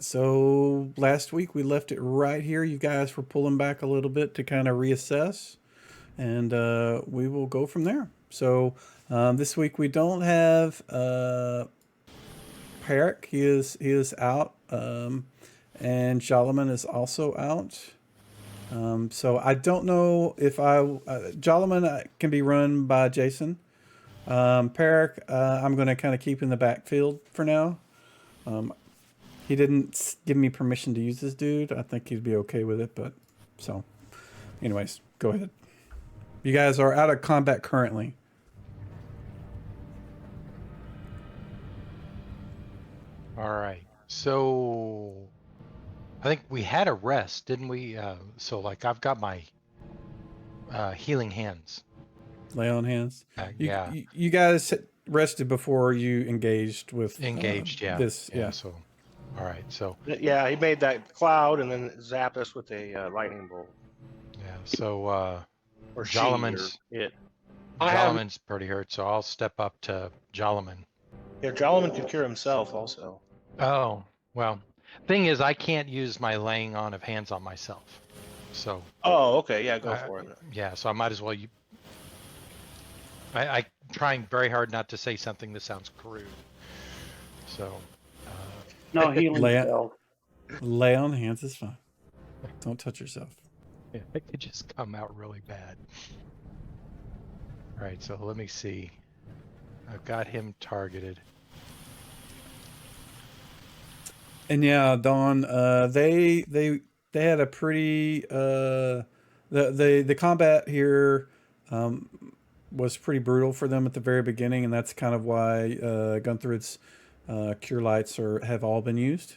So last week we left it right here. You guys were pulling back a little bit to kind of reassess, and we will go from there. So this week we don't have Perrick. He is out, and Jalaman is also out. So I don't know if Jalaman can be run by Jason. Perrick, I'm going to kind of keep in the backfield for now. He didn't give me permission to use this dude. I think he'd be okay with it, but so anyways, go ahead. You guys are out of combat currently. All right. So I think we had a rest, didn't we? So like I've got my healing hands. Lay on hands. Yeah. You guys rested before you engaged with Engaged. Yeah. this. Yeah. So, all right. So Yeah, he made that cloud and then zapped us with a lightning bolt. yeah. So Or Jalaman's she, or it. Jalaman's pretty hurt, so I'll step up to Jalaman. Yeah, Jalaman could cure himself also. Oh, well. Thing is, I can't use my laying on of hands on myself. So. Oh, okay. Yeah, go for it. Yeah. So I might as well. I'm trying very hard not to say something that sounds crude. So. No healing spell. Lay on hands is fine. Don't touch yourself. Yeah, it could just come out really bad. All right, so let me see. I've got him targeted. And yeah, Dawn, they had a pretty the combat here was pretty brutal for them at the very beginning, and that's kind of why Gunthrid's cure lights have all been used.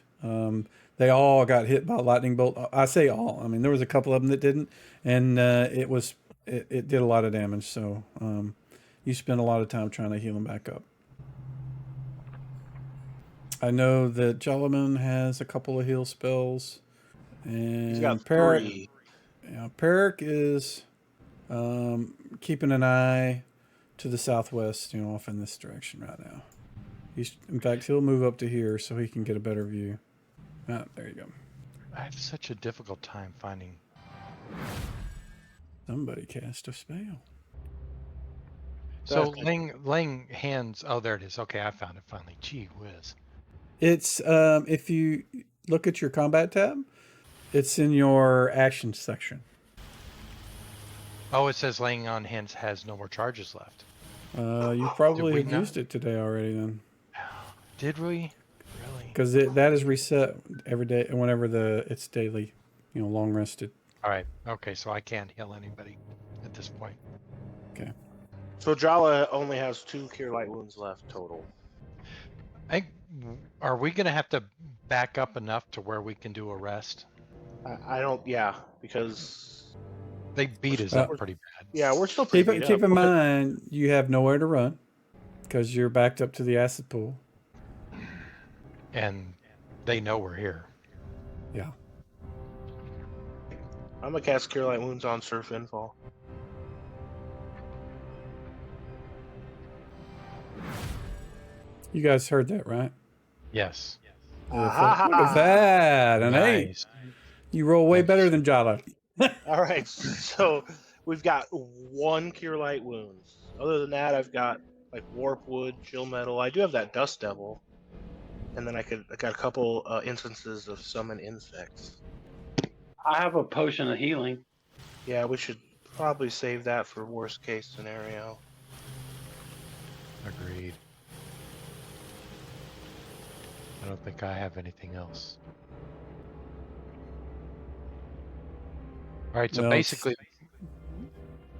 They all got hit by a lightning bolt. I say all. I mean, there was a couple of them that didn't, and it did a lot of damage. So you spend a lot of time trying to heal them back up. I know that Jalaman has a couple of heal spells, and he's got Perrick, 3. yeah, Perrick is keeping an eye to the southwest, off in this direction right now. In fact, he'll move up to here so he can get a better view. Ah, there you go. I have such a difficult time finding. Somebody cast a spell. So laying hands. Oh, there it is. Okay, I found it finally. Gee whiz. It's if you look at your combat tab, it's in your actions section. Oh, it says laying on hands has no more charges left. You probably have used it today already then. Did we? Really? Because that is reset every day whenever it's daily, long rested. All right. Okay, so I can't heal anybody at this point. Okay. So Jala only has 2 cure light wounds left total. Are we going to have to back up enough to where we can do a rest? I don't. Yeah, because they beat us up pretty bad. Yeah, we're still pretty beat up. Keep in mind, you have nowhere to run because you're backed up to the acid pool. And they know we're here. Yeah. I'm going to cast Cure Light Wounds on Surf Infall. You guys heard that, right? Yes. Look at that. An 8. You roll way better than Jala. All right. So we've got 1 Cure Light Wounds. Other than that, I've got like Warp Wood, Chill Metal. I do have that Dust Devil. And then I got a couple instances of Summon Insects. I have a potion of healing. Yeah, we should probably save that for worst case scenario. Agreed. I don't think I have anything else. All right, so basically,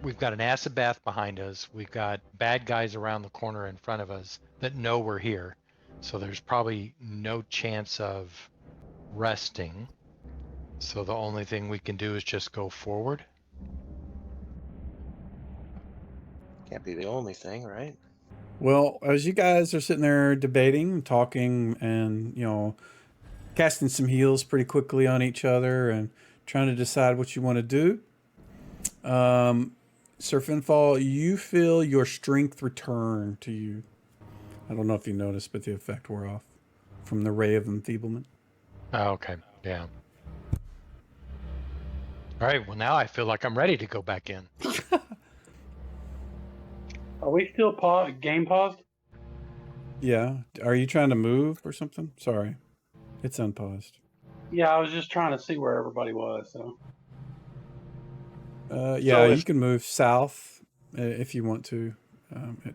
we've got an acid bath behind us. We've got bad guys around the corner in front of us that know we're here. So there's probably no chance of resting. So the only thing we can do is just go forward. Can't be the only thing, right? Well, as you guys are sitting there debating, talking, and, casting some heals pretty quickly on each other and trying to decide what you want to do, Surf and Fall, you feel your strength return to you. I don't know if you noticed, but the effect wore off from the ray of enfeeblement. Oh, okay. Yeah. All right. Well, now I feel like I'm ready to go back in. Are we still game paused? Yeah. Are you trying to move or something? Sorry. It's unpaused. Yeah, I was just trying to see where everybody was. So Yeah, So you can move south if you want to,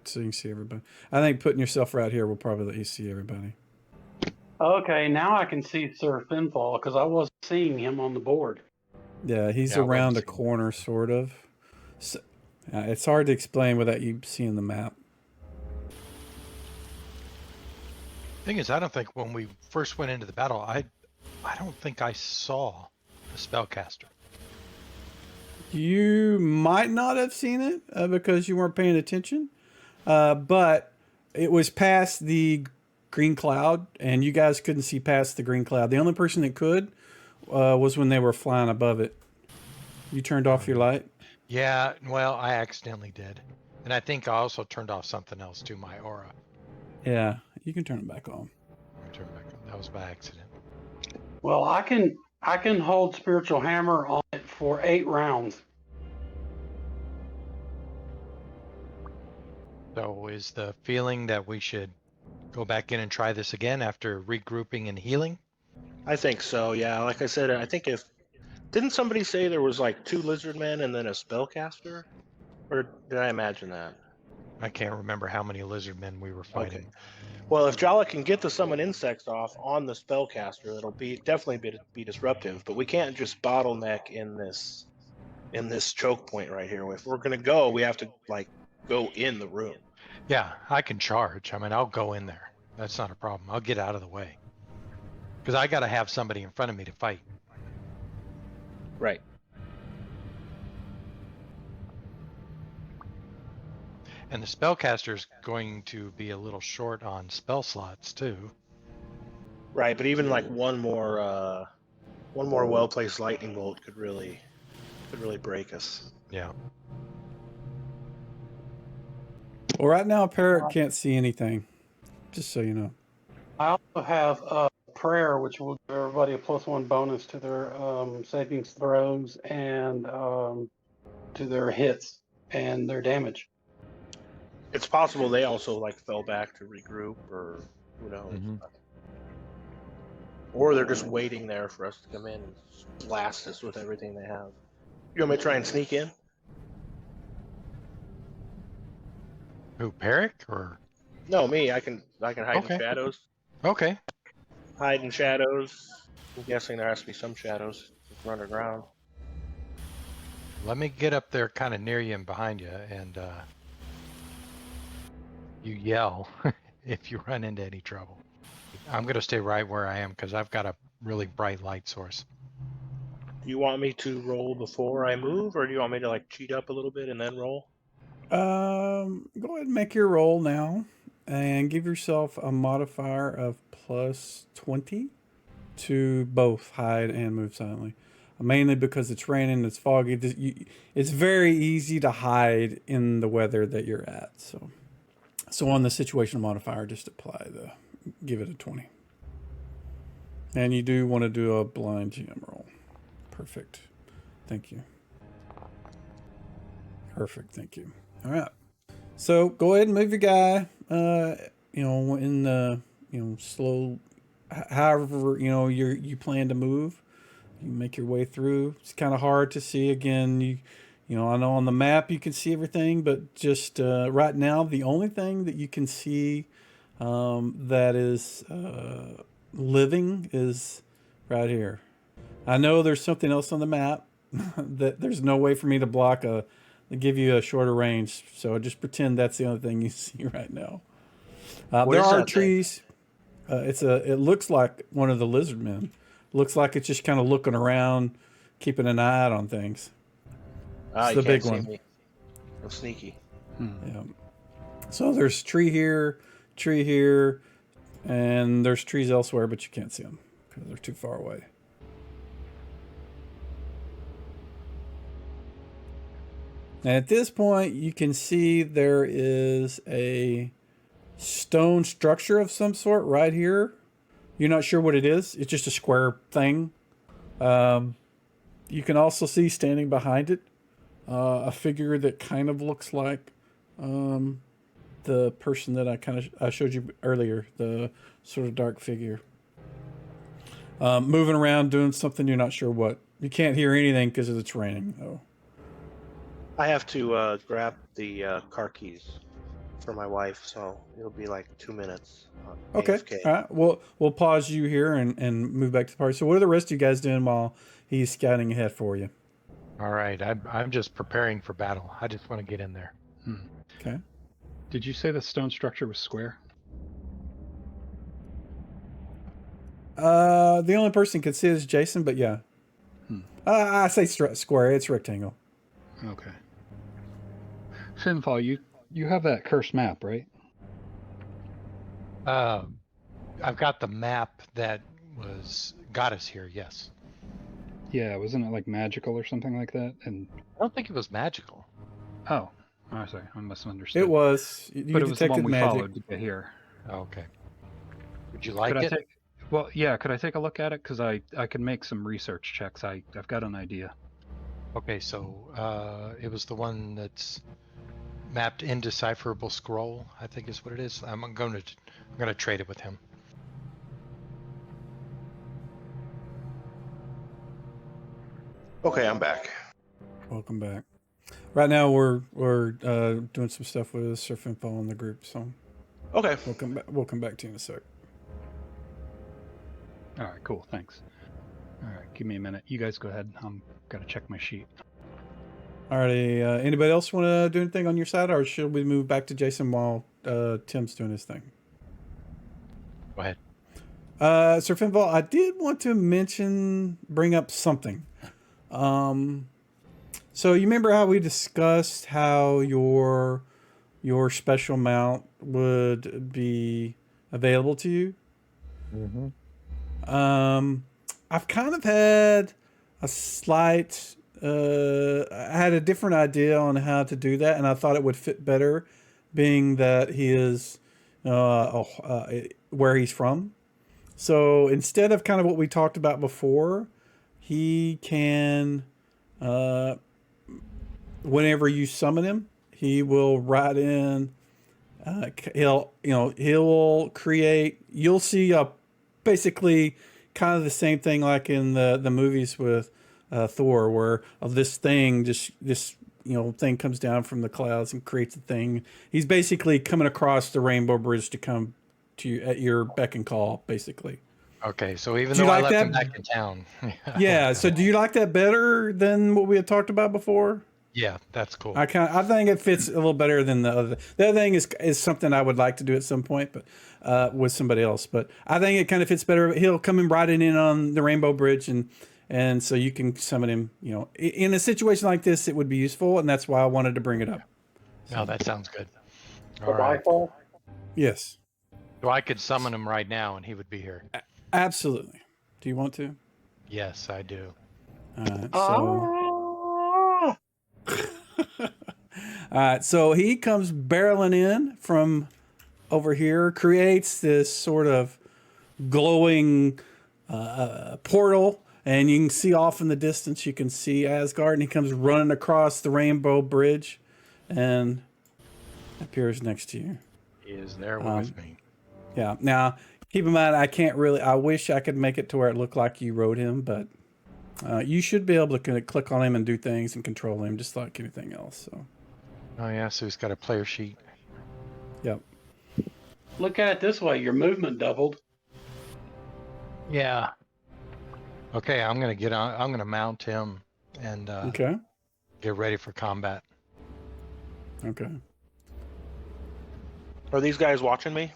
so you can see everybody. I think putting yourself right here will probably let you see everybody. okay, now I can see Sir Finfall because I wasn't seeing him on the board. Yeah, he's Yeah, I around a wasn't seeing corner, sort of. So, it's hard to explain without you seeing the map. Thing is, I don't think when we first went into the battle, I don't think I saw the spellcaster. You might not have seen it because you weren't paying attention, but it was past the green cloud, and you guys couldn't see past the green cloud. The only person that could was when they were flying above it. You turned off your light? Yeah, well, I accidentally did. And I think I also turned off something else too, my aura. Yeah, you can turn it back on. Let me turn it back on. That was by accident. Well, I can hold Spiritual Hammer on it for 8 rounds. So is the feeling that we should go back in and try this again after regrouping and healing? I think so. Yeah, like I said, I think if didn't somebody say there was like 2 lizard men and then a spellcaster, or did I imagine that? I can't remember how many lizard men we were fighting. Okay. Well, if Jala can get the summon insects off on the spellcaster, it'll definitely be disruptive. But we can't just bottleneck in this choke point right here. If we're gonna go, we have to like go in the room. Yeah, I can charge. I mean, I'll go in there. That's not a problem. I'll get out of the way. Because I got to have somebody in front of me to fight. Right. And the spellcaster's going to be a little short on spell slots too. Right, but even like one more well placed lightning bolt could really break us. Yeah. Well, right now, Parrot can't see anything, just so you know. I also have prayer, which will give everybody a +1 bonus to their saving throws and to their hits and their damage. It's possible they also like fell back to regroup, or who knows. Mhm. Or they're just waiting there for us to come in and blast us with everything they have. You want me to try and sneak in? Who, Peric or? No, me. I can hide Okay. in shadows. Okay. Hide in shadows. I'm guessing there has to be some shadows underground. Let me get up there kind of near you and behind you, and you yell if you run into any trouble. I'm going to stay right where I am because I've got a really bright light source. Do you want me to roll before I move, or do you want me to like cheat up a little bit and then roll? Go ahead and make your roll now, and give yourself a modifier of +20 to both hide and move silently. Mainly because it's raining, it's foggy. It's very easy to hide in the weather that you're at. So on the situational modifier, just give it a 20. And you do want to do a blind GM roll. Perfect. Thank you. Perfect. Thank you. All right. So go ahead and move your guy. In the slow. However, you plan to move. You make your way through. It's kind of hard to see. Again, I know on the map you can see everything, but just right now, the only thing that you can see that is living is right here. I know there's something else on the map that there's no way for me to block to give you a shorter range. So just pretend that's the only thing you see right now. There are trees. It looks like one of the lizard men. Looks like it's just kind of looking around, keeping an eye out on things. It's the big one. Me. I'm sneaky. Yeah. So there's tree here, and there's trees elsewhere, but you can't see them because they're too far away. And at this point, you can see there is a stone structure of some sort right here. You're not sure what it is. It's just a square thing. You can also see standing behind it a figure that kind of looks like the person that I showed you earlier, the sort of dark figure. Moving around doing something you're not sure what. You can't hear anything because it's raining, though. I have to grab the car keys for my wife, so it'll be like 2 minutes. Okay. AFK. All right. We'll pause you here and move back to the party. So what are the rest of you guys doing while he's scouting ahead for you? All right, I'm just preparing for battle. I just want to get in there. Okay. Did you say the stone structure was square? The only person can see it is Jason, but yeah. I say square. It's rectangle. Okay. Finfall, you have that cursed map, right? I've got the map that got us here. Yes. Yeah, wasn't it like magical or something like that? And I don't think it was magical. oh, sorry, I must have understood. It was. You but it was the one detected we magic. followed to get here. Oh, okay. Would you like Could it? Well, yeah. Could I take a look at it? Because I can make some research checks. I've got an idea. Okay, so it was the one that's mapped indecipherable scroll, I think is what it is. I'm gonna trade it with him. Okay, I'm back. Welcome back. Right now we're doing some stuff with Surf Info in the group, so Okay. we'll come back to you in a sec. All right, cool. Thanks. All right, give me a minute. You guys go ahead. I'm gotta check my sheet. Alrighty. Anybody else want to do anything on your side, or should we move back to Jason while Tim's doing his thing? Go ahead. Sir Finval, I did want to bring up something. So you remember how we discussed how your special mount would be available to you? Mm-hmm. I've kind of had a slight, I had a different idea on how to do that, and I thought it would fit better, being that he is where he's from. So instead of kind of what we talked about before, he can, whenever you summon him, he will write in. He'll create. You'll see basically kind of the same thing like in the movies with Thor, where this thing thing comes down from the clouds and creates a thing. He's basically coming across the rainbow bridge to come to you at your beck and call, basically. Okay, so even Do you though I like left him that? back in town. Yeah. So do you like that better than what we had talked about before? Yeah, that's cool. I think it fits a little better than the other. The other thing is something I would like to do at some point, but with somebody else. But I think it kind of fits better. He'll come and ride it in on the Rainbow Bridge, and so you can summon him. In a situation like this, it would be useful, and that's why I wanted to bring it up. No, that sounds good. The All right. rifle. Yes, So I could summon him right now, and he would be here. absolutely. Do you want to? Yes, I do. All right, so he comes barreling in from over here, creates this sort of glowing portal, and you can see off in the distance, you can see Asgard, and he comes running across the Rainbow Bridge and appears next to you. He is there with me. Yeah. Now, keep in mind, I wish I could make it to where it looked like you rode him, but you should be able to click on him and do things and control him just like anything else. So. Oh yeah, so he's got a player sheet. Yep. Look at it this way: your movement doubled. Yeah. Okay, I'm gonna mount him and Okay. get ready for combat. Okay. Are these guys watching me?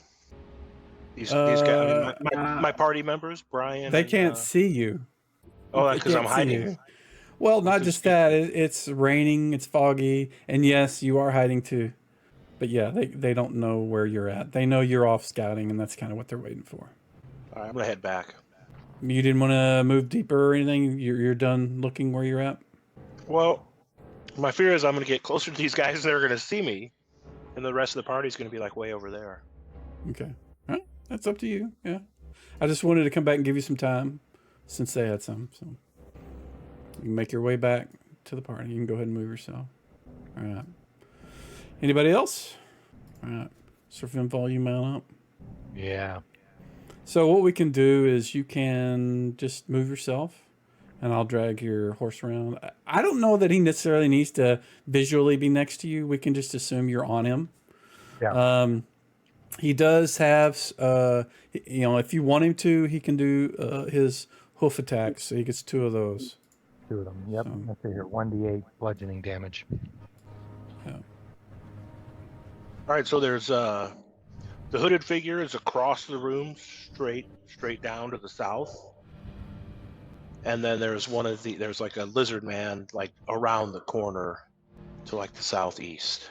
These guys, I mean, my party members, Brian. They and, can't see you. Oh, that's They because I'm can't see hiding. you. Well, not is just that. It's raining. It's foggy, and yes, you are hiding too. But yeah, they don't know where you're at. They know you're off scouting, and that's kind of what they're waiting for. All right, I'm gonna head back. You didn't want to move deeper or anything. You're done looking where you're at. Well, my fear is I'm gonna get closer to these guys. They're gonna see me, and the rest of the party's gonna be like way over there. Okay. All right. That's up to you. Yeah. I just wanted to come back and give you some time since they had some. So you can make your way back to the party. You can go ahead and move yourself. All right. Anybody else? All right. Surfing volume mount up. Yeah. So what we can do is you can just move yourself, and I'll drag your horse around. I don't know that he necessarily needs to visually be next to you. We can just assume you're on him. Yeah. He does have, if you want him to, he can do his hoof attacks. So he gets 2 of those. 2 of them. Yep. So- Let's see here. 1d8. Bludgeoning damage. Yeah. All right, so there's the hooded figure is across the room, straight down to the south, and then there's there's like a lizard man like around the corner to like the southeast.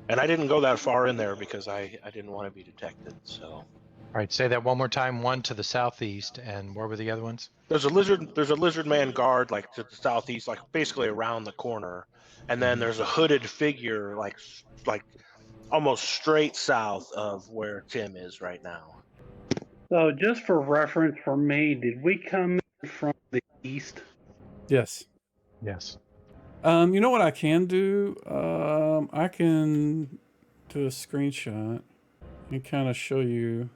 And I didn't go that far in there because I didn't want to be detected. So All right, say that one more time. 1 to the southeast, and where were the other ones? there's a lizard man guard like to the southeast, like basically around the corner, and then there's a hooded figure like almost straight south of where Tim is right now. So just for reference for me, did we come in from the east? Yes. Yes. You know what I can do? I can do a screenshot and kind of show you.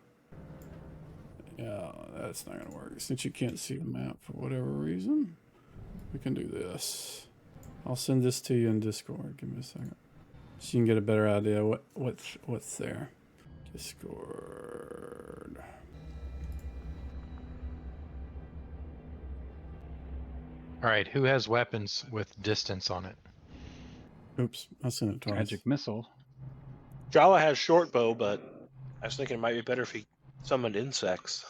Yeah, that's not going to work. Since you can't see the map for whatever reason, we can do this. I'll send this to you in Discord. Give me a second. So you can get a better idea what's there. Discord. All right, who has weapons with distance on it? Oops, I sent it twice. Magic missile. Jala has short bow, but I was thinking it might be better if he summoned insects.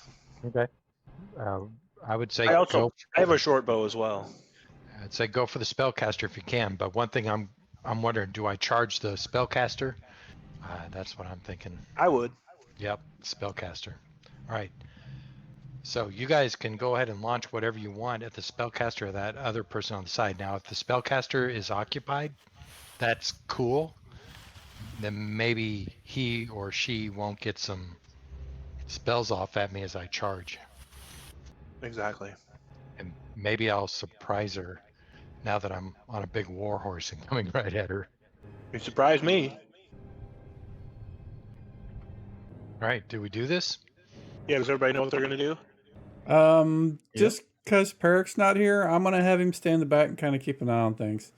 Okay. I would say I go. have a short bow as well. I'd say go for the spellcaster if you can. But one thing I'm wondering, do I charge the spellcaster? That's what I'm thinking. I would. Yep, spellcaster. All right. So you guys can go ahead and launch whatever you want at the spellcaster or that other person on the side. Now, if the spellcaster is occupied, that's cool. Then maybe he or she won't get some spells off at me as I charge. Exactly. And maybe I'll surprise her now that I'm on a big war horse and coming right at her. You surprised me. All right, do we do this? Yeah, does everybody know what they're gonna do? Just because Peric's not here, I'm gonna have him stay in the back and kind of keep an eye on things.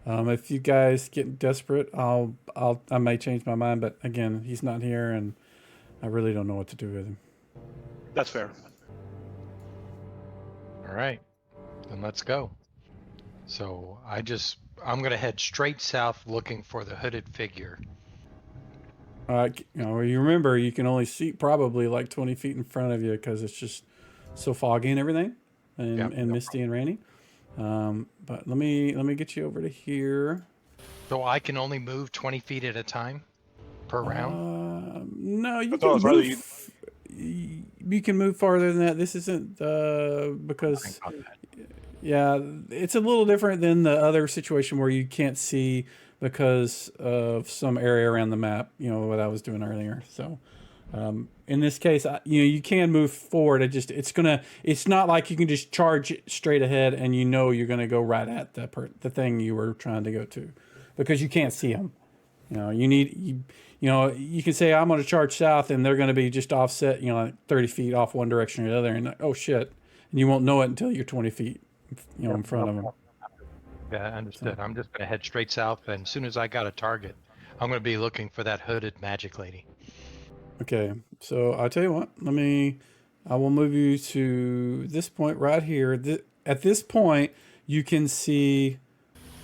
If you guys get desperate, I may change my mind, but again, he's not here, and I really don't know what to do with him. That's fair. All right, then let's go. So I'm gonna head straight south looking for the hooded figure. You remember you can only see probably like 20 feet in front of you because it's just so foggy and everything, and misty and rainy. But let me get you over to here. So I can only move 20 feet at a time per round? No, you thought it can was move. You can move farther than that. This isn't because it's a little different than the other situation where you can't see because of some area around the map. You know what I was doing earlier. So in this case, you can move forward. It's not like you can just charge straight ahead and you're gonna go right at the thing you were trying to go to, because you can't see them. You can say I'm going to charge south, and they're going to be just offset, like 30 feet off one direction or the other, and oh shit, and you won't know it until you're 20 feet, in front of them. Yeah, understood. I'm just going to head straight south, and as soon as I got a target, I'm going to be looking for that hooded magic lady. Okay, so I'll tell you what. I will move you to this point right here. At this point, you can see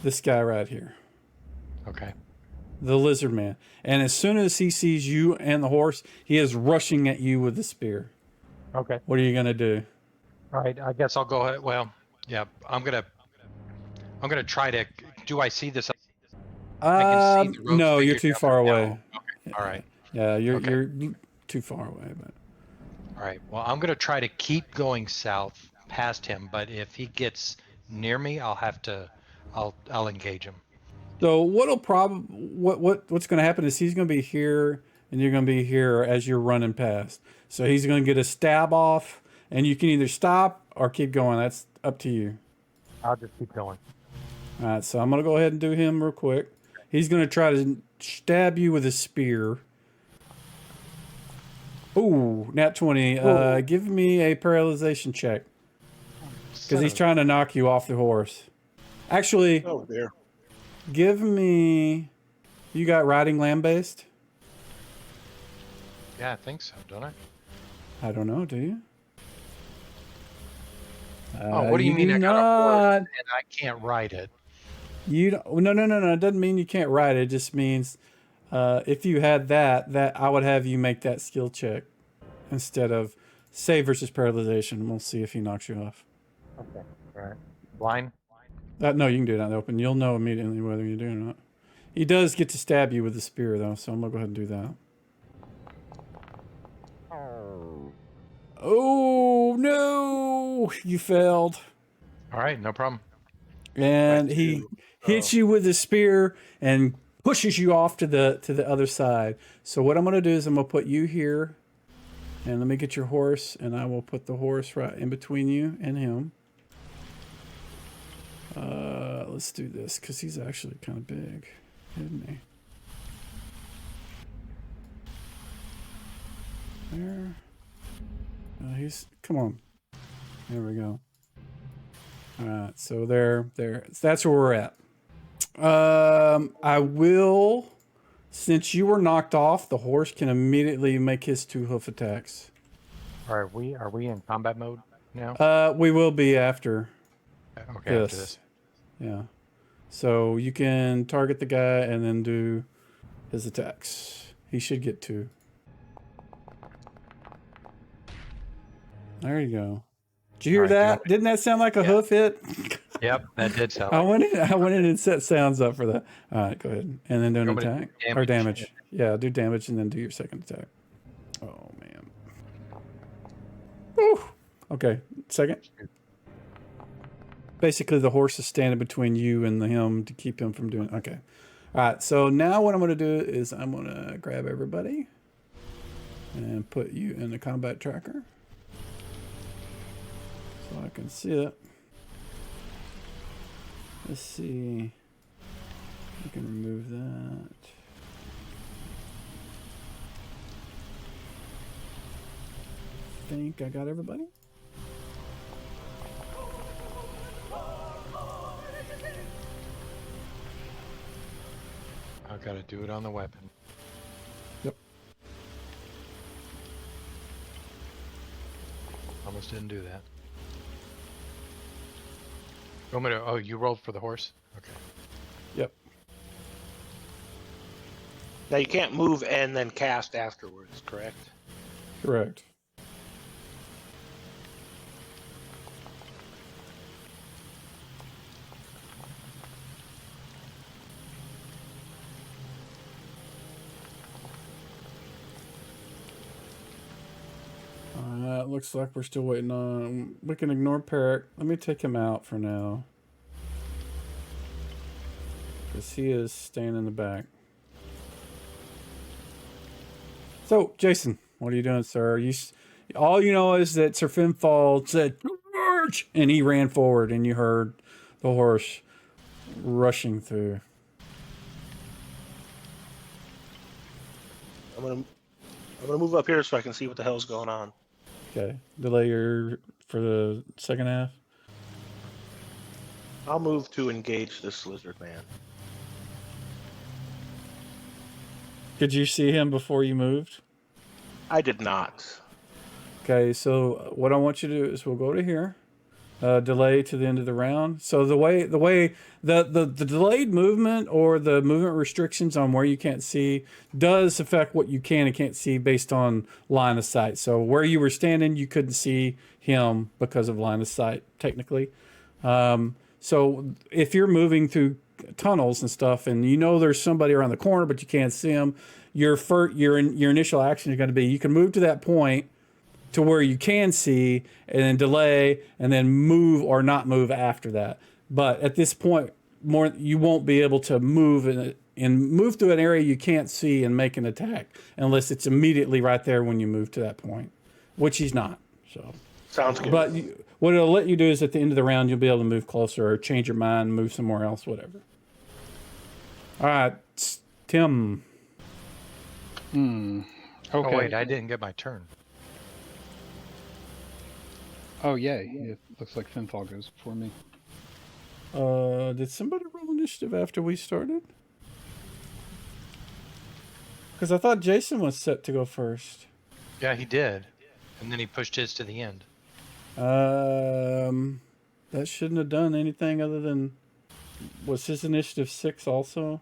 this guy right here. Okay. The lizard man. And as soon as he sees you and the horse, he is rushing at you with the spear. Okay. What are you going to do? All right. I guess I'll go ahead. Well, yeah, I'm gonna try to. Do I see this? I can see the rogue no, figure you're too down far there. away. No. Okay. All right. Yeah, you're Okay. you're too far away. But All right. Well, I'm going to try to keep going south past him, but if he gets near me, I'll engage him. so what's going to happen is he's going to be here, and you're going to be here as you're running past. So he's going to get a stab off, and you can either stop or keep going. That's up to you. I'll just keep going. All right, so I'm going to go ahead and do him real quick. He's going to try to stab you with a spear. Ooh, nat 20. Give me a paralyzation check. Because he's trying to knock you off the horse. Actually, Oh dear. give me... You got riding land-based? Yeah, I think so, don't I? I don't know, do you? Oh, what do you mean I got a horse and I can't ride it? You don't, no. It doesn't mean you can't ride it. It just means if you had that I would have you make that skill check instead of save versus paralyzation. We'll see if he knocks you off. Okay. All right. Blind. No, you can do it out in the open. You'll know immediately whether you do it or not. He does get to stab you with the spear, though, so I'm going to go ahead and do that. Oh, no! You failed. All right, no problem. And he hits you with the spear and pushes you off to the other side. So what I'm going to do is I'm going to put you here. And let me get your horse, and I will put the horse right in between you and him. Let's do this, because he's actually kind of big, isn't he? There. Come on. There we go. All right, so there. That's where we're at. I will, since you were knocked off, the horse can immediately make his 2 hoof attacks. Are we in combat mode now? We will be after. Okay, after this. Yeah. So you can target the guy and then do his attacks. He should get 2. There you go. Did you hear All right, that? Didn't that sound like a hoof hit? Yep, that did sound I like went in and set sounds up for that. All right, go ahead. And then do an You want me to attack. do Or damage? damage. Yeah, do damage and then do your second attack. Oh, man. Whew. Okay, second. Basically, the horse is standing between you and him to keep him from doing... Okay. All right, so now what I'm going to do is I'm going to grab everybody and put you in the combat tracker so I can see it. Let's see. We can remove that. I think I got everybody. I've got to do it on the weapon. Yep. Almost didn't do that. You want me to, oh, you rolled for the horse? Okay. Yep. Now you can't move and then cast afterwards, correct? Correct. It looks like we're still waiting on... We can ignore Perrick. Let me take him out for now. Because he is staying in the back. So, Jason, what are you doing, sir? All you know is that Sir Finfall said, "March!" and he ran forward, and you heard the horse rushing through. I'm gonna move up here so I can see what the hell's going on. Okay. Delay for the second half. I'll move to engage this lizard man. Did you see him before you moved? I did not. Okay, so what I want you to do is we'll go to here. Delay to the end of the round. So the delayed movement or the movement restrictions on where you can't see does affect what you can and can't see based on line of sight. So where you were standing, you couldn't see him because of line of sight, technically. So if you're moving through tunnels and stuff, and you know there's somebody around the corner, but you can't see them, your initial action is going to be you can move to that point to where you can see, and then delay, and then move or not move after that. But at this point, you won't be able to move and move to an area you can't see and make an attack unless it's immediately right there when you move to that point, which he's not. So, Sounds good. but what it'll let you do is at the end of the round you'll be able to move closer or change your mind, move somewhere else, whatever. All right, Tim. Okay. Oh wait, I didn't get my turn. Oh, yay. It looks like Finfall goes before me. Did somebody roll initiative after we started? Because I thought Jason was set to go first. Yeah, he did, and then he pushed his to the end. That shouldn't have done anything other than... Was his initiative 6 also?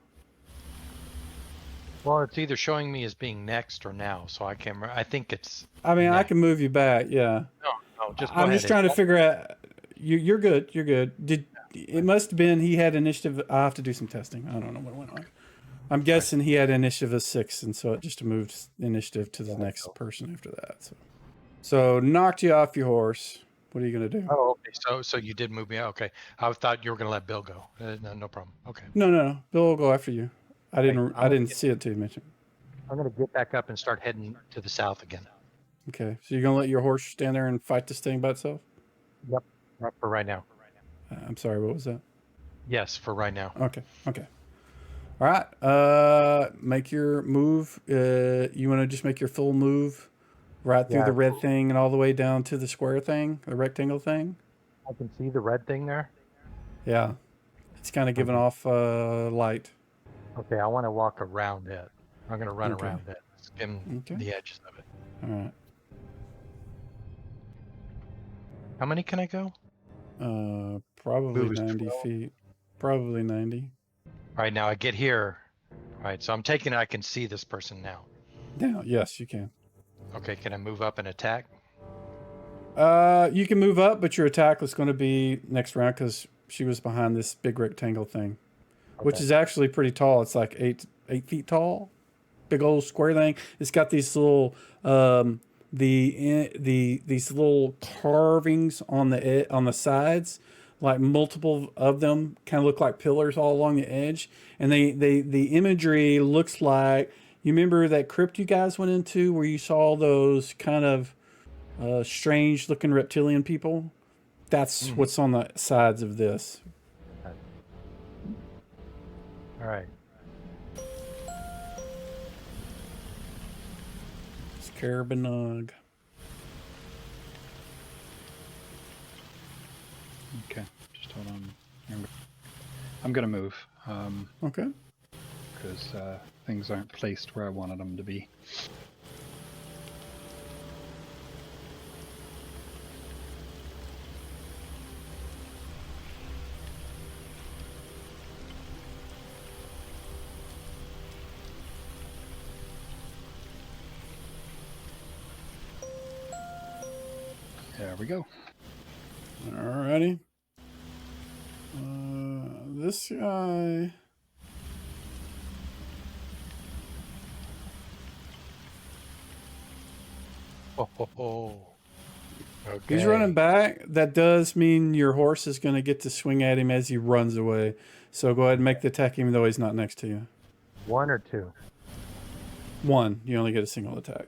Well, it's either showing me as being next or now, so I can't remember. I think it's... I mean, I next. can move you back, yeah. No, just go I'm ahead. just trying to figure out... You're good, you're good. It must have been he had initiative... I'll have to do some testing. I don't know what went on. I'm guessing he had initiative of 6, and so it just moved initiative to the next person after that. So knocked you off your horse. What are you going to do? Oh, okay. So you did move me. Okay. I thought you were going to let Bill go. No problem. Okay. No. Bill will go after you. I didn't see it till you mentioned. I'm going to get back up and start heading to the south again. Okay. So you're going to let your horse stand there and fight this thing by itself? Yep. For right now. I'm sorry, what was that? Yes, for right now. Okay. All right. Make your move. You want to just make your full move right through the red thing and all the way down to the square thing, the rectangle thing? I can see the red thing there. Yeah. It's kind of giving off light. Okay, I want to walk around it. I'm going to run around it, skim the edges of it. All right. How many can I go? Probably Move is 90 12. feet. Probably 90. All right, now I get here. All right, so I'm taking it I can see this person now. Yeah, yes, you can. Okay, can I move up and attack? You can move up, but your attack was going to be next round because she was behind this big rectangle thing, which is actually pretty tall. It's like 8 feet tall, big old square thing. It's got these little these little carvings on the sides, like multiple of them, kind of look like pillars all along the edge. And the imagery looks like, you remember that crypt you guys went into where you saw those kind of strange looking reptilian people? That's what's on the sides of this. All right. Scarabanog. Okay, just hold on. I'm gonna move. Okay. Because things aren't placed where I wanted them to be. There we go. Alrighty. This guy... Okay. He's running back. That does mean your horse is going to get to swing at him as he runs away. So go ahead and make the attack even though he's not next to you. 1 or 2? 1. You only get a single attack.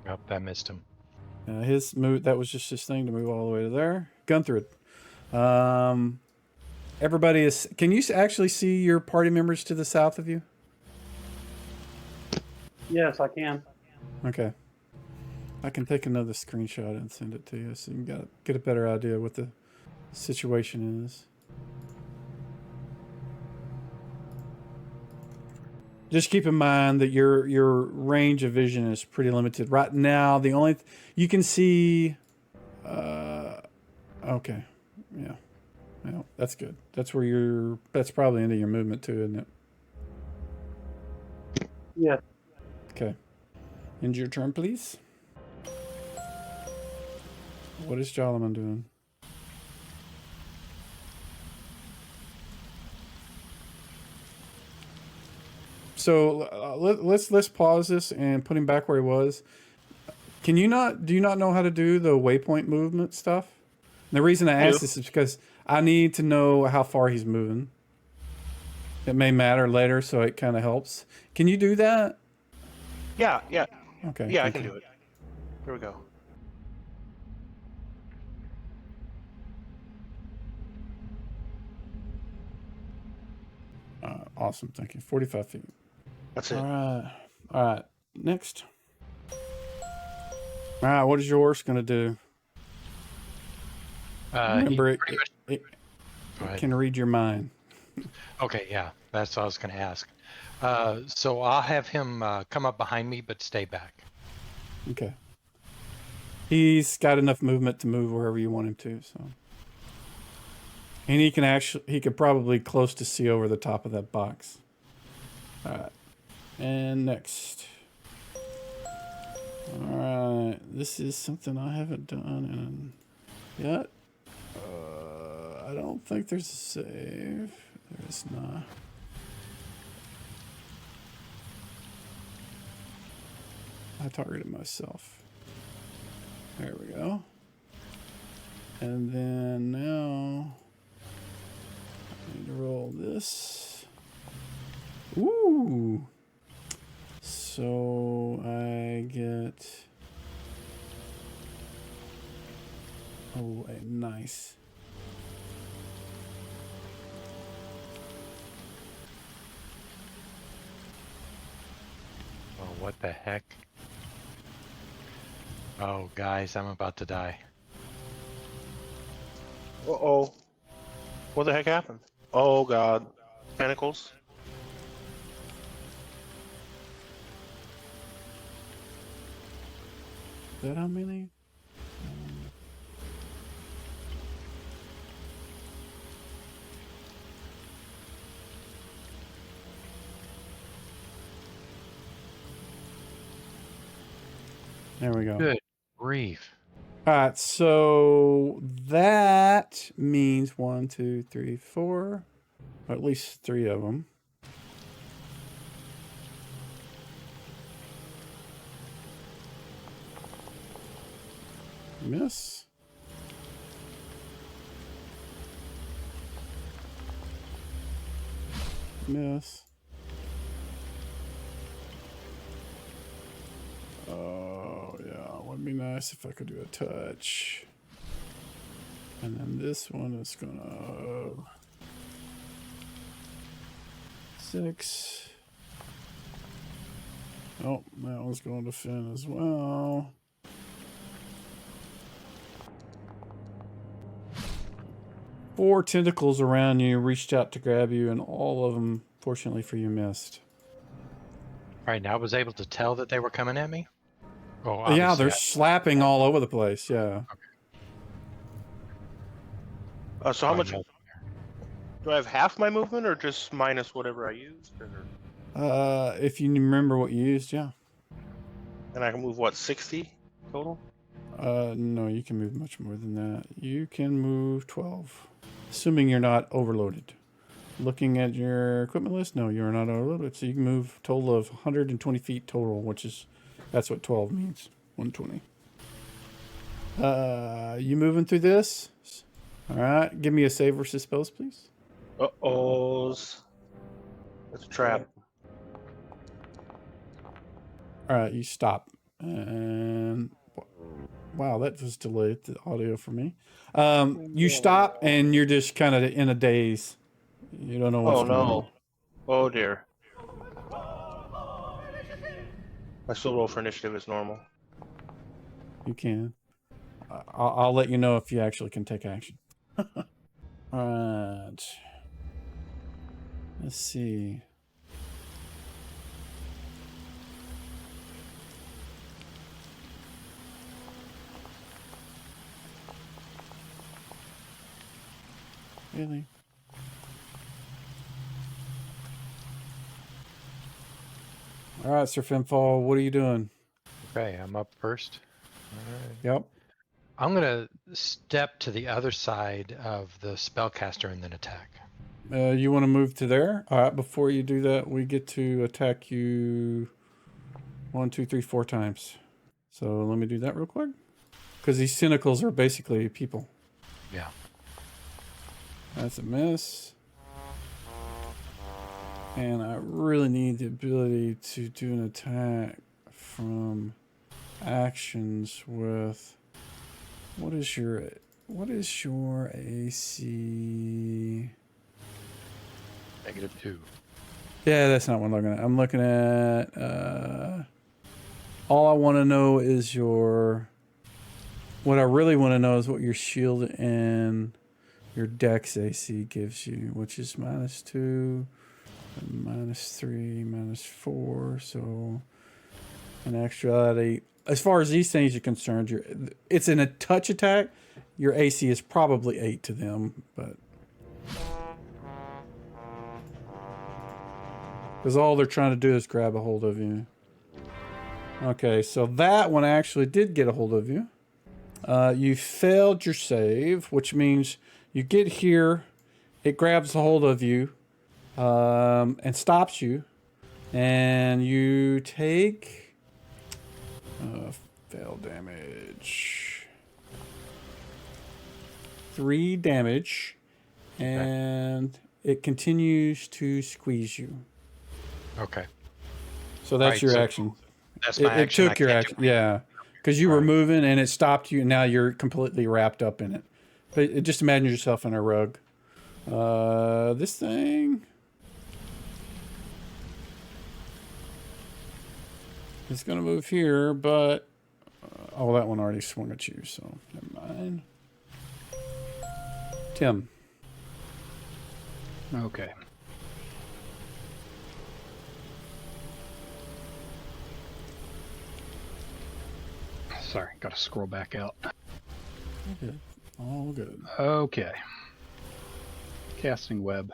Nope, that missed him. His move, that was just his thing to move all the way to there. Gunther. Everybody is... Can you actually see your party members to the south of you? Yes, I can. Okay. I can take another screenshot and send it to you so you can get a better idea what the situation is. Just keep in mind that your range of vision is pretty limited. Right now, the only... you can see... okay. Yeah. Well, that's good. That's where you're... That's probably into your movement too, isn't it? Yeah. Okay. End your turn, please. What is Jolliman doing? So let's pause this and put him back where he was. Do you not know how to do the waypoint movement stuff? The reason I I ask do. this is because I need to know how far he's moving. It may matter later, so it kind of helps. Can you do that? Yeah. Okay. Yeah, I thank can you. do it. Here we go. Awesome. Thank you. 45 feet. That's it. All right. All right. Next. All right. What is your horse going to do? He Remember, it, pretty it, much. it, Go it ahead. can read your mind. Okay, yeah, that's what I was going to ask. So I'll have him come up behind me, but stay back. Okay. He's got enough movement to move wherever you want him to, so. And he could probably close to see over the top of that box. All right. And next. All right. This is something I haven't done yet. I don't think there's a save. There's not. I targeted myself. There we go. And then now I need to roll this. Ooh. So I get nice. Oh, what the heck? Oh, guys, I'm about to die. Uh-oh. What the heck happened? Oh, God. Tentacles? Is that how many? There we go. Good grief. All right, so that means 1, 2, 3, 4, or at least 3 of them. Miss. Miss. Oh, yeah. Would be nice if I could do a touch. And then this one is gonna 6. Oh, that one's going to Finn as well. Four tentacles around you reached out to grab you, and all of them, fortunately for you, missed. All right, now I was able to tell that they were coming at me. Oh, Yeah, they're obviously, slapping all over the place. Yeah. So how much know. do I have? Half my movement, or just minus whatever I used? Or... If you remember what you used, yeah. And I can move what, 60 total? No, you can move much more than that. You can move 12, assuming you're not overloaded. Looking at your equipment list, no, you're not overloaded. So you can move a total of 120 feet total, that's what 12 means. 120. You moving through this? All right, give me a save versus spells, please. Uh-ohs. That's a trap. All right, you stop. And wow, that just delayed the audio for me. You stop and you're just kind of in a daze. You don't know what's going on. Oh dear. I still roll for initiative as normal. You can. I'll let you know if you actually can take action. All right. Let's see. Really? All right, Sir Finfall, what are you doing? Okay, I'm up first. All right. Yep. I'm gonna step to the other side of the spellcaster and then attack. You want to move to there? All right, before you do that, we get to attack you 1, 2, 3, 4 times. So let me do that real quick. Because these tentacles are basically people. Yeah. That's a miss. And I really need the ability to do an attack from actions with what is your AC? -2. Yeah, that's not what I'm looking at. I'm looking at all I want to know is what I really want to know is what your shield and your dex AC gives you, which is -2, -3, -4, so an extra 8. As far as these things are concerned, it's in a touch attack. Your AC is probably 8 to them, but because all they're trying to do is grab a hold of you. Okay, so that one actually did get a hold of you. You failed your save, which means you get here, it grabs a hold of you, and stops you, and you take fail damage. 3 damage, and it continues to squeeze you. Okay. So that's Right, your so action. That's my It action. took your action, yeah, because you were moving and it stopped you, and now you're completely wrapped up in it. But just imagine yourself in a rug. This thing is going to move here, but oh, that one already swung at you, so never mind. Tim. Okay. Sorry, gotta scroll back out. Okay. All good. Okay. Casting web.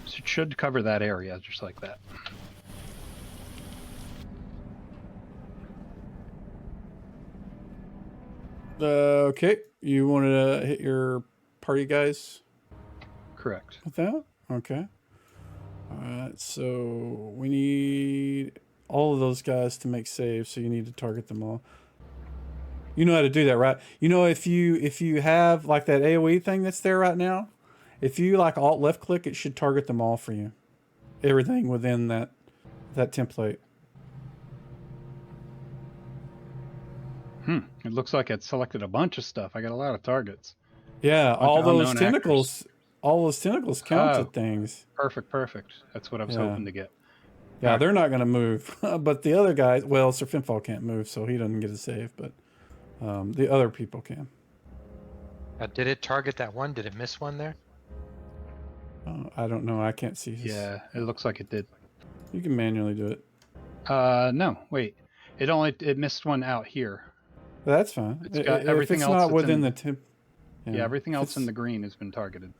So it should cover that area just like that. Okay. You wanted to hit your party guys Correct. with that? Okay. All right. So we need all of those guys to make saves, so you need to target them all. You know how to do that, right? You know, if you have like that AoE thing that's there right now, if you like alt left click, it should target them all for you. Everything within that template. It looks like it selected a bunch of stuff. I got a lot of targets. Yeah, all those tentacles, actors. all those tentacles counted things. Perfect. That's what I was hoping to get. Yeah, All they're not going to move, but the other guys, well, Sir Finfall can't move, so he doesn't get a save, but the other people can. Did it target that one? Did it miss one there? I don't know. I can't see his. Yeah, it looks like it did. You can manually do it. No, wait. It missed one out here. That's fine. It's got everything if it's else not that's within in- the temp. Yeah, everything else in the green has been targeted.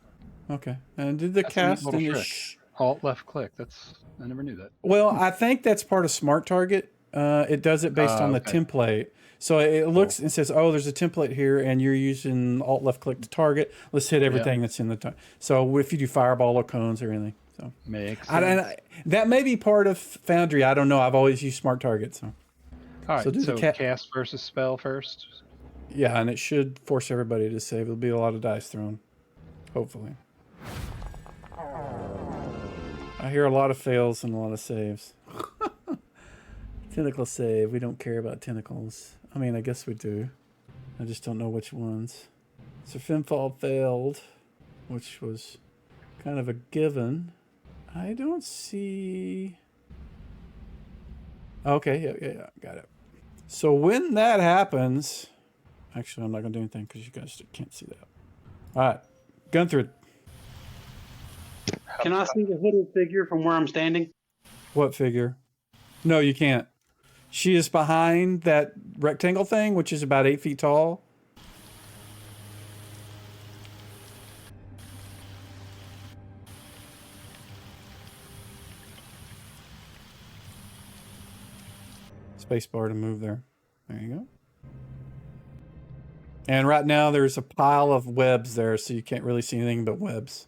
Okay. And did the That's a neat cast little in trick. Alt left click. I never knew that. Well, I think that's part of Smart Target. It does it based on the okay. template. So it looks and says, "Oh, there's a template here, and you're using Alt left click to target. Let's hit everything that's in the target." So if you do fireball or cones or anything, so Makes sense. that may be part of Foundry. I don't know. I've always used Smart Target. So All right. do the cast versus spell first. yeah, and it should force everybody to save. There'll be a lot of dice thrown, hopefully. I hear a lot of fails and a lot of saves. Tentacle save. We don't care about tentacles. I mean, I guess we do. I just don't know which ones. So Finfall failed, which was kind of a given. I don't see... Okay, yeah, got it. So when that happens... Actually, I'm not going to do anything because you guys can't see that. All right, gun through it. Can I see the hooded figure from where I'm standing? What figure? No, you can't. She is behind that rectangle thing, which is about 8 feet tall. space bar to move there. There you go. And right now there's a pile of webs there, so you can't really see anything but webs.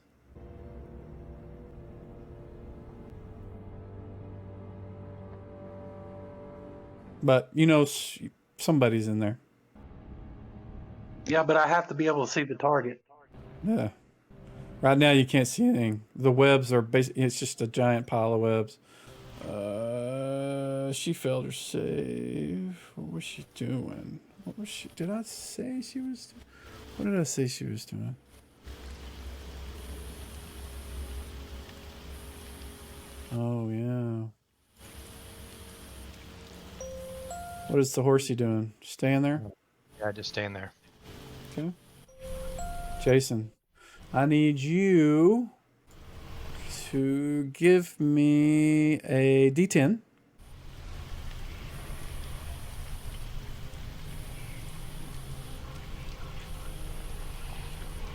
But, you know, somebody's in there. Yeah, but I have to be able to see the target. Yeah. Right now you can't see anything. The webs are basically, it's just a giant pile of webs. She failed her save. What was she doing? What was she, did I say she was doing? What did I say she was doing? Oh, yeah. What is the horsey doing? Staying there? Yeah, just staying there. Okay. Jason, I need you to give me a D10.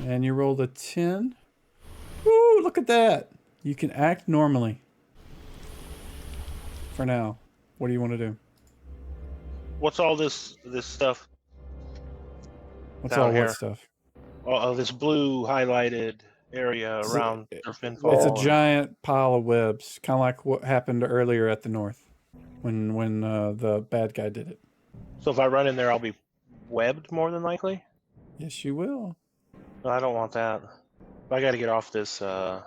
And you rolled a 10. Woo, look at that. You can act normally. For now. What do you want to do? What's all this stuff What's down all here? what stuff? All this blue highlighted area around their pinfall. It's a giant pile of webs, kind of like what happened earlier at the north when the bad guy did it. So if I run in there, I'll be webbed more than likely? Yes, you will. No, I don't want that. I got to get off this. I'm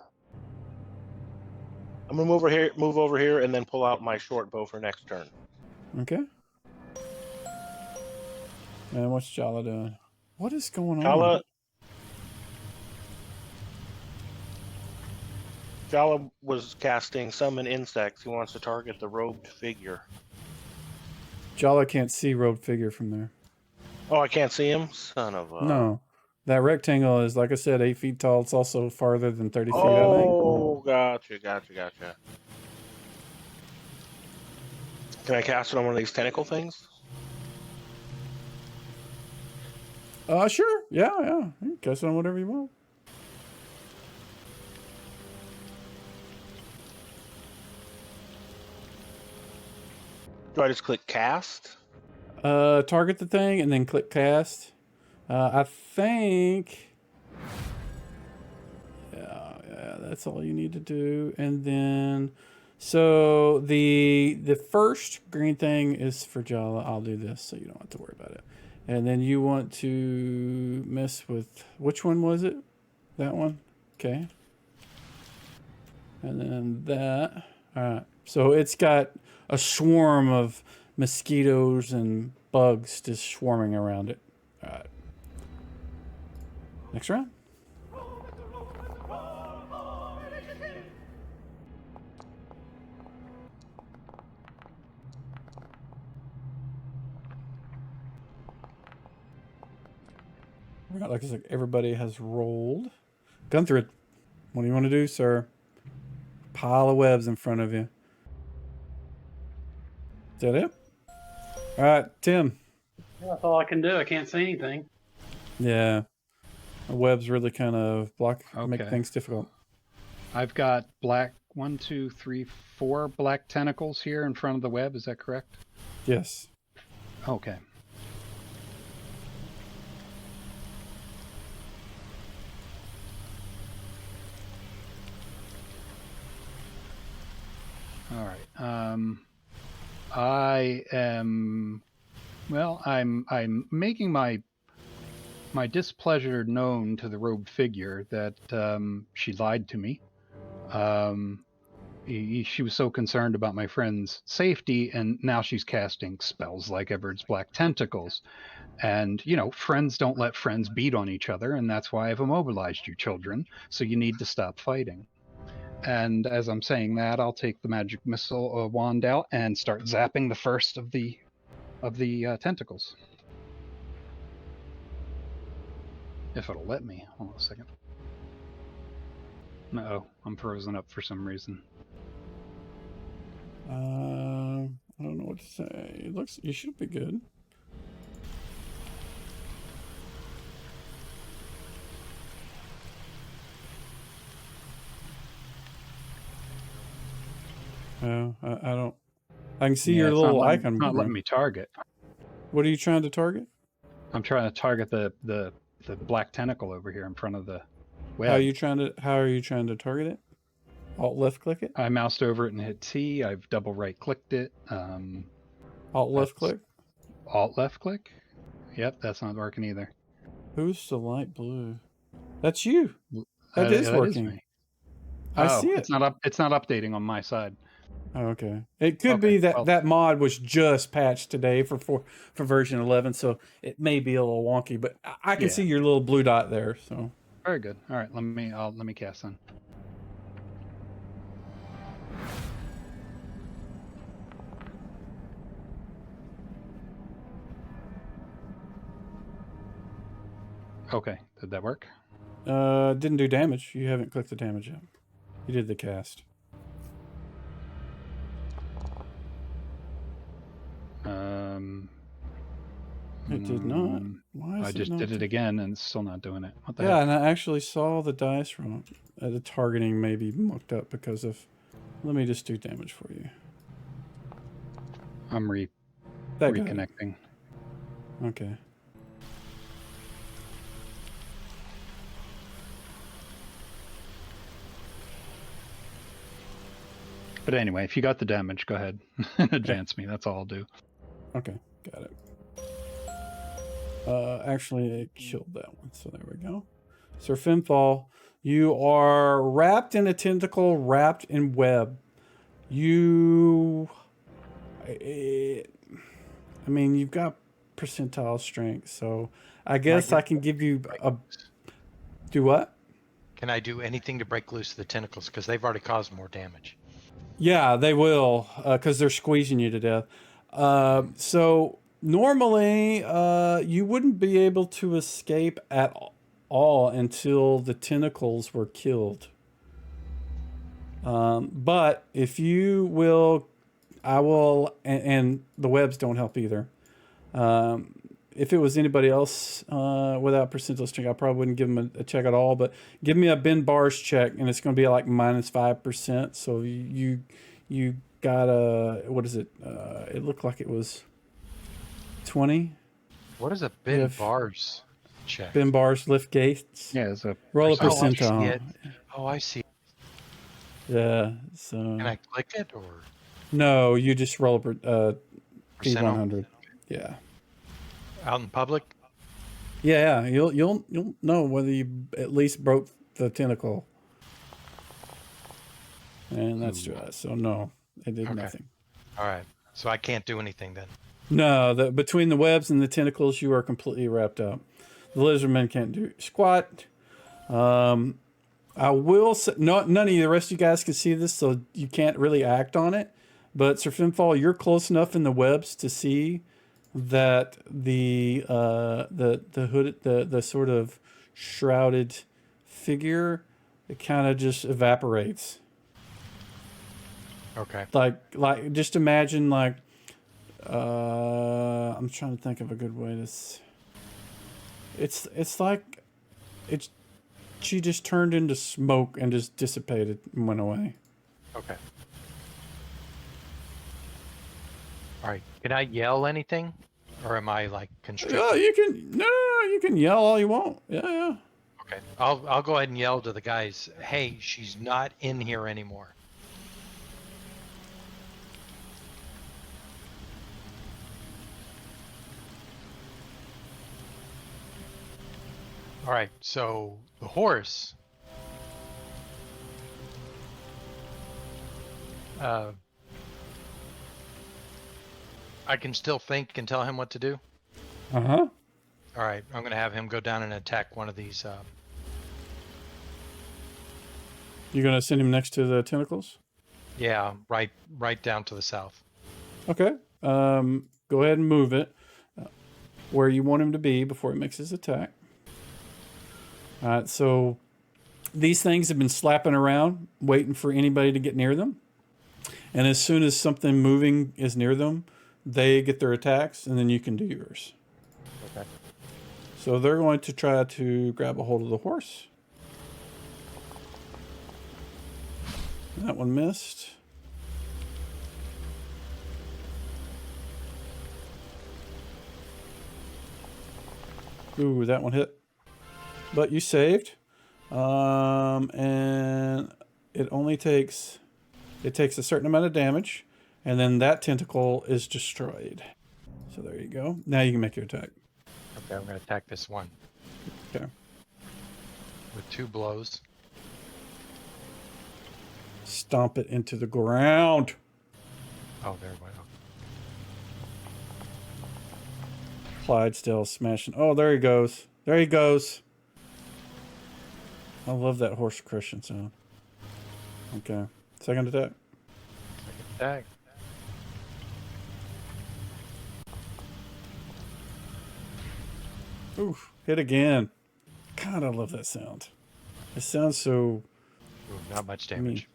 gonna move over here, and then pull out my short bow for next turn. Okay. And what's Jala doing? What is going on? Jala was casting summon insects. He wants to target the robed figure. Jala can't see robed figure from there. Oh, I can't see him? Son of a... No. That rectangle is, like I said, 8 feet tall. It's also farther than 30 feet, I think. Oh, gotcha. Can I cast it on one of these tentacle things? Sure. Yeah. You can cast it on whatever you want. Do I just click cast? Target the thing and then click cast. I think... Yeah, that's all you need to do. And then... So, the first green thing is for Jala. I'll do this so you don't have to worry about it. And then you want to mess with... Which one was it? That one? Okay. And then that. Alright. So, it's got a swarm of mosquitoes and bugs just swarming around it. Alright. Next round. Looks like everybody has rolled. Gunther, what do you want to do, sir? Pile of webs in front of you. Is that it? All right, Tim. That's all I can do. I can't see anything. Yeah. The webs really kind of make things difficult. I've got black 1, 2, 3, 4 black tentacles here in front of the web. Is that correct? Yes. Okay. All right. I'm making my displeasure known to the robed figure that she lied to me. She was so concerned about my friend's safety, and now she's casting spells like Everett's black tentacles. And, friends don't let friends beat on each other, and that's why I've immobilized you children, so you need to stop fighting. And as I'm saying that, I'll take the magic missile wand out and start zapping the first of the tentacles. If it'll let me. Hold on a second. Uh-oh, I'm frozen up for some reason. I don't know what to say. You should be good. I I can see Yeah, your it's little not icon. it's not letting moving. me target. What are you trying to target? I'm trying to target the black tentacle over here in front of the web. How are you trying to target it? Alt left click it? I moused over it and hit T. I've double right clicked it. Alt left click? Alt left click? Yep, that's not working either. Who's the light blue? That's you. That is That working. is me. I see it. It's not updating on my side. Oh, okay. It could Okay, be that well- that mod was just patched today for version 11, so it may be a little wonky. But I can Yeah. see your little blue dot there. So Very good. All right, let me cast then. Okay, did that work? didn't do damage. You haven't clicked the damage yet. You did the cast. It did not. Why is I it just not did it again and it's still not doing it. What the Yeah, heck? and I actually saw the dice wrong. The targeting may be mucked up because of. Let me just do damage for you. I'm That guy. reconnecting. Okay. But anyway, if you got the damage, go ahead and advance me. That's all I'll do. Okay, got it. Actually, it killed that one, so there we go. Sir Finfall, you are wrapped in a tentacle, wrapped in web. I mean, you've got percentile strength, so I guess I can give you a... Do what? Can I do anything to break loose the tentacles? Because they've already caused more damage. Yeah, they will, because they're squeezing you to death. So normally, you wouldn't be able to escape at all until the tentacles were killed. But if you will, I will, and the webs don't help either. If it was anybody else without percentile strength, I probably wouldn't give them a check at all. But give me a Ben bars check, and it's going to be like -5%. So you got a, what is it? It looked like it was 20. What is a bin If- bars check? Ben bars lift gates. Yeah, it's a Roll a Oh, I see percentile. it. Oh, I see. Yeah. So Can I click it or no, you just roll a percent on- D100. Yeah. out in public? Yeah, you'll know whether you at least broke the tentacle. And that's true. So no, it did Okay. nothing. All right. So I can't do anything then. No, between the webs and the tentacles, you are completely wrapped up. The lizardmen can't do squat. I will say, none of you, the rest of you guys can see this, so you can't really act on it. But Sir Finfall, you're close enough in the webs to see that the hooded, the sort of shrouded figure, it kind of just evaporates. Okay. Like just imagine like I'm trying to think of a good way to it's like she just turned into smoke and just dissipated and went away. Okay. All right. Can I yell anything, or am I like constricted? Yeah, you can you can yell all you want. Yeah. Okay. I'll go ahead and yell to the guys. Hey, she's not in here anymore. All right. So the horse. I can still think and tell him what to do. Uh-huh. All right, I'm gonna have him go down and attack one of these. You're gonna send him next to the tentacles? Yeah, right down to the south. Okay. Go ahead and move it where you want him to be before he makes his attack. All right, so these things have been slapping around, waiting for anybody to get near them. And as soon as something moving is near them, they get their attacks, and then you can do yours. Okay. So they're going to try to grab a hold of the horse. That one missed. Ooh, that one hit. But you saved. And it only takes a certain amount of damage, and then that tentacle is destroyed. So there you go. Now you can make your attack. Okay, I'm gonna attack this one Okay. with 2 blows. Stomp it into the ground. Oh, there we go. Clydesdale smashing. Oh, there he goes. There he goes. I love that horse crushing sound. Okay. Second attack. Second attack. Oof. Hit again. God, I love that sound. It sounds so... Ooh, not much damage.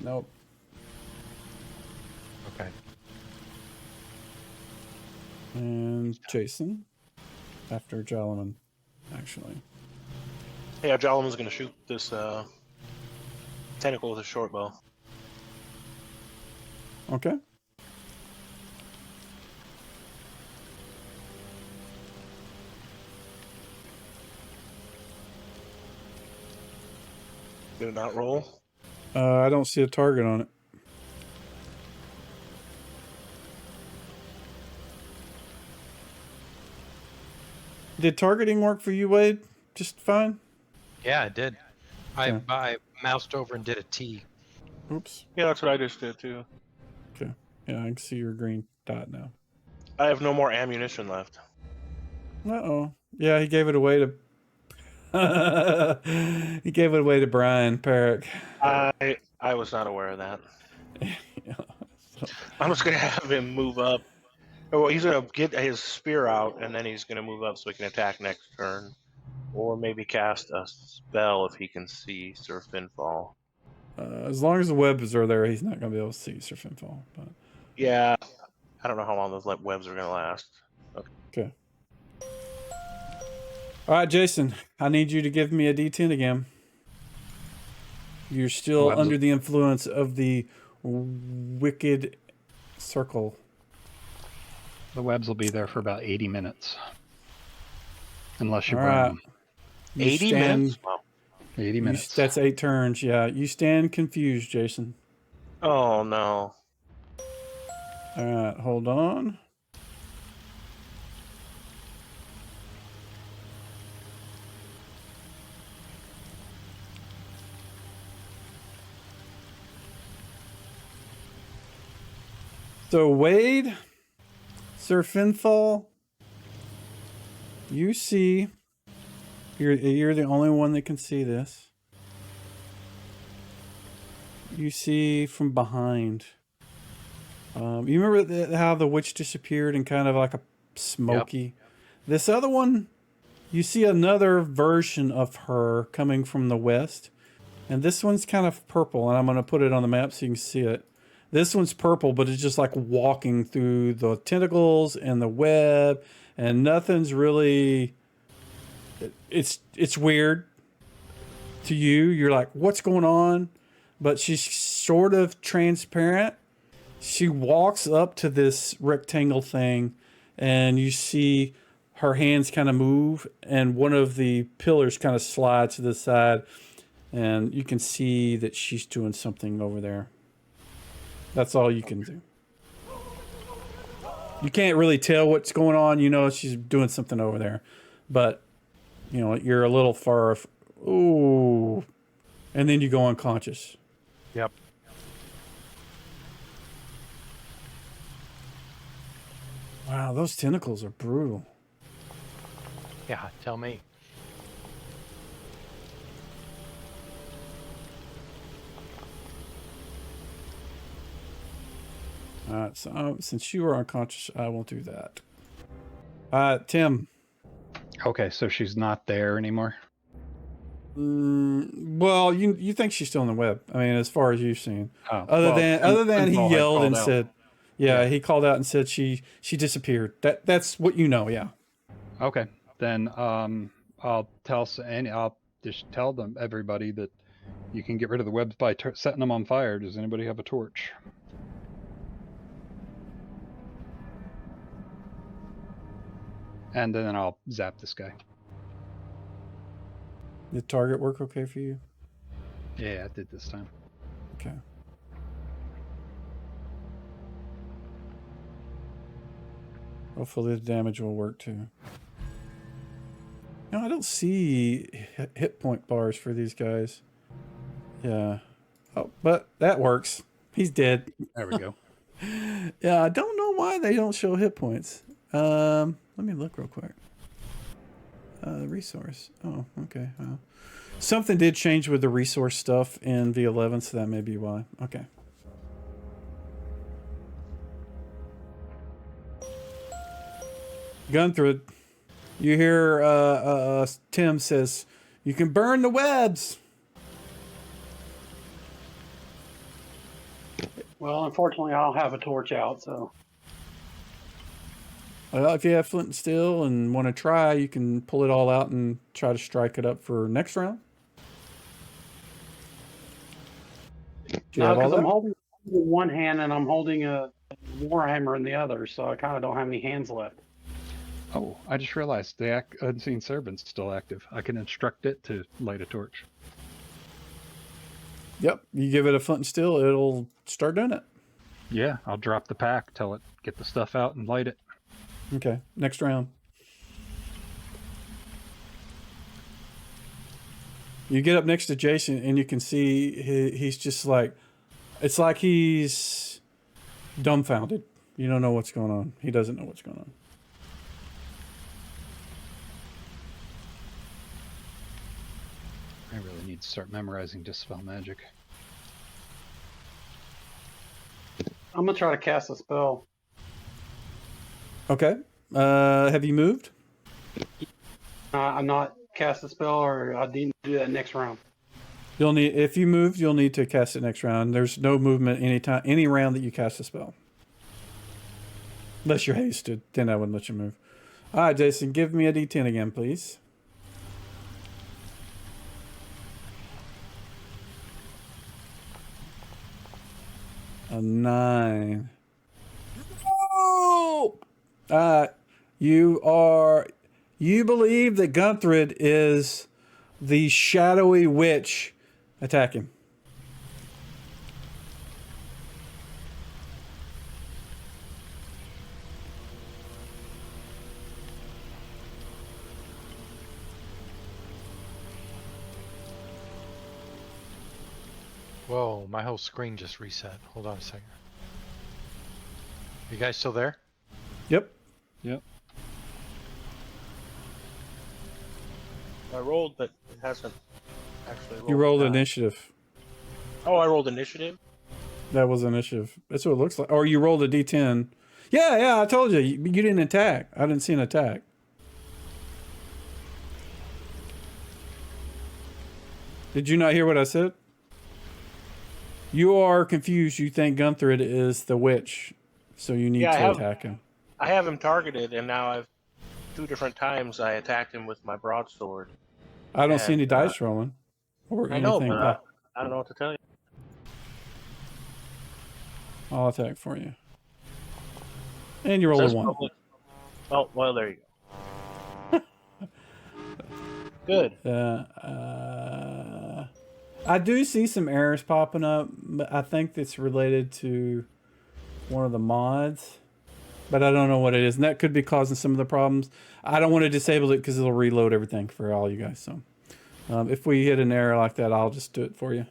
Nope. Okay. And Jason. After Jalaman, actually. Yeah, Jalaman's gonna shoot this tentacle with a short bow. Okay. Did it not roll? I don't see a target on it. Did targeting work for you, Wade? Just fine? Yeah, it did. Okay. I moused over and did a T. Oops. Yeah, that's what I just did too. Okay. Yeah, I can see your green dot now. I have no more ammunition left. Uh-oh. Yeah, he gave it away to... he gave it away to Brian Perrick. I was not aware of that. Yeah. I'm just gonna have him move up. Oh, well, he's gonna get his spear out, and then he's gonna move up so he can attack next turn, or maybe cast a spell if he can see Sir Finfall. As long as the webs are there, he's not going to be able to see Sir Finfall. But... Yeah, I don't know how long those webs are gonna last. Okay. All right, Jason, I need you to give me a D10 again. You're still under the influence of the wicked circle. The webs will be there for about 80 minutes. Unless you All burn right. them. 80 minutes? Wow. 80 minutes. That's 8 turns, yeah. You stand confused, Jason. Oh no. All right, hold on. So Wade, Sir Finfall, you see, you're the only one that can see this. You see from behind. You remember how the witch disappeared and kind of like a smoky? Yep. This other one, you see another version of her coming from the west. And this one's kind of purple, and I'm going to put it on the map so you can see it. This one's purple, but it's just like walking through the tentacles and the web, and nothing's really... It's weird to you. You're like, what's going on? But she's sort of transparent. She walks up to this rectangle thing, and you see her hands kind of move, and one of the pillars kind of slides to the side, and you can see that she's doing something over there. That's all you can do. You can't really tell what's going on. You know she's doing something over there, but you know you're a little far. Ooh, and then you go unconscious. Yep. Wow, those tentacles are brutal. Yeah, tell me. So since you were unconscious, I will do that. Tim. Okay, so she's not there anymore? Well, you think she's still in the web. I mean, as far as you've seen. Oh, other than he yelled and out. said, yeah, he called out and said she disappeared. That's what you know, yeah. Okay, then I'll just tell everybody that you can get rid of the webs by setting them on fire. Does anybody have a torch? And then I'll zap this guy. Did target work okay for you? Yeah, it did this time. Okay. Hopefully the damage will work too. No, I don't see hit point bars for these guys. Yeah. Oh, but that works. He's dead. There we go. Yeah, I don't know why they don't show hit points. Let me look real quick. Resource. Oh, okay. Something did change with the resource stuff in V11, so that may be why. Okay. Gunthrid. You hear Tim says, "You can burn the webs." Well, unfortunately, I don't have a torch out, so. Well, if you have flint and steel and want to try, you can pull it all out and try to strike it up for next round. Do you No, have all because I'm that? holding in one hand and I'm holding a warhammer in the other, so I kind of don't have any hands left. Oh, I just realized the Unseen Servant's still active. I can instruct it to light a torch. Yep. You give it a flint and steel, it'll start doing it. Yeah, I'll drop the pack, tell it, get the stuff out and light it. Okay. Next round. You get up next to Jason and you can see he's just like, it's like he's dumbfounded. You don't know what's going on. He doesn't know what's going on. I really need to start memorizing Dispel Magic. I'm going to try to cast a spell. Okay. Have you moved? I'm not cast a spell, or I need to do that next round. You'll need, if you moved, you'll need to cast it next round. There's no movement any round that you cast a spell. Unless you're hasted, then I wouldn't let you move. All right, Jason, give me a D10 again, please. A 9. Oh! You believe that Gunthrid is the shadowy witch attacking. Whoa, my whole screen just reset. Hold on a second. You guys still there? Yep. Yep. I rolled, but it hasn't actually rolled. You rolled down. initiative. Oh, I rolled initiative? That was initiative. That's what it looks like. Or you rolled a D10. Yeah, I told you. You didn't attack. I didn't see an attack. Did you not hear what I said? You are confused. You think Gunthrid is the witch, so you need to attack him. I have him targeted, and now I've 2 different times I attacked him with my broadsword. I don't see any dice rolling. Or I know, anything. but I don't know what to tell you. I'll attack for you. And you roll a 1. Oh, well, there you go. Good. I do see some errors popping up, but I think it's related to one of the mods, but I don't know what it is, and that could be causing some of the problems. I don't want to disable it because it'll reload everything for all you guys. So if we hit an error like that, I'll just do it for you.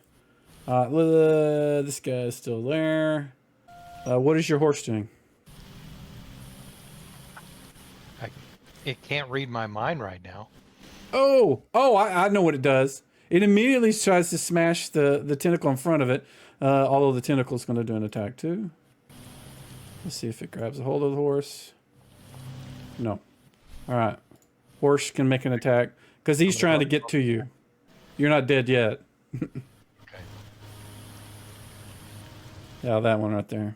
This guy is still there. What is your horse doing? It can't read my mind right now. I know what it does. It immediately tries to smash the tentacle in front of it, although the tentacle is going to do an attack too. Let's see if it grabs a hold of the horse. No. All right. Horse can make an attack because he's trying to get to you. You're not dead yet. Okay. Yeah, that one right there.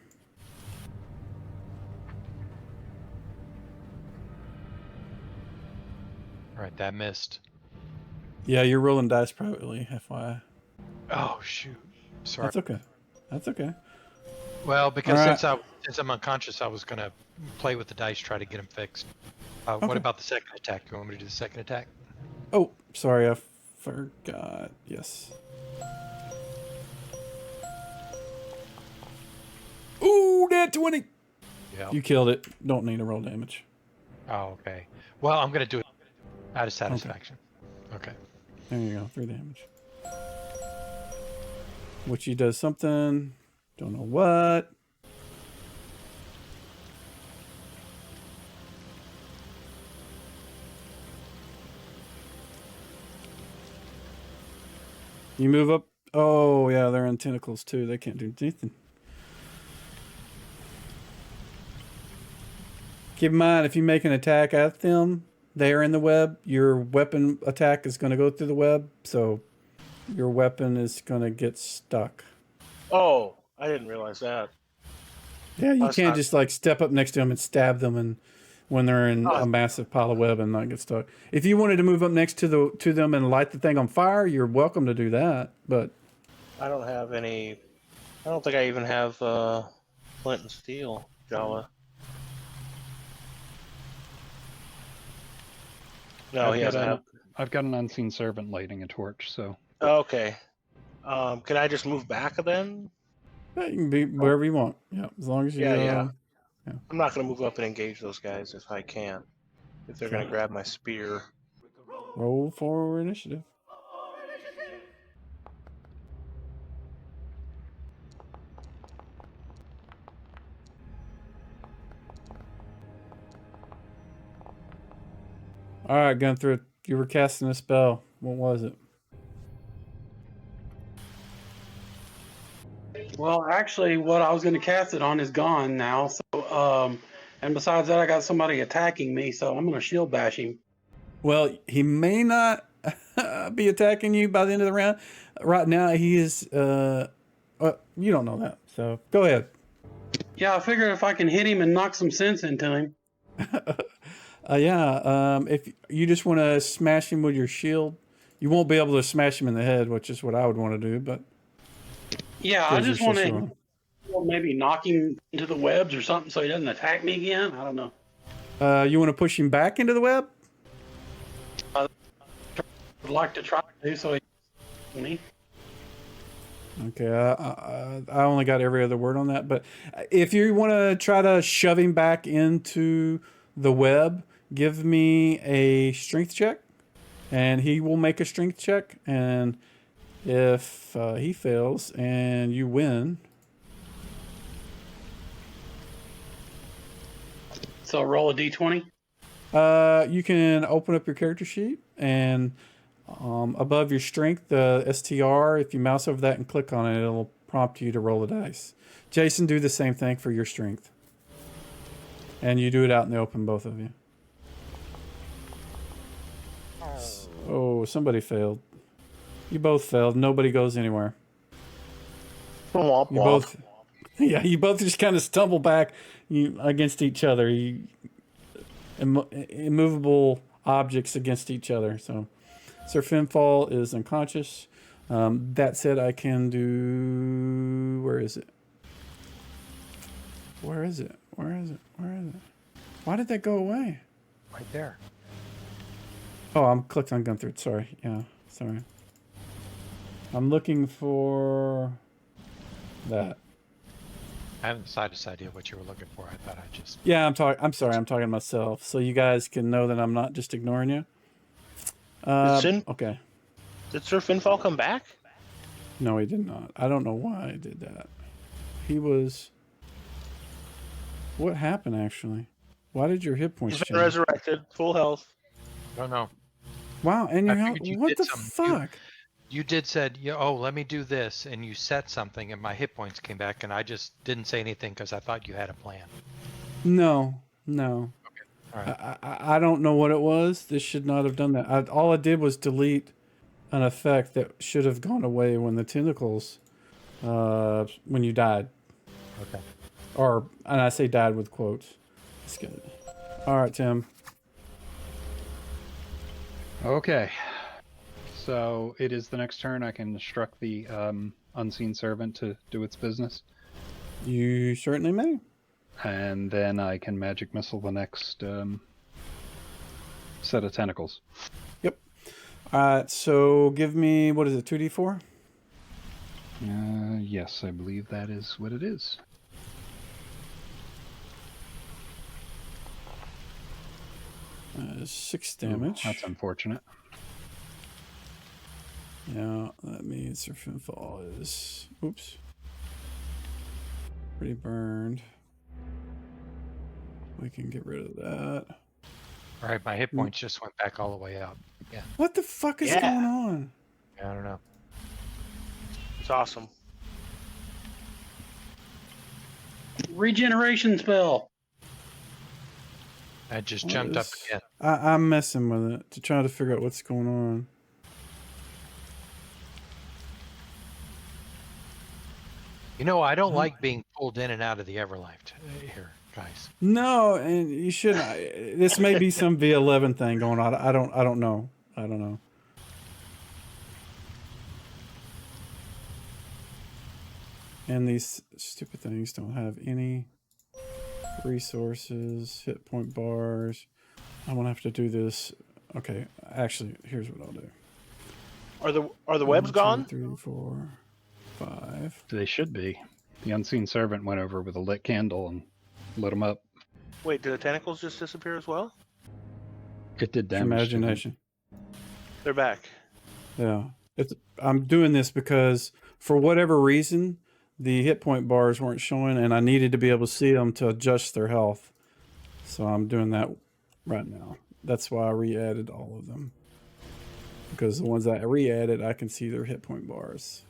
All right, that missed. Yeah, you're rolling dice privately, FYI. Oh shoot! Sorry. That's okay. That's okay. Well, because All right. since I'm unconscious, I was gonna play with the dice, try to get them fixed. What Okay. about the second attack? You want me to do the second attack? Oh, sorry, I forgot. Yes. Ooh, that 20. Yeah. You killed it. Don't need to roll damage. Oh, okay. Well, I'm gonna do it out of satisfaction. Okay. There you go. 3 damage. Which he does something. Don't know what. You move up. Oh, yeah, they're in tentacles too. They can't do anything. Keep in mind, if you make an attack at them, they are in the web, your weapon attack is going to go through the web, so your weapon is going to get stuck. Oh, I didn't realize that. Yeah, you can't just like step up next to them and stab them and when they're in a massive pile of web and not get stuck. If you wanted to move up next to them and light the thing on fire, you're welcome to do that, but I don't have any. I don't think I even have flint and steel, Jawa. No, he doesn't have. I've got an unseen servant lighting a torch, so. Okay. Can I just move back then? yeah, you can be wherever you want. Yeah, as long as you. Yeah. I'm not going to move up and engage those guys if I can. If they're going to grab my spear. Roll for initiative. All right, Gunther, you were casting a spell. What was it? Well, actually, what I was going to cast it on is gone now. So, and besides that, I got somebody attacking me, so I'm going to shield bash him. Well, he may not be attacking you by the end of the round. Right now, he is. You don't know that, so go ahead. Yeah, I figured if I can hit him and knock some sense into him. If you just want to smash him with your shield, you won't be able to smash him in the head, which is what I would want to do. But yeah, I just want to maybe knock him into the webs or something so he doesn't attack me again. I don't know. You want to push him back into the web? I would like to try to, so he. Okay, I only got every other word on that. But if you want to try to shove him back into the web, give me a strength check, and he will make a strength check. And if he fails and you win, so roll a d20. You can open up your character sheet and. Above your strength, the STR, if you mouse over that and click on it, it'll prompt you to roll the dice. Jason, do the same thing for your strength. And you do it out in the open, both of you. Oh, somebody failed. You both failed. Nobody goes anywhere. You both, yeah, you both just kind of stumble back against each other. Immovable objects against each other, so... Sir Finfall is unconscious. That said, I can do... Where is it? Where is it? Where is it? Where is it? Why did that go away? Right there. Oh, I'm clicked on Gunther. Sorry. Yeah, sorry. I'm looking for that. I haven't the slightest idea what you were looking for. I thought I just... Yeah, I'm sorry. I'm talking to myself. So you guys can know that I'm not just ignoring you. Okay. Did Sir Finfall come back? No, he did not. I don't know why I did that. He was... What happened, actually? Why did your hit points He's been change? resurrected, full health. I don't know. Wow, and your I health... figured you What did the some- fuck? You did said, oh, let me do this, and you set something, and my hit points came back, and I just didn't say anything because I thought you had a plan. No. All right. I don't know what it was. This should not have done that. All I did was delete an effect that should have gone away when the tentacles... when you died. Okay. And I say died with quotes. Let's get it. All right, Tim. Okay. So it is the next turn. I can instruct the unseen servant to do its business. You certainly may. And then I can magic missile the next set of tentacles. Yep. All right, so give me, what is it, 2d4? Yes, I believe that is what it is. 6 Ooh, damage. that's unfortunate. Yeah, that means their fall is, oops, pretty burned. We can get rid of that. All right, my hit points just went back all the way up. Yeah, What the fuck is Yeah. going on? I don't know. It's awesome. Regeneration spell. I just What jumped up is- again. I'm messing with it to try to figure out what's going on. You know, I don't like being pulled in and out of the Everlife here, guys. No, and you shouldn't. This may be some V11 thing going on. I don't know. I don't know. And these stupid things don't have any resources, hit point bars. I'm gonna have to do this. Okay, actually, here's what I'll do. Are the webs 1, 2, gone? 3, 4, 5. They should be. The unseen servant went over with a lit candle and lit them up. Wait, did the tentacles just disappear as well? It did It's your damage to them. imagination. They're back. Yeah, I'm doing this because for whatever reason, the hit point bars weren't showing, and I needed to be able to see them to adjust their health. So I'm doing that right now. That's why I re-added all of them. Because the ones that I re-added, I can see their hit point bars.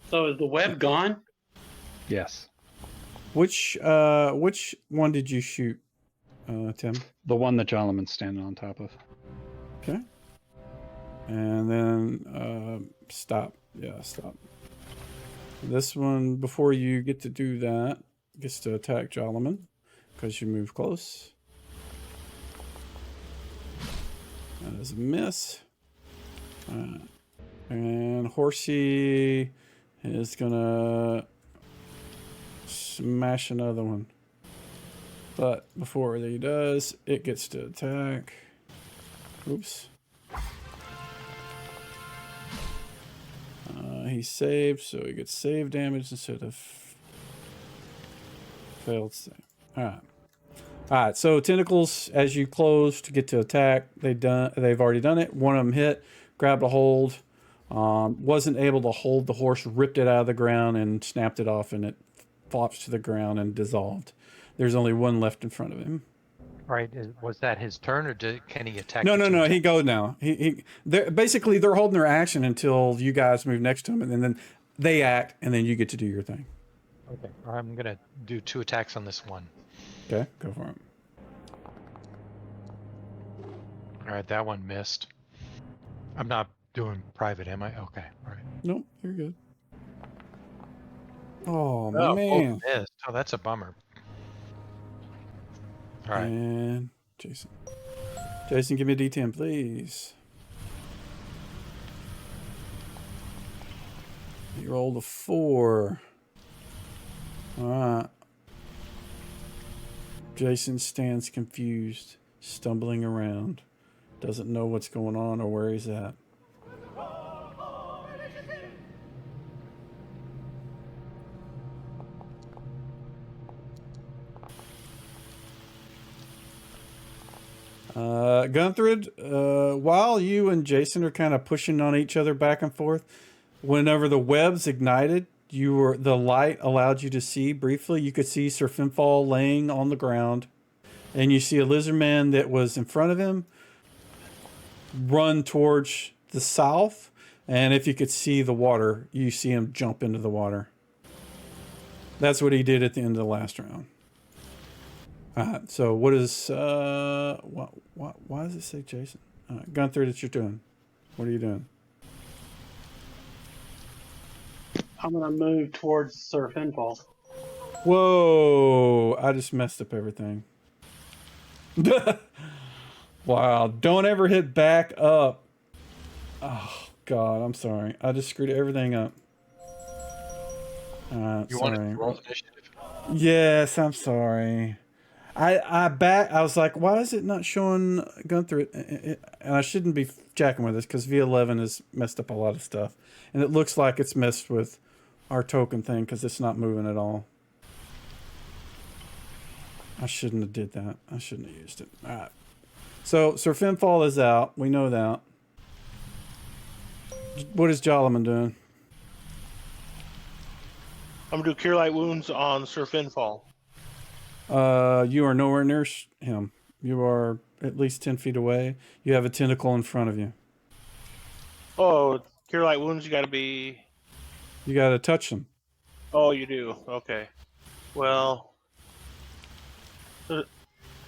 So is the web gone? Yes. Which one did you shoot, Tim? The one that Joloman's standing on top of. Okay. And then stop. Yeah, stop. This one, before you get to do that, gets to attack Joloman because you move close. That is a miss. And Horsey is gonna smash another one. But before he does, it gets to attack. Oops. He saved, so he gets save damage instead of failed save. Alright. Alright, so tentacles, as you close to get to attack, they've already done it. One of them hit, grabbed a hold, wasn't able to hold the horse, ripped it out of the ground and snapped it off, and it flops to the ground and dissolved. There's only one left in front of him. Right? Was that his turn, or can he attack? No. He goes now. They're holding their action until you guys move next to him, and then they act, and then you get to do your thing. Okay. I'm gonna do 2 attacks on this one. Okay, go for it. All right, that one missed. I'm not doing private, am I? Okay. All right. Nope, you're good. Oh, Both man. missed. Oh, that's a bummer. All right. And Jason. Jason, give me a D10, please. You rolled a 4. All right. Jason stands confused, stumbling around. Doesn't know what's going on or where he's at. Gunther, while you and Jason are kind of pushing on each other back and forth, whenever the webs ignited, the light allowed you to see briefly. You could see Sir Finfall laying on the ground, and you see a lizard man that was in front of him run towards the south. And if you could see the water, you see him jump into the water. That's what he did at the end of the last round. So what is why does it say Jason? Gunther, that's your turn. What are you doing? I'm gonna move towards Sir Finfall. Whoa! I just messed up everything. Wow! Don't ever hit back up. Oh God, I'm sorry. I just screwed everything up. You sorry. want to roll initiative? Yes, I'm sorry. I was like, why is it not showing gun through it? And I shouldn't be jacking with this because V11 has messed up a lot of stuff, and it looks like it's messed with our token thing because it's not moving at all. I shouldn't have did that. I shouldn't have used it. All right. So Sir Finfall is out. We know that. What is Jolliman doing? I'm gonna do Cure Light Wounds on Sir Finfall. You are nowhere near him. You are at least 10 feet away. You have a tentacle in front of you. Oh, Cure Light Wounds, you gotta be... You got to touch him. Oh, you do? Okay. Well...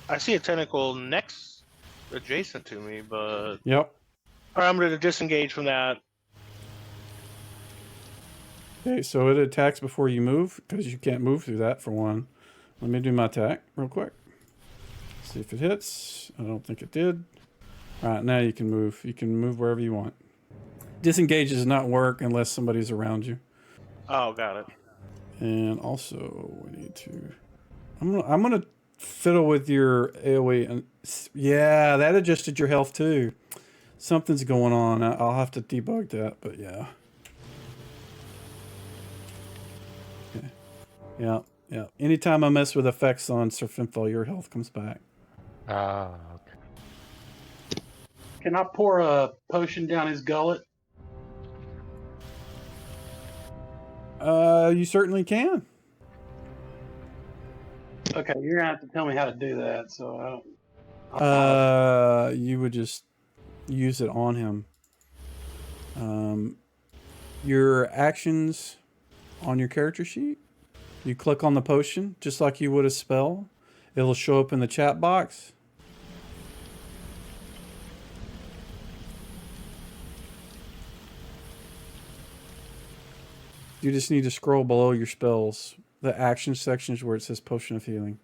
I see a tentacle next, adjacent to me, but... Yep. Alright, I'm gonna disengage from that. Okay, so it attacks before you move, because you can't move through that, for one. Let me do my attack real quick. See if it hits. I don't think it did. Alright, now you can move. You can move wherever you want. Disengage does not work unless somebody's around you. Oh, got it. And also, we need to... I'm gonna fiddle with your AoE. And yeah, that adjusted your health too. Something's going on. I'll have to debug that, but yeah. Okay. Yeah, yeah. Anytime I mess with effects on Sir Finfall, your health comes back. Okay. Can I pour a potion down his gullet? You certainly can. Okay, you're gonna have to tell me how to do that. So I don't. You would just use it on him. Your actions on your character sheet, you click on the potion just like you would a spell. It'll show up in the chat box. You just need to scroll below your spells. The action section is where it says Potion of Healing.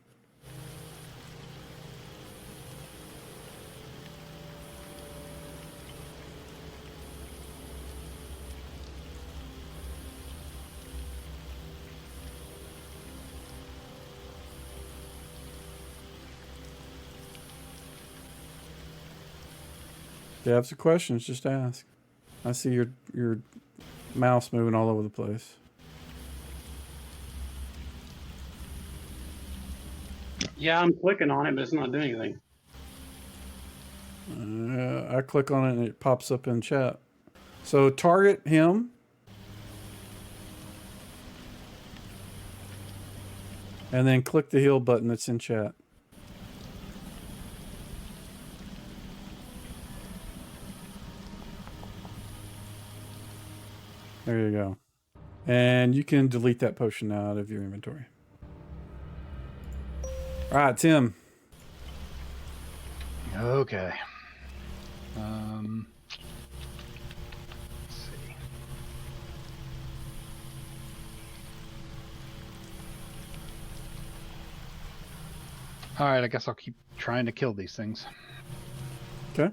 If you have some questions, just ask. I see your mouse moving all over the place. Yeah, I'm clicking on it, but it's not doing anything. I click on it and it pops up in chat. So target him. And then click the heal button that's in chat. There you go. And you can delete that potion now out of your inventory. All right, Tim. Okay. Let's see. All right, I guess I'll keep trying to kill these things. Okay.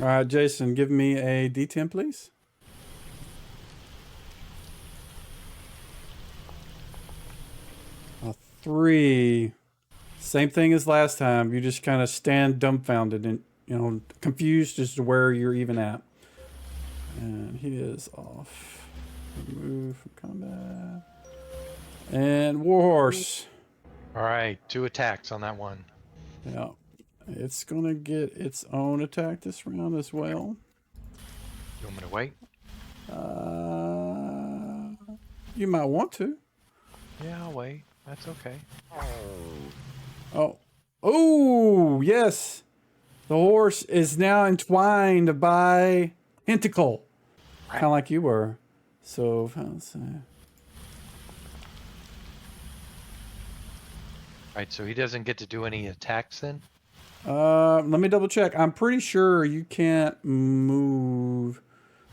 All right, Jason, give me a D10, please. A 3. Same thing as last time. You just kind of stand dumbfounded and, confused as to where you're even at. And he is off. Remove from combat. And Warhorse. All right, 2 attacks on that one. Yeah. It's going to get its own attack this round as well. You want me to wait? You might want to. Yeah, I'll wait. That's okay. Oh, yes. The horse is now entwined by Hentacle. kind of like you were. So, Right, so he doesn't get to do any attacks then? let me double check. I'm pretty sure you can't move.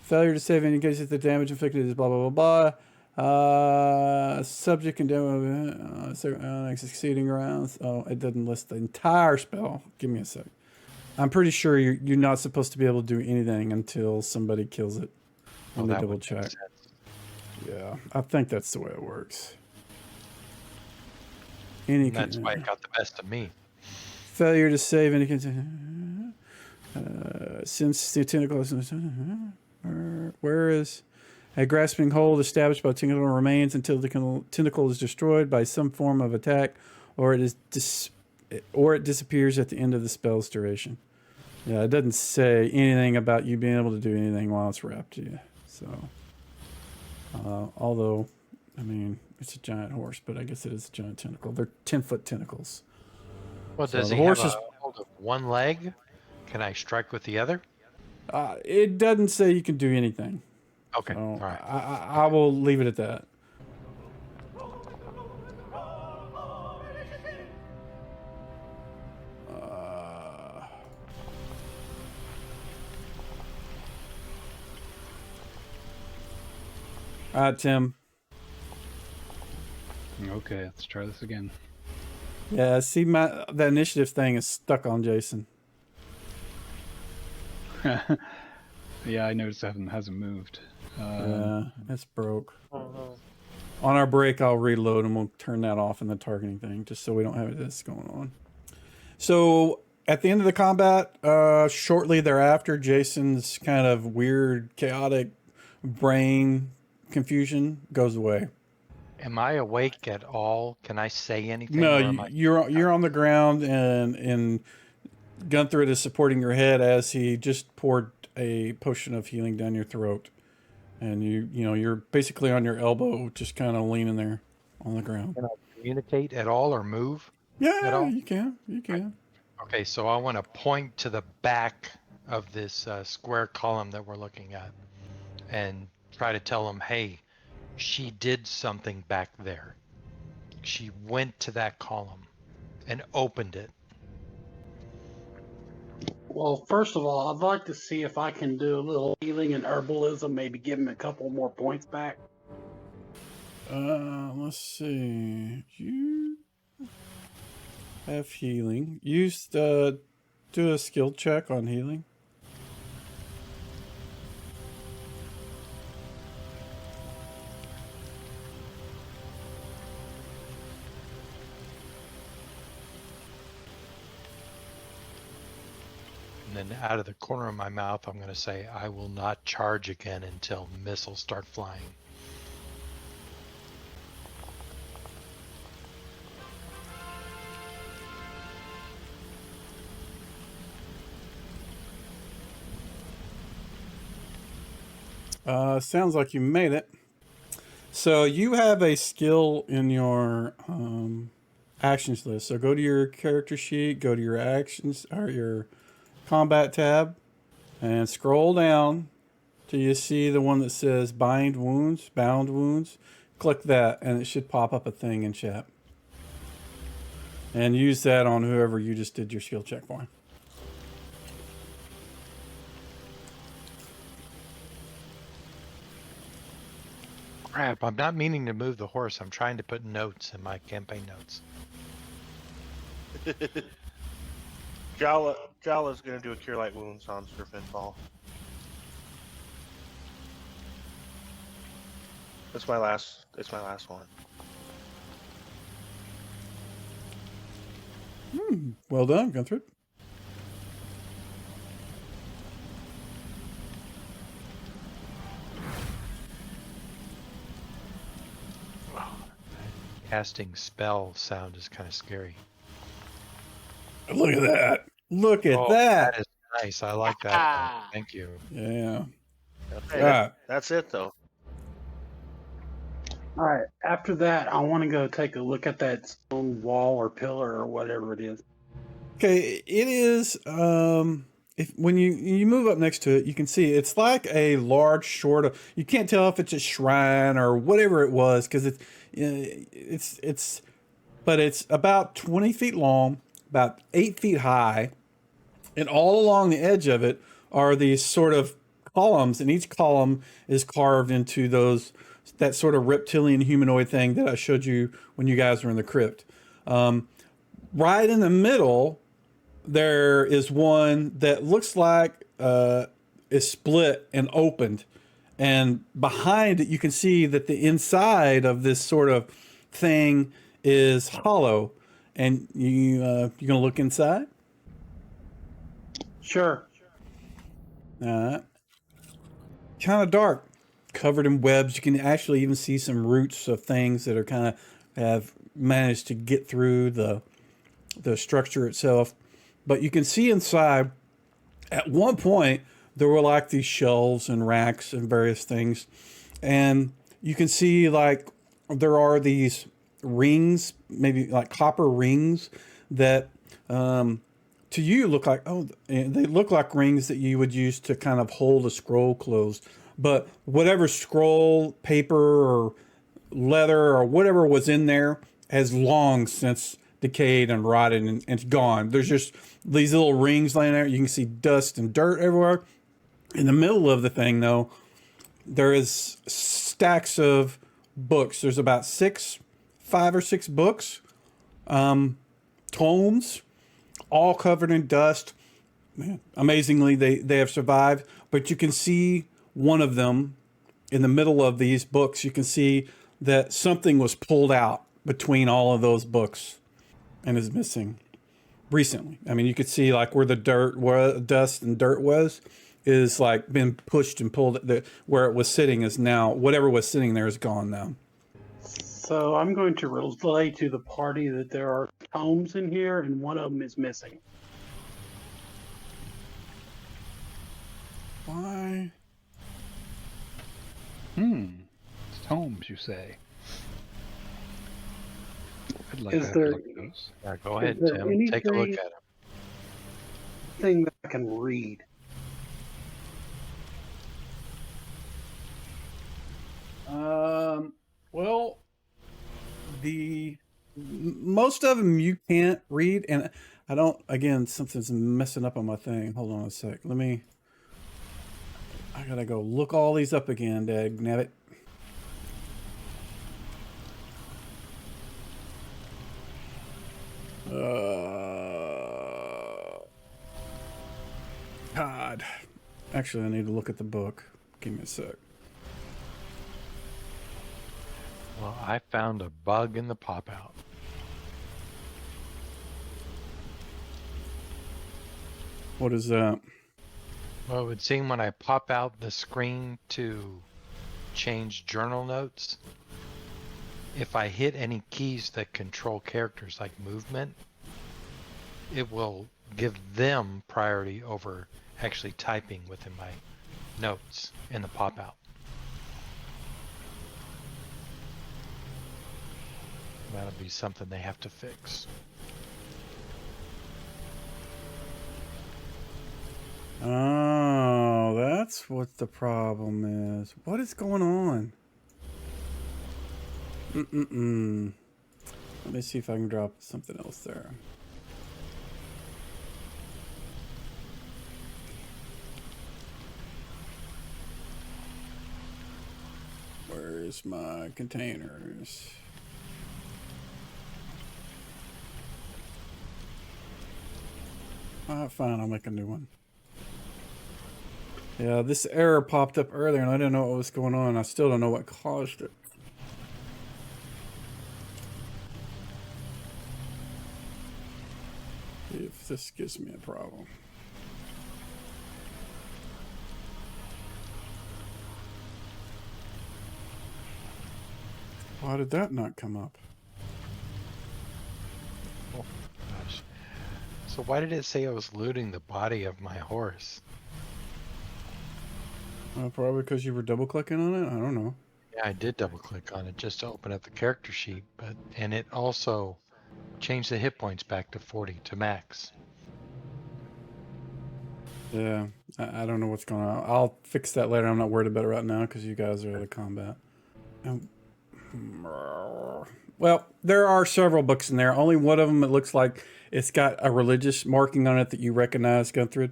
Failure to save indicates the damage inflicted is blah blah blah blah. Subject can demo succeeding rounds. Oh, it doesn't list the entire spell. Give me a sec. I'm pretty sure you're not supposed to be able to do anything until somebody kills it. Let me double check. Yeah, I think that's the way it works. And that's why it got the best of me. Failure to save indicates since the tentacle where is a grasping hold established by the tentacle remains until the tentacle is destroyed by some form of attack, or it disappears at the end of the spell's duration. Yeah, it doesn't say anything about you being able to do anything while it's wrapped to you. So, although, I mean, it's a giant horse, but I guess it is a giant tentacle. They're 10-foot tentacles. Well, So does the he horse have a hold of one leg? Can I strike with the other? It doesn't say you can do anything. Okay, So all right. I will leave it at that. All right, Tim. Okay, let's try this again. Yeah, see, the initiative thing is stuck on Jason. Yeah, I noticed it hasn't moved. Yeah, it's broke. Oh, no. On our break, I'll reload and we'll turn that off in the targeting thing, just so we don't have this going on. So at the end of the combat, shortly thereafter, Jason's kind of weird, chaotic brain confusion goes away. Am I awake at all? Can I say anything? No, or am I... you're on the ground, and Gunther is supporting your head as he just poured a potion of healing down your throat, and you're basically on your elbow, just kind of leaning there on the ground. Can I communicate at all or move? Yeah, at all? you can. Okay, so I want to point to the back of this square column that we're looking at and try to tell him, hey, she did something back there. She went to that column and opened it. Well, first of all, I'd like to see if I can do a little healing and herbalism, maybe give him a couple more points back. Let's see. You have healing. Use do a skill check on healing. And then out of the corner of my mouth, I'm going to say, I will not charge again until missiles start flying. Sounds like you made it. So you have a skill in your actions list. So go to your character sheet, go to your actions or your combat tab, and scroll down till you see the one that says bound wounds. Click that, and it should pop up a thing in chat. And use that on whoever you just did your skill check for. Crap, I'm not meaning to move the horse. I'm trying to put notes in my campaign notes. Jala's going to do a Cure Light Wounds on Sir Finfall. It's my last one. Well done, Gunther. Casting spell sound is kind of scary. Look at that. Look at that. That is nice. I like that. Thank you. Yeah. Okay, Alright. that's it, though. All right. After that, I want to go take a look at that stone wall or pillar or whatever it is. Okay, it is when you move up next to it, you can see it's like a large sort of. You can't tell if it's a shrine or whatever it was because it's but it's about 20 feet long, about 8 feet high, and all along the edge of it are these sort of columns, and each column is carved into that sort of reptilian humanoid thing that I showed you when you guys were in the crypt. Right in the middle, there is one that looks like is split and opened, and behind it, you can see that the inside of this sort of thing is hollow. And you gonna look inside? Sure. Kind of dark, covered in webs. You can actually even see some roots of things that are kind of have managed to get through the structure itself. But you can see inside. At one point, there were like these shelves and racks and various things, and you can see like there are these rings, maybe like copper rings that to you look like, oh, they look like rings that you would use to kind of hold a scroll closed. But whatever scroll, paper, or leather, or whatever was in there has long since decayed and rotted and it's gone. There's just these little rings laying there. You can see dust and dirt everywhere. In the middle of the thing, though, there is stacks of books. There's about 5 or 6 books, tomes, all covered in dust. Man, amazingly, they have survived. But you can see one of them in the middle of these books. You can see that something was pulled out between all of those books and is missing recently. I mean, you could see like where dust and dirt was is like been pushed and pulled. Where it was sitting is now, whatever was sitting there is gone now. So I'm going to relay to the party that there are tomes in here, and one of them is missing. Why? It's tomes, you say? I'd like Is to there- look at those. Yeah, go ahead, there Tim. Take a look anything- at it. Thing that I can read. Well, most of them you can't read, and I don't. Again, something's messing up on my thing. Hold on a sec. I gotta go look all these up again, Dag nabbit. God. Actually, I need to look at the book. Give me a sec. Well, I found a bug in the pop out. What is that? Well, it would seem when I pop out the screen to change journal notes, if I hit any keys that control characters like movement, it will give them priority over actually typing within my notes in the pop out. That'll be something they have to fix. Oh, that's what the problem is. What is going on? Let me see if I can drop something else there. Where's my containers? Fine, I'll make a new one. Yeah, this error popped up earlier and I didn't know what was going on. I still don't know what caused it. See if this gives me a problem. Why did that not come up? Oh, gosh. So why did it say I was looting the body of my horse? Probably because you were double clicking on it. I don't know. Yeah, I did double click on it just to open up the character sheet, and it also changed the hit points back to 40 to max. Yeah, I don't know what's going on. I'll fix that later. I'm not worried about it right now because you guys are out of combat. Um, Well, there are several books in there. Only one of them, it looks like it's got a religious marking on it that you recognize, Guthrie.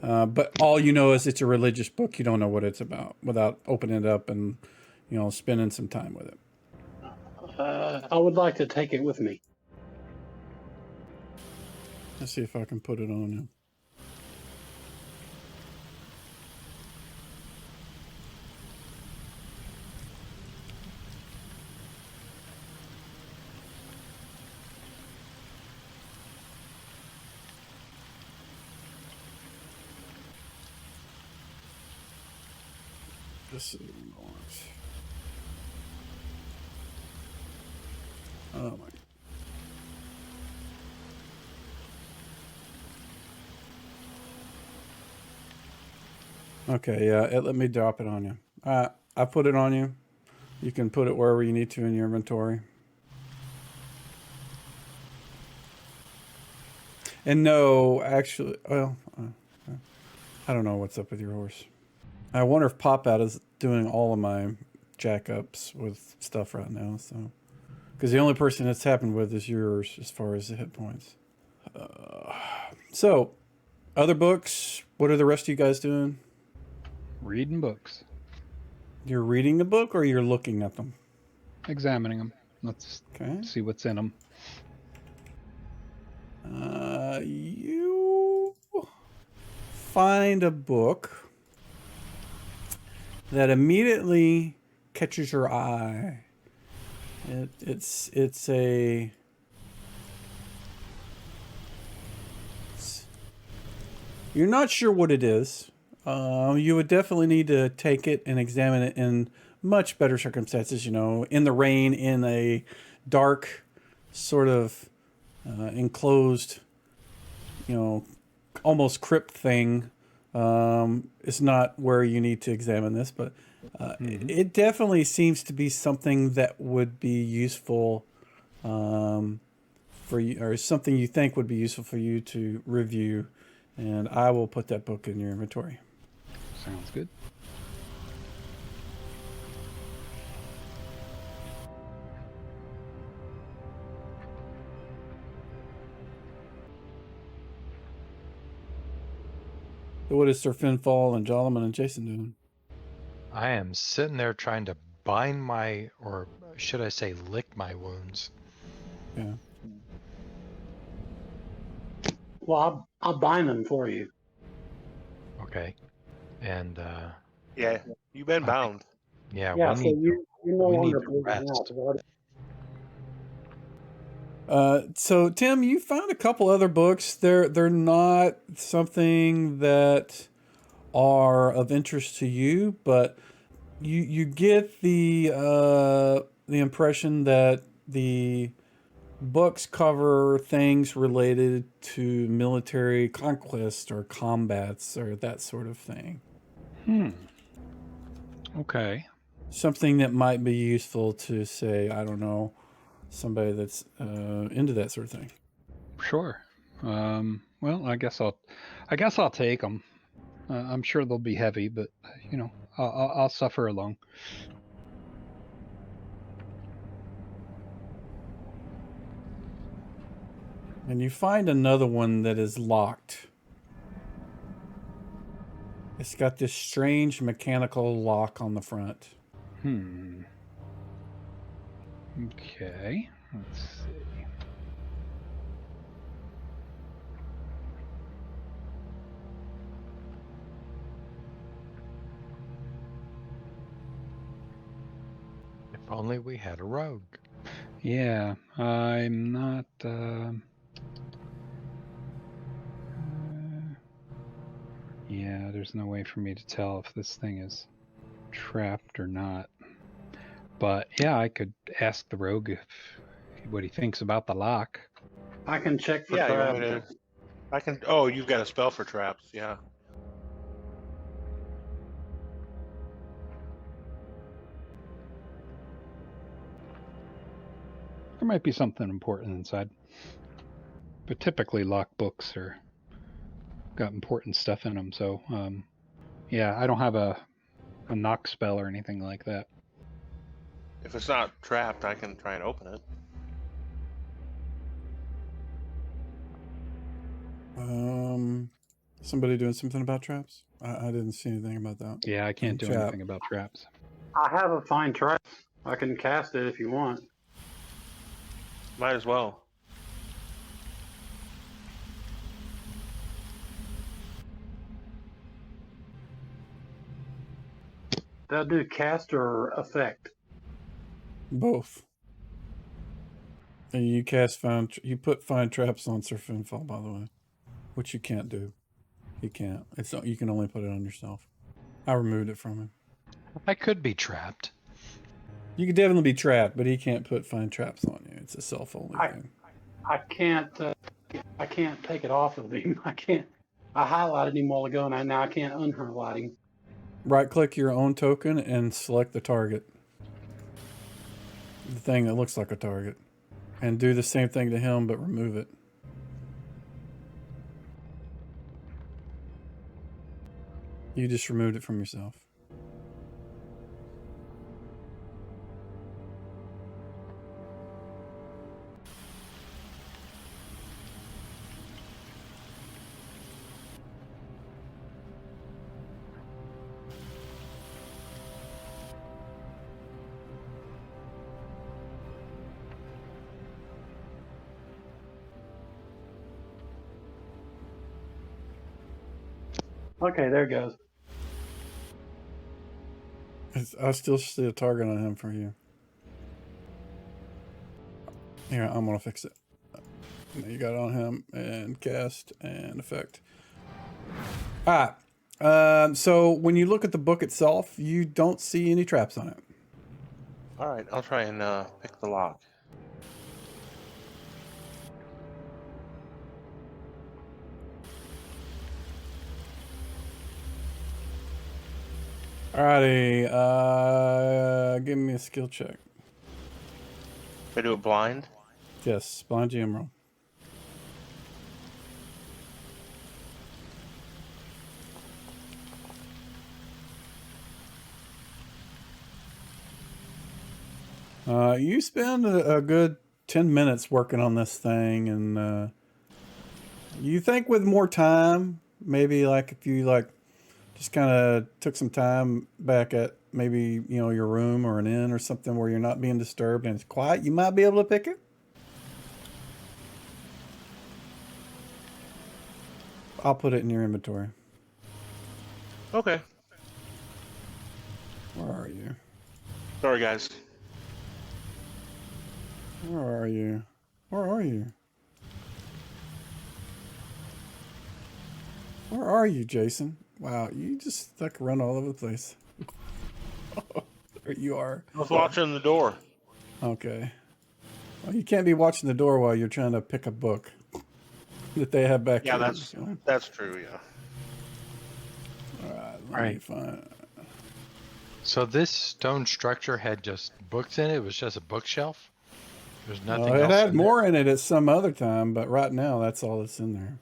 But all you know is it's a religious book. You don't know what it's about without opening it up and, spending some time with it. I would like to take it with me. Let's see if I can put it on you. This is oh my. Okay, yeah, it let me drop it on you. I put it on you. You can put it wherever you need to in your inventory. And no, actually, well, I don't know what's up with your horse. I wonder if Pop Out is doing all of my jackups with stuff right now. So, because the only person it's happened with is yours as far as the hit points. So, other books. What are the rest of you guys doing? Reading books, You're reading the book or you're looking at them? examining them. Let's Okay. see what's in them. You find a book that immediately catches your eye. It's you're not sure what it is. You would definitely need to take it and examine it in much better circumstances. In the rain, in a dark, sort of enclosed, almost crypt thing. It's not where you need to examine this, but it definitely seems to be something that would be useful for you, or something you think would be useful for you to review. And I will put that book in your inventory. Sounds good. So what is Sir Finfall and Jolliman and Jason doing? I am sitting there trying to bind my, or should I say, lick my wounds. Yeah. Well, I'll bind them for you. Okay. And Yeah, you've been bound. yeah, Yeah, we so need you're no we need longer to bleeding rest. out. So Tim, you found a couple other books. They're not something that are of interest to you, but you get the impression that the books cover things related to military conquest or combats or that sort of thing. Okay. Something that might be useful to, say, I don't know, somebody that's into that sort of thing. Sure. Well, I guess I'll take them. I'm sure they'll be heavy, but I'll suffer along. And you find another one that is locked. It's got this strange mechanical lock on the front. Okay. Let's see. If only we had a rogue. Yeah, I'm not. Yeah, there's no way for me to tell if this thing is trapped or not. But yeah, I could ask the rogue what he thinks about the lock. I can check for Yeah, you want traps. me to? I can. Oh, you've got a spell for traps. Yeah. There might be something important inside. But typically lock books are got important stuff in them. So yeah, I don't have a knock spell or anything like that. If it's not trapped, I can try and open it. Somebody doing something about traps? I didn't see anything about that. Yeah, I can't do Chat. anything about traps. I have a fine trap. I can cast it if you want. Might as well. That'll do cast or effect. Both. And you you put find traps on Sir Finfall, by the way, which you can't do. You can't. You can only put it on yourself. I removed it from him. I could be trapped. You could definitely be trapped, but he can't put find traps on you. It's a self-only thing. I can't take it off of him. I highlighted him a while ago, and now I can't unhighlight him. Right-click your own token and select the target. The thing that looks like a target. And do the same thing to him, but remove it. You just removed it from yourself. Okay, there it goes. I still see a target on him for you. Here, I'm gonna fix it. You got it on him and cast and effect. So when you look at the book itself, you don't see any traps on it. All right, I'll try and pick the lock. Alrighty, give me a skill check. If I do it blind? Yes, blind GM roll. You spend a good 10 minutes working on this thing, and you think with more time, maybe like if you like just kind of took some time back at maybe, you know, your room or an inn or something where you're not being disturbed and it's quiet, you might be able to pick it. I'll put it in your inventory. Okay. Where are you? Sorry, guys. Where are you? Where are you? Where are you, Jason? Wow, you just like run all over the place. There you are. I was watching the door. Okay. Well, you can't be watching the door while you're trying to pick a book that they have back Yeah, here. that's true. Yeah. All right. Let me find. So this stone structure had just books in it. It was just a bookshelf. There's nothing It else. had in more there. in it at some other time, but right now that's all that's in there.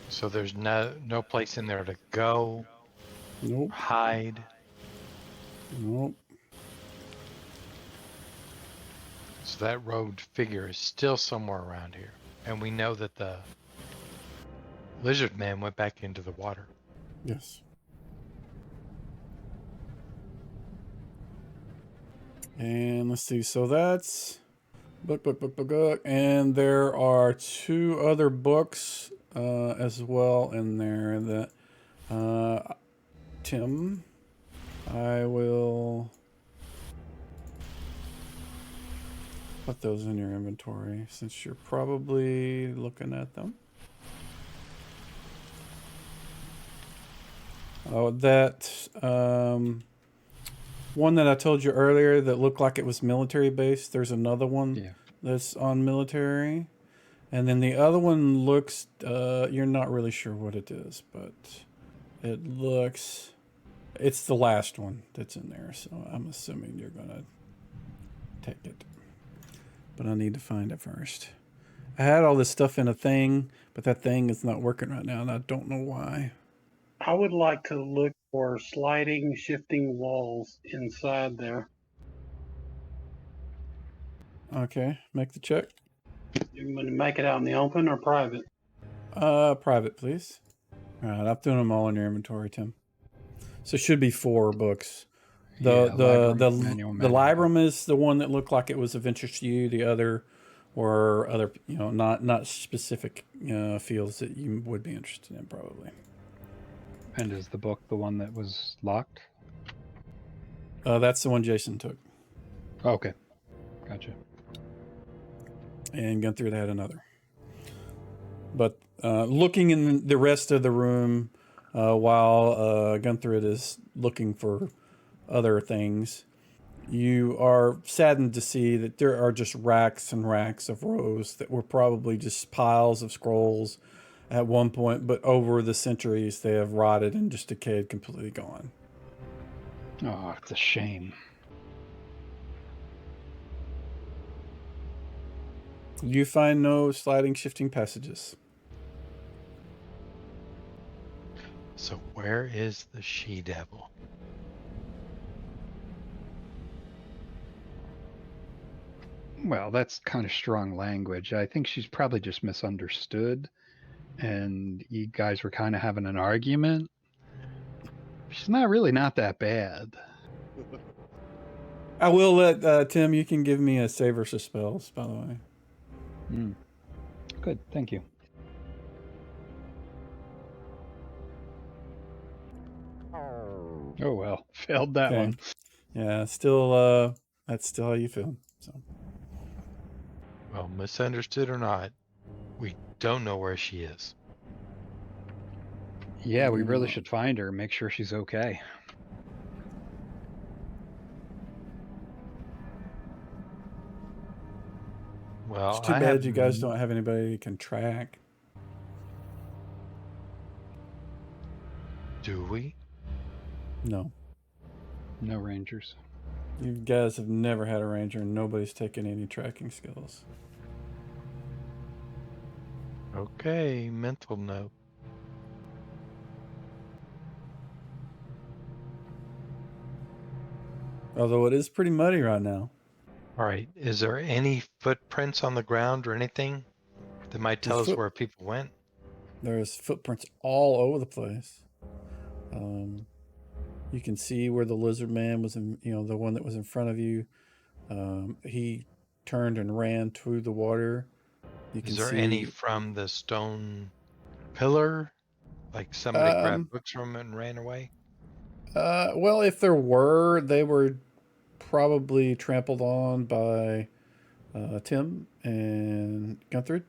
So there's no place in there to go, Nope. hide. Nope. So that robed figure is still somewhere around here. And we know that the lizard man went back into the water. Yes. And let's see. So that's book. And there are two other books as well in there that Tim, I will put those in your inventory since you're probably looking at them. Oh, that one that I told you earlier that looked like it was military based. There's another one that's on military. And then the other one looks, you're not really sure what it is, but it looks, it's the last one that's in there. So I'm assuming you're going to take it. But I need to find it first. I had all this stuff in a thing, but that thing is not working right now, and I don't know why. I would like to look for sliding, shifting walls inside there. Okay, make the check. You want to make it out in the open or private? Private, please. All right, I've thrown them all in your inventory, Tim. So it should be 4 books. The Librum is the one that looked like it was of interest to you. The other or other, not specific fields that you would be interested in, probably. And is the book the one that was locked? That's the one Jason took. Okay, gotcha. And Gunther had another. But looking in the rest of the room while Gunther is looking for other things, you are saddened to see that there are just racks and racks of rows that were probably just piles of scrolls at one point, but over the centuries they have rotted and just decayed, completely gone. Oh, it's a shame. You find no sliding, shifting passages. So where is the she-devil? Well, that's kind of strong language. I think she's probably just misunderstood, and you guys were kind of having an argument. She's not that bad. I will let Tim. You can give me a save versus spells, by the way. Good, thank you. Oh well, failed that Okay. one. Yeah, still. That's still how you feel. So. Well, misunderstood or not, we don't know where she is. Yeah, we really should find her, make sure she's okay. Well, It's too bad you guys don't have anybody you can track. Do we? No. No rangers. You guys have never had a ranger, and nobody's taken any tracking skills. Okay, mental note. Although it is pretty muddy right now. All right, is there any footprints on the ground or anything that might tell us where people went? There's footprints all over the place. You can see where the lizard man was in, the one that was in front of you. He turned and ran to the water. Is there any from the stone pillar? Like somebody grabbed books from it and ran away? Well, if there were, they were probably trampled on by Tim and Gunther.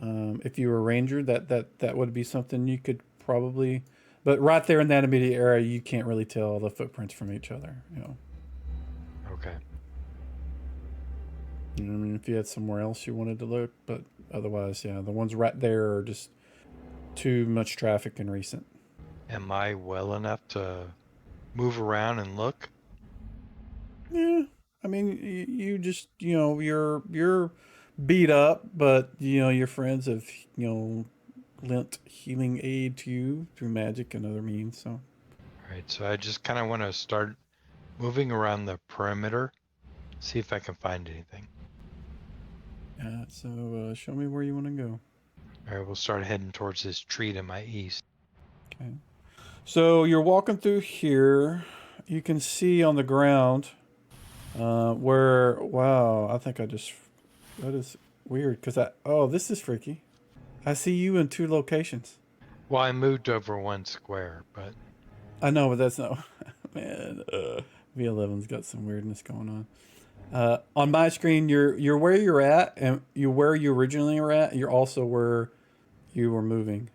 If you were a ranger, that would be something you could probably. But right there in that immediate area, you can't really tell the footprints from each other. Okay. I mean, if you had somewhere else you wanted to look, but otherwise, yeah, the ones right there are just too much traffic and recent. Am I well enough to move around and look? Yeah, I mean, you just you're beat up, but your friends have lent healing aid to you through magic and other means. So, all right, so I just kind of want to start moving around the perimeter, see if I can find anything. Yeah. So show me where you want to go. All right, we'll start heading towards this tree to my east. Okay. So you're walking through here. You can see on the ground where, wow, I think that is weird because this is freaky. I see you in 2 locations. Well, I moved over 1 square, but. I know, but that's not, man, V11's got some weirdness going on. On my screen, you're where you're at, and you're where you originally were at. You're also where you were moving.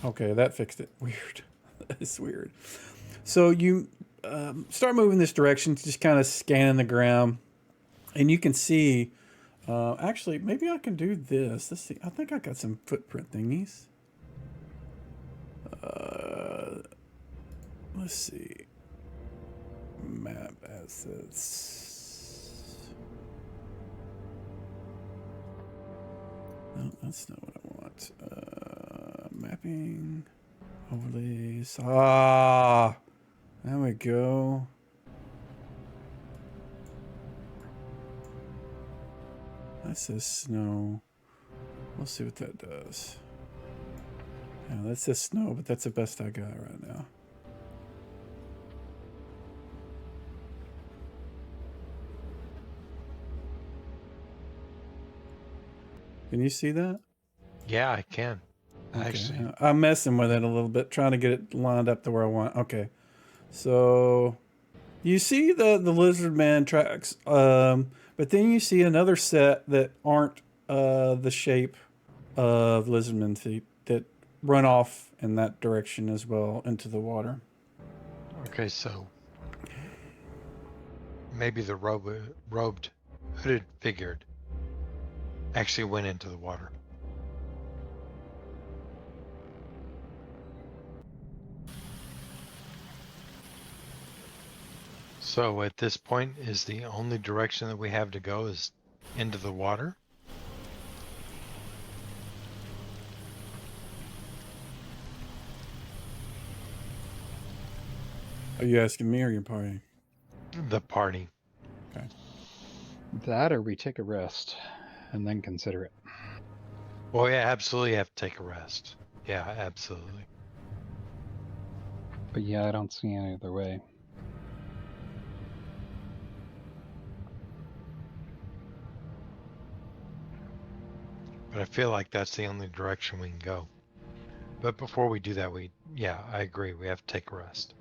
Okay, that fixed it. Weird. That is weird. So you start moving this direction, just kind of scanning the ground, and you can see. Actually, maybe I can do this. Let's see. I think I got some footprint thingies. Let's see. Map assets. No, that's not what I want. mapping, overlays. Ah, there we go. That says snow. We'll see what that does. Yeah, that says snow, but that's the best I got right now. Can you see that? Yeah, I can. Okay. Actually, I'm messing with it a little bit, trying to get it lined up to where I want. Okay. So you see the lizard man tracks, but then you see another set that aren't the shape of lizard man feet that run off in that direction as well into the water. okay, so maybe the robed, hooded figure actually went into the water. So at this point, is the only direction that we have to go is into the water? Are you asking me or your party? The party. Okay. That or we take a rest and then consider it. Well, yeah, absolutely have to take a rest. Yeah, absolutely. But yeah, I don't see any other way. But I feel like that's the only direction we can go. But before we do that, yeah, I agree. We have to take a rest.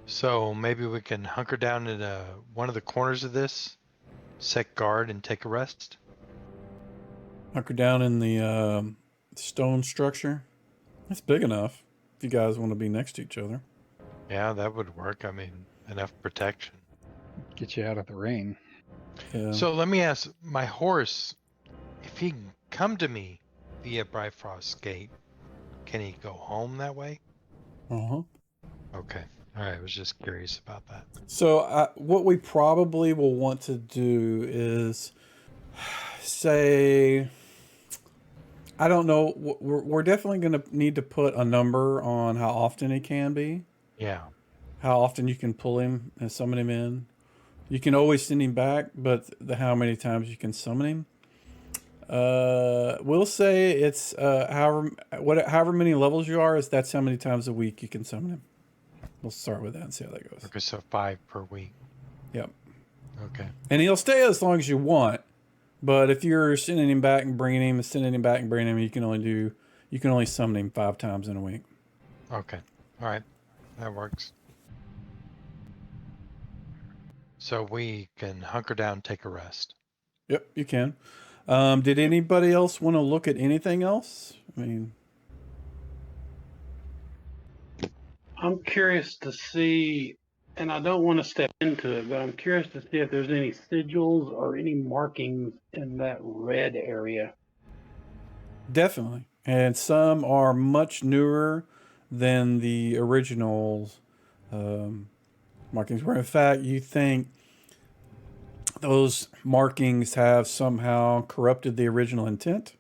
So maybe we can hunker down in one of the corners of this, set guard, and take a rest. Hunker down in the stone structure. That's big enough if you guys want to be next to each other. Yeah, that would work. I mean, enough protection. Get you out of the rain. Yeah. So let me ask my horse, if he can come to me via Bifrost's gate, can he go home that way? Uh-huh. Okay. All right. I was just curious about that. So what we probably will want to do is say, I don't know, we're definitely going to need to put a number on how often it can be, Yeah. how often you can pull him and summon him in. You can always send him back, but how many times you can summon him. We'll say it's however many levels you are, that's how many times a week you can summon him. We'll start with that and see how that goes. Okay. So 5 per week. Yep. Okay. And he'll stay as long as you want. But if you're sending him back and bringing him, and sending him back and bringing him, you can only summon him 5 times in a week. Okay. All right. That works. So we can hunker down, take a rest. Yep, you can. Did anybody else want to look at anything else? I mean, I'm curious to see, and I don't want to step into it, but I'm curious to see if there's any sigils or any markings in that red area. definitely. And some are much newer than the original markings. Where in fact you think those markings have somehow corrupted the original intent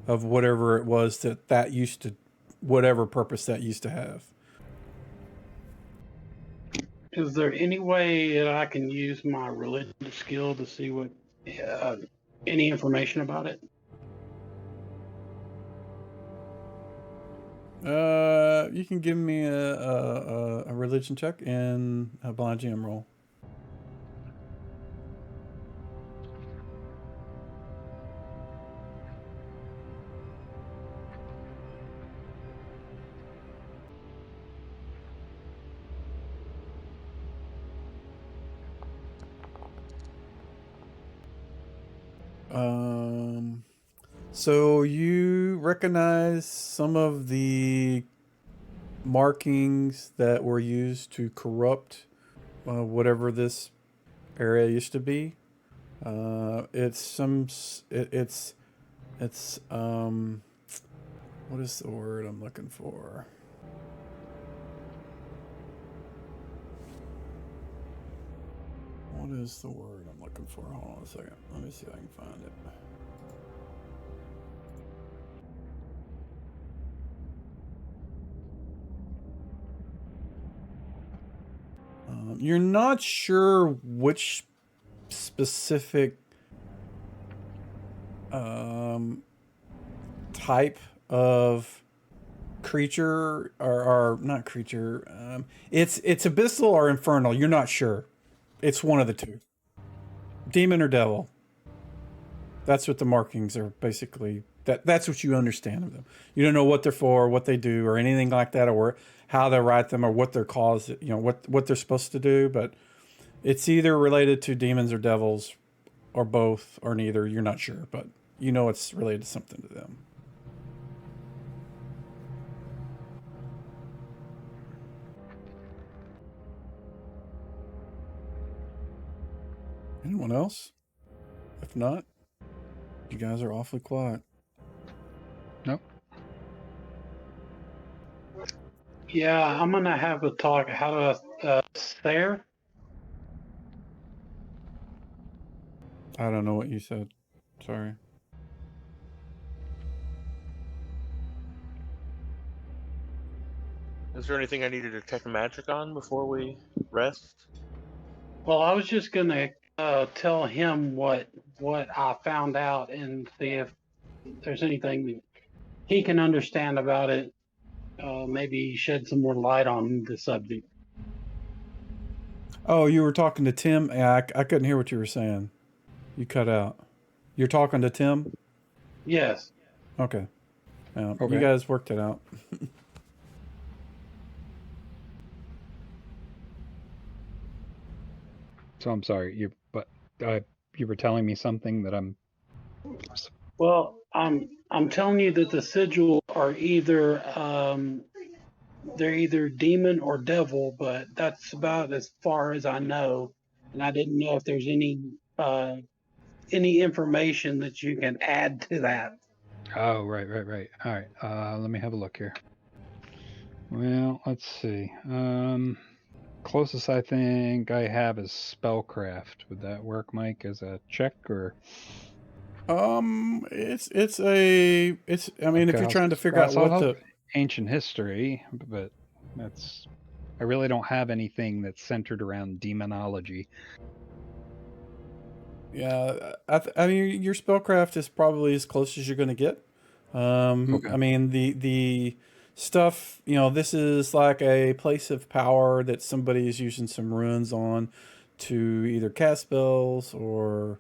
of whatever it was that used to, whatever purpose that used to have. Is there any way that I can use my religion skill to see what any information about it? You can give me a religion check and a blind GM roll. So you recognize some of the markings that were used to corrupt whatever this area used to be. It's what is the word I'm looking for? What is the word I'm looking for? Hold on a second. Let me see if I can find it. You're not sure which specific type of creature or not creature. It's abyssal or infernal. You're not sure. It's one of the two. Demon or devil. That's what the markings are basically. That's what you understand of them. You don't know what they're for, what they do, or anything like that, or how they write them, or what their cause. You know what they're supposed to do, but it's either related to demons or devils, or both, or neither. You're not sure, but you know it's related to something to them. Anyone else? If not, you guys are awfully quiet. Nope. Yeah, I'm gonna have a talk. How to stare? I don't know what you said. Sorry. Is there anything I need to detect magic on before we rest? Well, I was just gonna tell him what I found out and see if there's anything that he can understand about it. Maybe shed some more light on the subject. Oh, you were talking to Tim? Yeah, I couldn't hear what you were saying. You cut out. You're talking to Tim? Yes. Okay. Okay. You guys worked it out. So I'm sorry, you were telling me something that I'm. Well, I'm telling you that the sigil are either they're either demon or devil, but that's about as far as I know. And I didn't know if there's any information that you can add to that. Oh, right. All right. Let me have a look here. Well, let's see. Closest I think I have is spellcraft. Would that work, Mike, as a check or? It's I mean, if Okay, you're trying to figure out I'll what help the ancient history, but that's. I really don't have anything that's centered around demonology. yeah, I mean, your spellcraft is probably as close as you're going to get. Okay. I mean, the stuff, you know, this is like a place of power that somebody is using some runes on to either cast spells or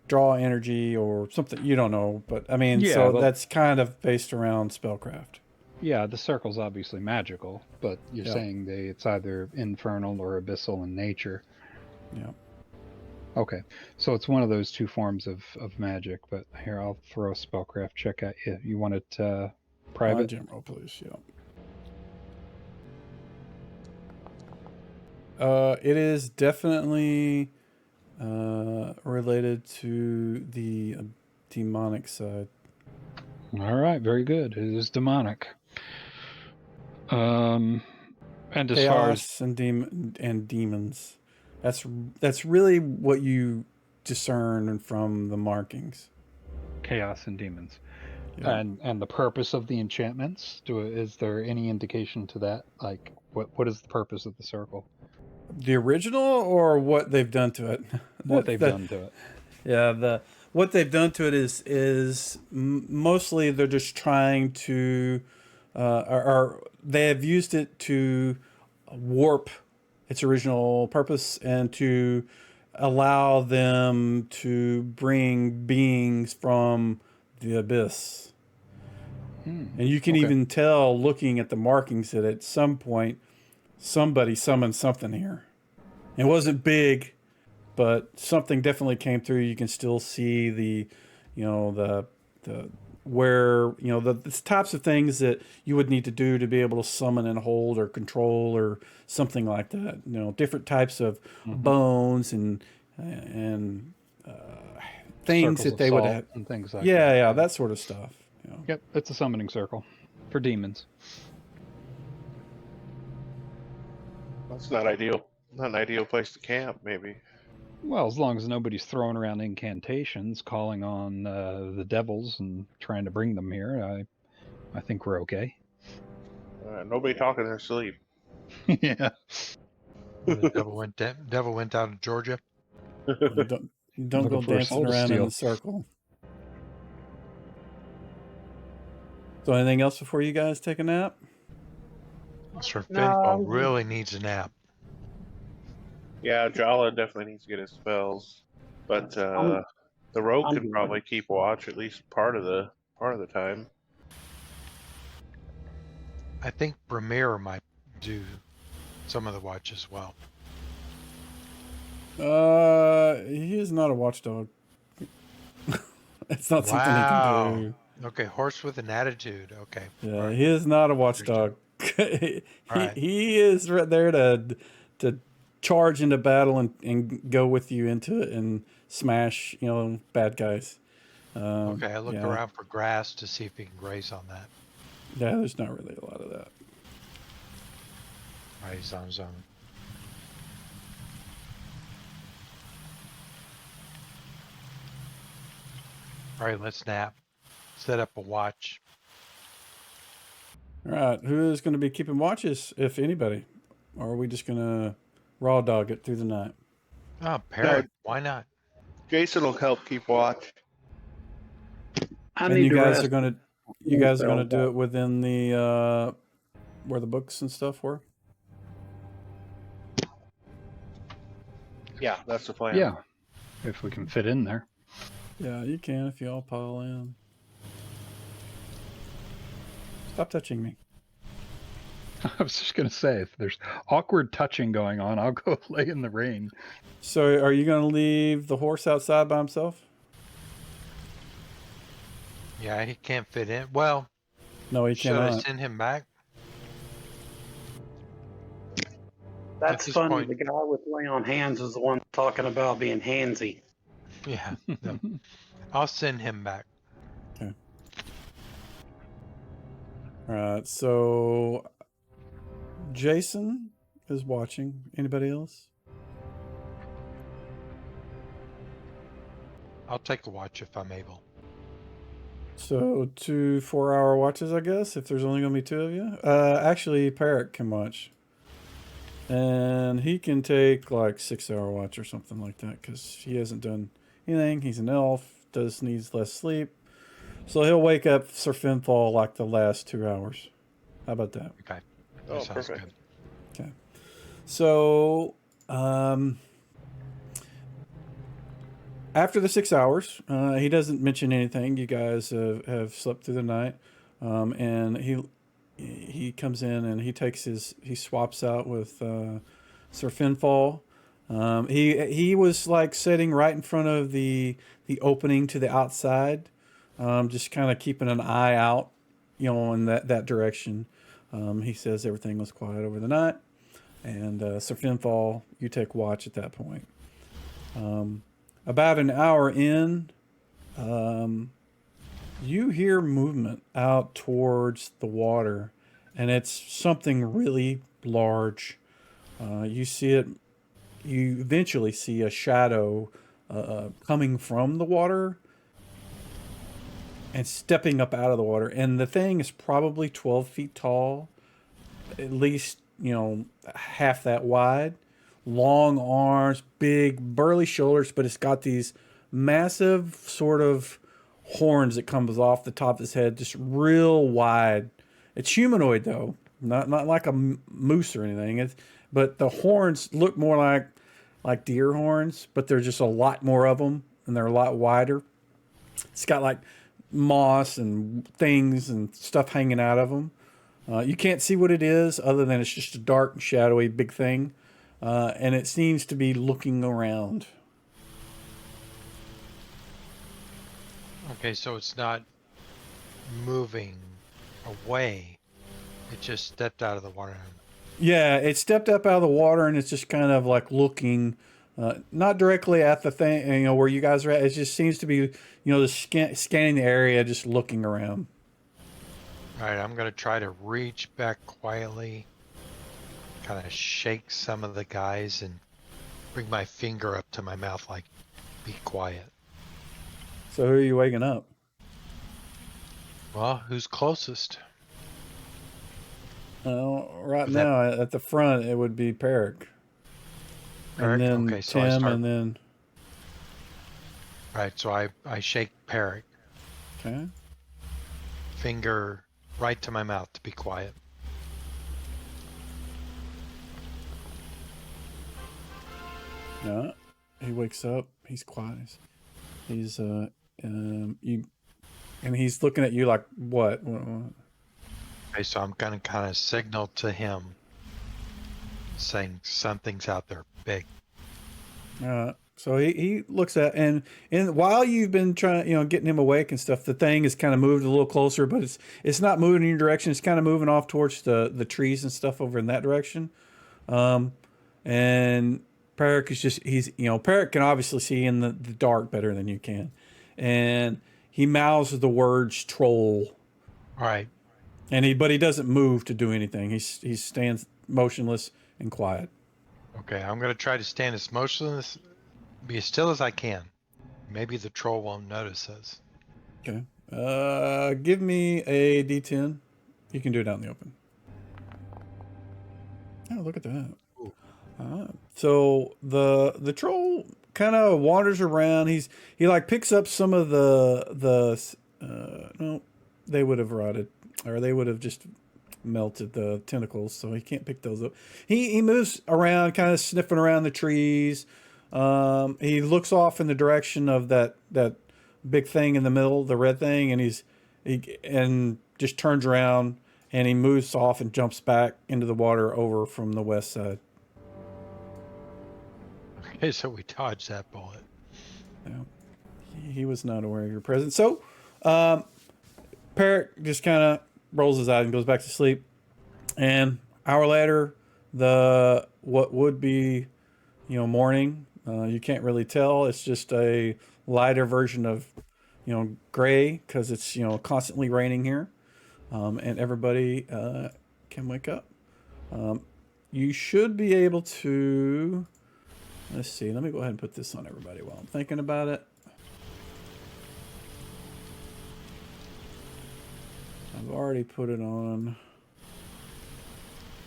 draw energy or something. You don't know, but I mean, Yeah, so well, that's kind of based around spellcraft. yeah, the circle's obviously magical, but you're Yeah. saying it's either infernal or abyssal in nature. Yeah. Okay, so it's one of those two forms of magic, but here, I'll throw a spellcraft check at you. You want it private? General, please. Yeah. It is definitely related to the demonic side. All right, very good. It is demonic. And as Chaos far as and demons. That's really what you discern from the markings. chaos and demons, Yeah. and the purpose of the enchantments, is there any indication to that? Like, what is the purpose of the circle? The original or what they've done to it? What they've done to it? Yeah, what they've done to it is mostly they're just trying to, or they have used it to warp its original purpose and to allow them to bring beings from the abyss. And you can Okay. even tell looking at the markings that at some point somebody summoned something here. It wasn't big, but something definitely came through. You can still see the where, the types of things that you would need to do to be able to summon and hold or control or something like that. Different types of bones and things Circles that of they would salt have. and things like Yeah, that. yeah, that sort of stuff. Yep, it's a summoning circle for demons. That's not ideal. Not an ideal place to camp, maybe. Well, as long as nobody's throwing around incantations, calling on the devils and trying to bring them here, I think we're okay. Nobody talking in their sleep. Yeah. The devil went out of Georgia. Don't Looking go for a dancing soul to around in steal. the circle. So anything else before you guys take a nap? Sir No, Finfall really needs a nap. Yeah, Jala definitely needs to get his spells, but the rogue I'm can good. probably keep watch at least part of the time. I think Bramir might do some of the watch as well. He is not a watchdog. It's not something he can Wow. do. Okay, horse with an attitude. Okay. Yeah, All right. he is not a watchdog. he All right. he is right there to charge into battle and go with you into it and smash bad guys. Okay, I look yeah. around for grass to see if he can graze on that. Yeah, there's not really a lot of that. All right, he's on his own. All right, let's nap. Set up a watch. All right, who is going to be keeping watches, if anybody? Or are we just going to raw dog it through the night? Oh, Parrot. Why not? Jason will help keep watch. I And need you to guys rest. are going to do it within the where the books and stuff were? Yeah, that's the plan. Yeah, if we can fit in there. Yeah, you can if you all pile in. Stop touching me. I was just going to say, if there's awkward touching going on, I'll go lay in the rain. So are you going to leave the horse outside by himself? Yeah, he can't fit in. Well, No, he should I cannot. send him back? That's this funny. point- The guy with lay on hands is the one talking about being handsy. Yeah. No. I'll send him back. Okay. All right. So Jason is watching. Anybody else? I'll take a watch if I'm able. So 2 4-hour watches, I guess, if there's only going to be 2 of you. Actually, Parrot can watch. And he can take like 6-hour watch or something like that because he hasn't done anything. He's an elf, needs less sleep. So he'll wake up Sir Finfall like the last 2 hours. How about that? Okay. Oh, That sounds perfect. good. Okay. So, after the 6 hours, he doesn't mention anything. You guys have slept through the night, and he comes in and he swaps out with Sir Finfall. He was like sitting right in front of the opening to the outside, just kind of keeping an eye out, in that direction. He says everything was quiet over the night, and Sir Finfall, you take watch at that point. About an hour in, you hear movement out towards the water, and it's something really large. You see it. You eventually see a shadow coming from the water and stepping up out of the water. And the thing is probably 12 feet tall, at least, half that wide. Long arms, big, burly shoulders, but it's got these massive sort of horns that comes off the top of his head, just real wide. It's humanoid though, not like a moose or anything. But the horns look more like deer horns, but there's just a lot more of them, and they're a lot wider. It's got like moss and things and stuff hanging out of them. You can't see what it is other than it's just a dark, shadowy, big thing. And it seems to be looking around. Okay, so it's not moving away. It just stepped out of the water. Yeah, it stepped up out of the water and it's just kind of like looking, not directly at the thing, where you guys are at. It just seems to be, just scanning the area, just looking around. All right, I'm going to try to reach back quietly, kind of shake some of the guys and bring my finger up to my mouth like, be quiet. So who are you waking up? Well, who's closest? Right Is that now at the front it would be Peric, and Peric? then Okay, so I Tim, start. and then Right, so I shake Peric, okay. finger right to my mouth to be quiet. No, he wakes up. He's quiet. He's you, and he's looking at you like what? Okay, so I'm gonna kind of signal to him, saying something's out there big. So he looks at, and while you've been trying, getting him awake and stuff, the thing has kind of moved a little closer, but it's not moving in your direction. It's kind of moving off towards the trees and stuff over in that direction. And Peric is just Peric can obviously see in the dark better than you can, and he mouths the words troll. All right. But he doesn't move to do anything. He stands motionless and quiet. Okay, I'm gonna try to stand as motionless, be as still as I can. Maybe the troll won't notice us. Okay. Give me a D10. You can do it out in the open. Oh, look at that. So the troll kind of wanders around. He like picks up some of no, they would have rotted, or they would have just melted the tentacles, so he can't pick those up. He moves around, kind of sniffing around the trees. He looks off in the direction of that big thing in the middle, the red thing, and he just turns around, and he moves off and jumps back into the water over from the west side. Okay, so we dodged that bullet. Yeah. He was not aware of your presence. So, Parrot just kind of rolls his eyes and goes back to sleep. And hour later, what would be, morning. You can't really tell. It's just a lighter version of, gray, because it's constantly raining here, and everybody can wake up. You should be able to. Let's see. Let me go ahead and put this on everybody while I'm thinking about it. I've already put it on.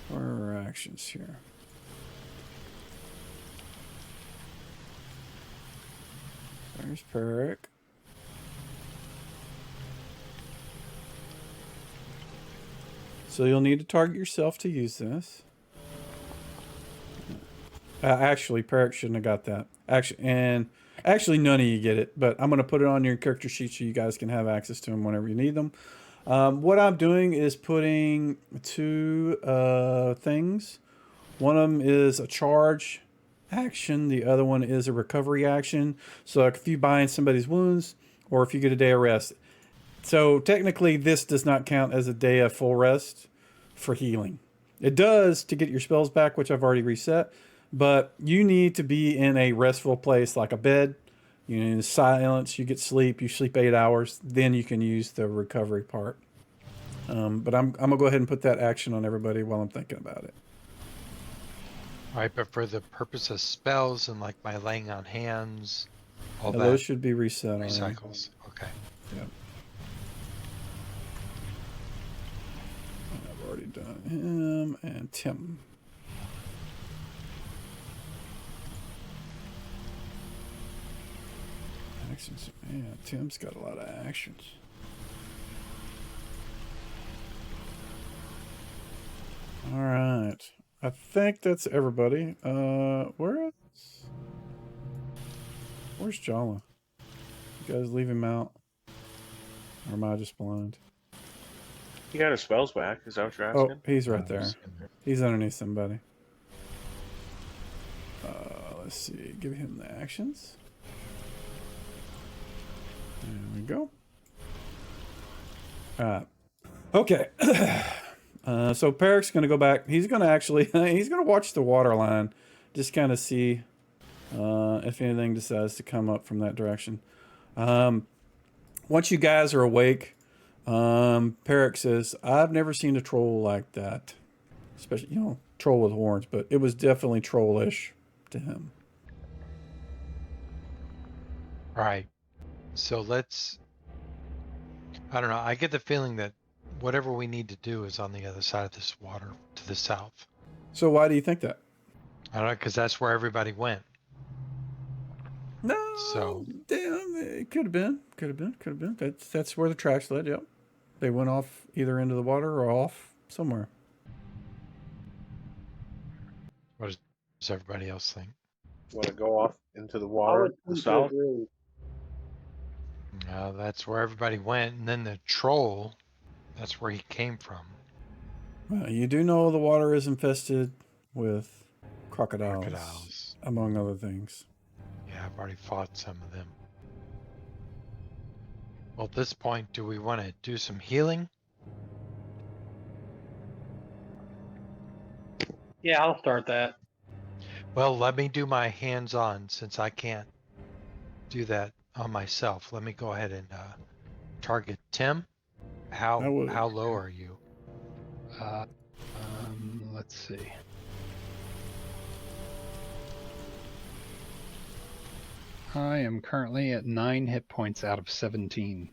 Where are our actions here? There's Peric. So you'll need to target yourself to use this. Actually, Peric shouldn't have got that. Actually, none of you get it. But I'm going to put it on your character sheet so you guys can have access to them whenever you need them. What I'm doing is putting two things. One of them is a charge action. The other one is a recovery action. So if you bind somebody's wounds, or if you get a day of rest. So technically, this does not count as a day of full rest for healing. It does to get your spells back, which I've already reset. But you need to be in a restful place, like a bed. In silence, you get sleep. You sleep 8 hours. Then you can use the recovery part. But I'm gonna go ahead and put that action on everybody while I'm thinking about it. All right, but for the purpose of spells and like my laying on hands, all that Those should be reset. recycles. Okay. Yep. I've already done him and Tim. Actions. Yeah, Tim's got a lot of actions. All right. I think that's everybody. Where's Jala? You guys leave him out? Or am I just blind? He got his spells back. Is that what you're Oh, asking? he's right there. He's underneath somebody. Let's see. Give him the actions. There we go. Alright. Okay. So Peric's going to go back. He's going to actually, he's going to watch the water line. Just kind of see if anything decides to come up from that direction. Once you guys are awake, Peric says, I've never seen a troll like that. Especially, troll with horns, but it was definitely trollish to him. All right. So let's. I don't know. I get the feeling that whatever we need to do is on the other side of this water to the south. So why do you think that? I don't know, because that's where everybody went. No, So damn, it could have been. That's where the tracks led. Yep, they went off either into the water or off somewhere. what does everybody else think? Want to go off into the I water would to the tend to south? agree. That's where everybody went, and then the troll. That's where he came from. Well, you do know the water is infested with crocodiles, among other things. Yeah, I've already fought some of them. Well, at this point, do we want to do some healing? Yeah, I'll start that. Well, let me do my hands-on since I can't do that on myself. Let me go ahead and target Tim. I How would. low are you? Let's see. I am currently at 9 hit points out of 17.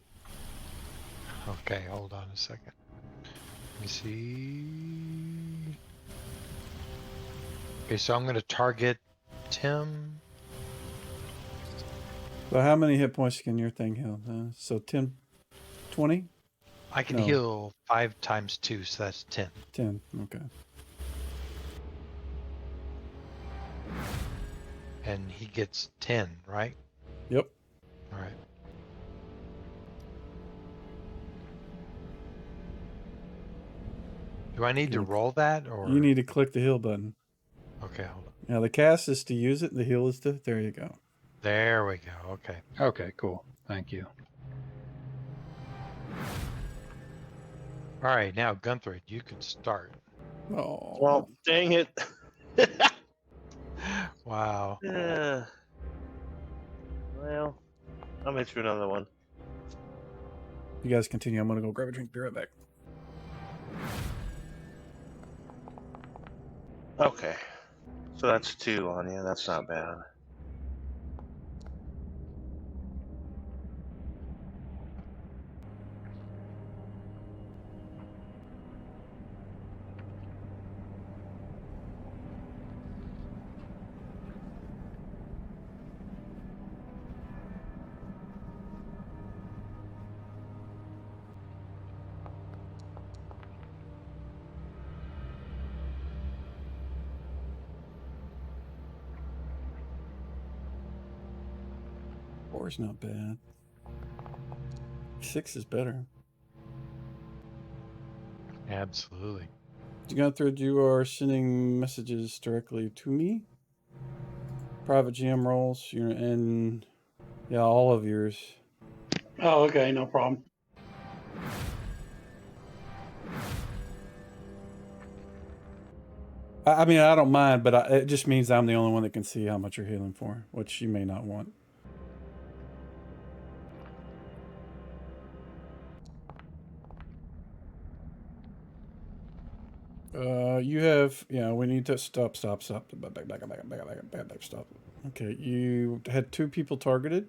Okay, hold on a second. Let me see. Okay, so I'm going to target Tim. So how many hit points can your thing heal? So 10, 20? I can No. heal 5 times 2, so that's 10. 10. Okay. And he gets 10, right? Yep. All right. Do I need to roll that, or You need to click the heal button. Okay, hold on. Now the cast is to use it. The heal is to. There you go. There we go. Okay. Okay, cool. Thank you. All right, now Gunther, you can start. Oh. Well, dang it. Wow. Yeah. Well, I'll hit you another one. You guys continue. I'm gonna go grab a drink. Be right back. Okay. So that's 2 on you. That's not bad. Four's not bad. 6 is better. Absolutely. Gunther, you are sending messages directly to me. Private GM roles, and yeah, all of yours. Oh, okay, no problem. I mean, I don't mind, but it just means I'm the only one that can see how much you're healing for, which you may not want. You have, we need to stop. Back, stop. Okay, you had 2 people targeted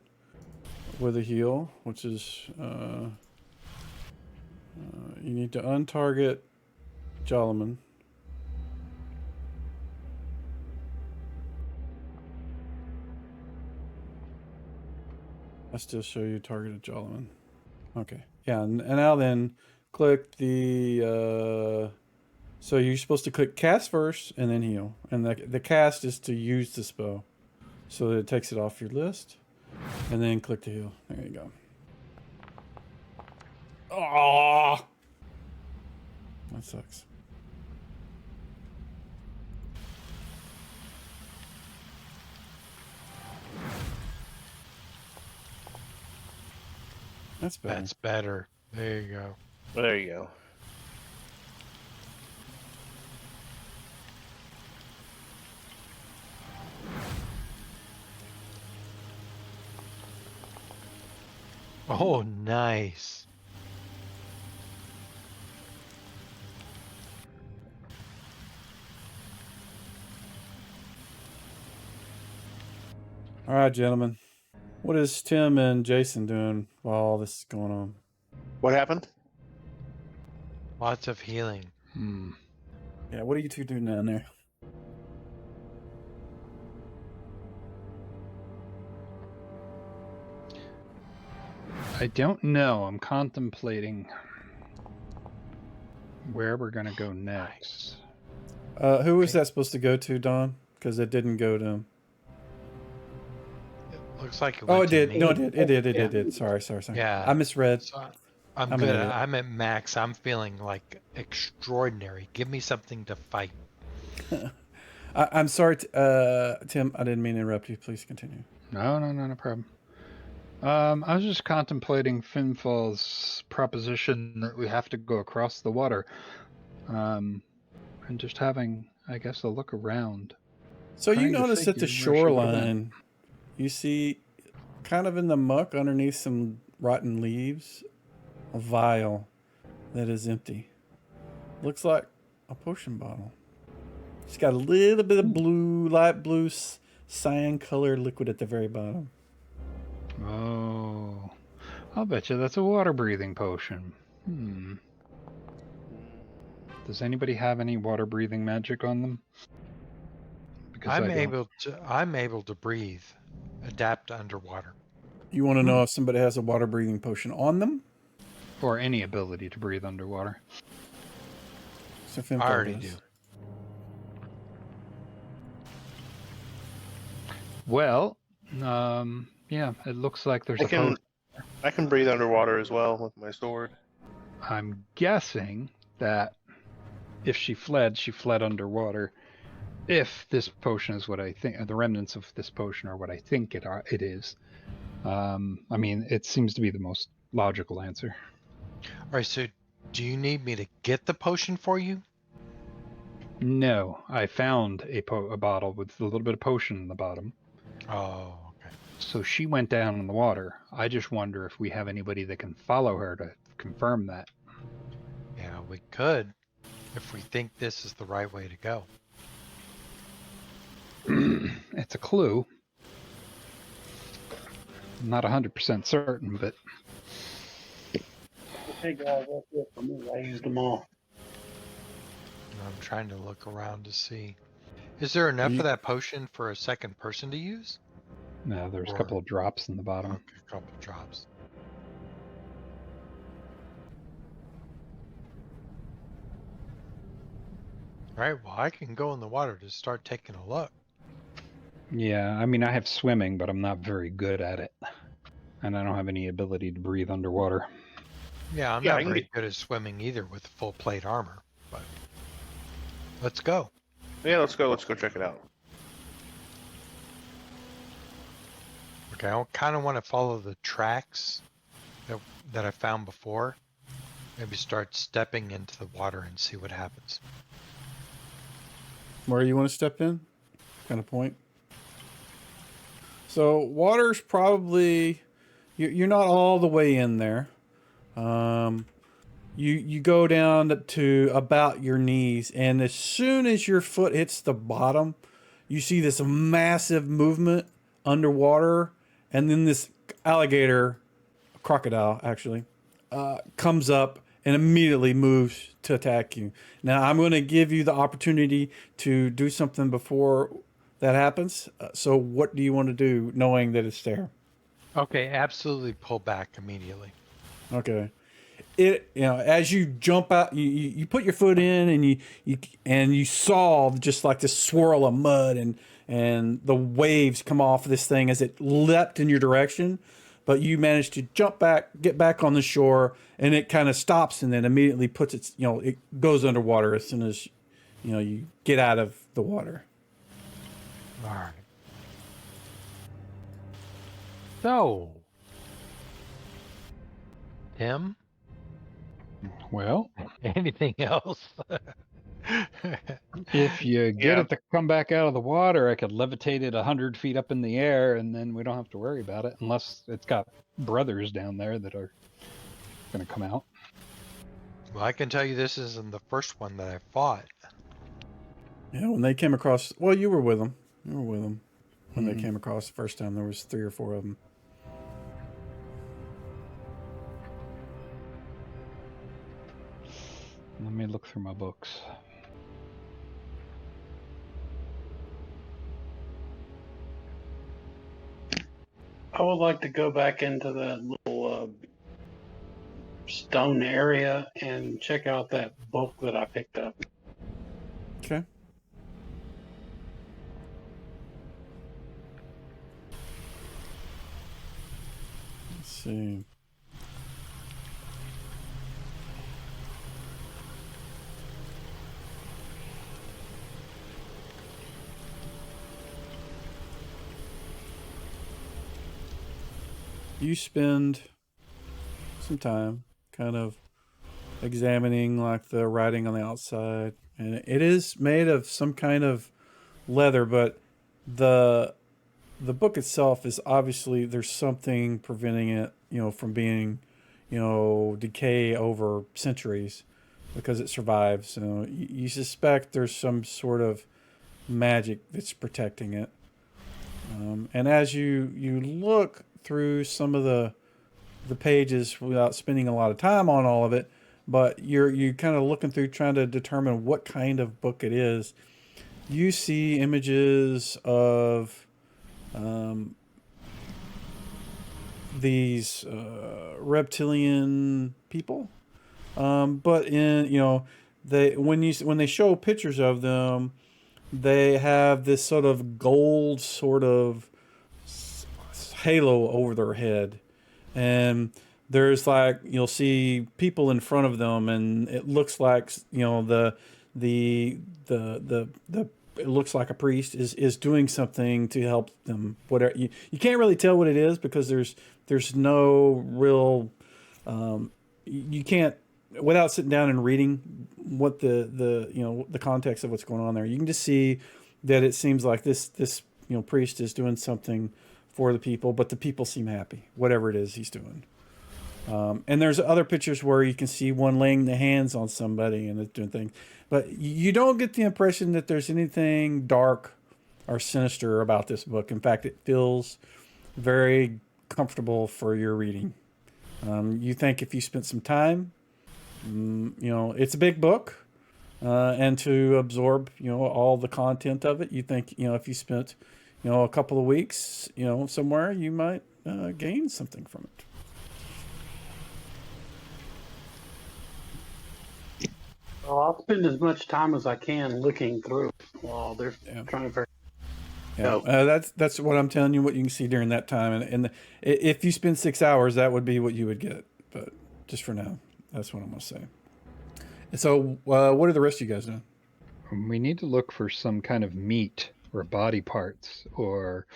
with a heal, which is, you need to untarget Jolliman. I still show you targeted Jolliman. Okay, yeah, and now then, click the, so you're supposed to click cast first and then heal. And the cast is to use the spell. So that it takes it off your list. And then click to heal. There you go. Oh, that sucks. That's better. That's better. There you go. There you go. Oh, nice. All right, gentlemen. What is Tim and Jason doing while all this is going on? What happened? Lots of healing. Yeah, what are you two doing down there? I don't know. I'm contemplating where we're going to go next. Who was that supposed to go to, Don? Because it didn't go to him. It looks like it Oh, went it to did. me. No, it did. Sorry. Yeah. I misread. So I'm an good. idiot. I'm at max. I'm feeling like extraordinary. Give me something to fight. I'm sorry, Tim. I didn't mean to interrupt you. Please continue. No problem. I was just contemplating Finfall's proposition that we have to go across the water, and just having, I guess, a look around. So you Trying to notice at the figure where she would've been. shoreline, you see, kind of in the muck underneath some rotten leaves, a vial that is empty. Looks like a potion bottle. It's got a little bit of blue, light blue, cyan-colored liquid at the very bottom. Oh, I'll bet you that's a water-breathing potion. Does anybody have any water-breathing magic on them? Because I'm I don't. able to breathe, adapt to underwater. You want to know if somebody has a water-breathing potion on them? Or any ability to breathe underwater. So I already do. Well, yeah, it looks like there's a potion. I can breathe underwater as well with my sword. I'm guessing that if she fled underwater. If this potion is what I think, the remnants of this potion are what I think it is. I mean, it seems to be the most logical answer. All right, so do you need me to get the potion for you? No, I found a bottle with a little bit of potion in the bottom. Oh, okay. So she went down in the water. I just wonder if we have anybody that can follow her to confirm that. Yeah, we could, if we think this is the right way to go. It's a clue. I'm not 100% certain, but... Hey guys, that's it for me. I used them all. I'm trying to look around to see. Is there enough of that potion for a second person to use? No, there's a couple of drops in the bottom. Okay, a couple of drops. All right, well, I can go in the water to start taking a look. Yeah, I mean, I have swimming, but I'm not very good at it. And I don't have any ability to breathe underwater. Yeah, I'm not very good at swimming either with full plate armor, but let's go. Yeah, let's go check it out. Okay, I kind of want to follow the tracks that I found before. Maybe start stepping into the water and see what happens. Where you want to step in? Kind of point. So water's probably, you're not all the way in there. You go down to about your knees, and as soon as your foot hits the bottom, you see this massive movement underwater, and then this crocodile actually, comes up and immediately moves to attack you. Now I'm going to give you the opportunity to do something before that happens. So what do you want to do knowing that it's there? Okay, absolutely pull back immediately. Okay. As you jump out, you put your foot in, and you saw just like this swirl of mud, and the waves come off this thing as it leapt in your direction, but you managed to jump back, get back on the shore, and it kind of stops and then immediately puts it goes underwater as soon as you get out of the water. All right. So, Tim? Well, Anything else? if you get it to come back out of the water, I could levitate it 100 feet up in the air, and then we don't have to worry about it, unless it's got brothers down there that are going to come out. Well, I can tell you this isn't the first one that I fought. Yeah, when they came across, well, you were with them. You were with them when they came across the first time. There was 3 or 4 of them. Let me look through my books. I would like to go back into that little stone area and check out that book that I picked up. Okay. Let's see. You spend some time kind of examining like the writing on the outside, and it is made of some kind of leather, but the the book itself is obviously there's something preventing it, from being, decay over centuries because it survives. So you suspect there's some sort of magic that's protecting it. And as you look through some of the pages without spending a lot of time on all of it, but you kind of looking through trying to determine what kind of book it is. You see images of these reptilian people, but in they when they show pictures of them, they have this sort of gold sort of halo over their head, and there's like you'll see people in front of them, and it looks like the it looks like a priest is doing something to help them. Whatever you can't really tell what it is because there's no real you can't without sitting down and reading what the context of what's going on there. You can just see that it seems like this priest is doing something for the people, but the people seem happy, whatever it is he's doing. And there's other pictures where you can see one laying the hands on somebody and it's doing things, but you don't get the impression that there's anything dark or sinister about this book. In fact, it feels very comfortable for your reading. You think if you spent some time, it's a big book, and to absorb, all the content of it, you think, if you spent, a couple of weeks, somewhere, you might gain something from it. Well, I'll spend as much time as I can looking through while they're trying to figure. Yeah, that's what I'm telling you. What you can see during that time, and if you spend 6 hours, that would be what you would get. But just for now, that's what I'm gonna say. And so, what are the rest of you guys doing? We need to look for some kind of meat or body parts or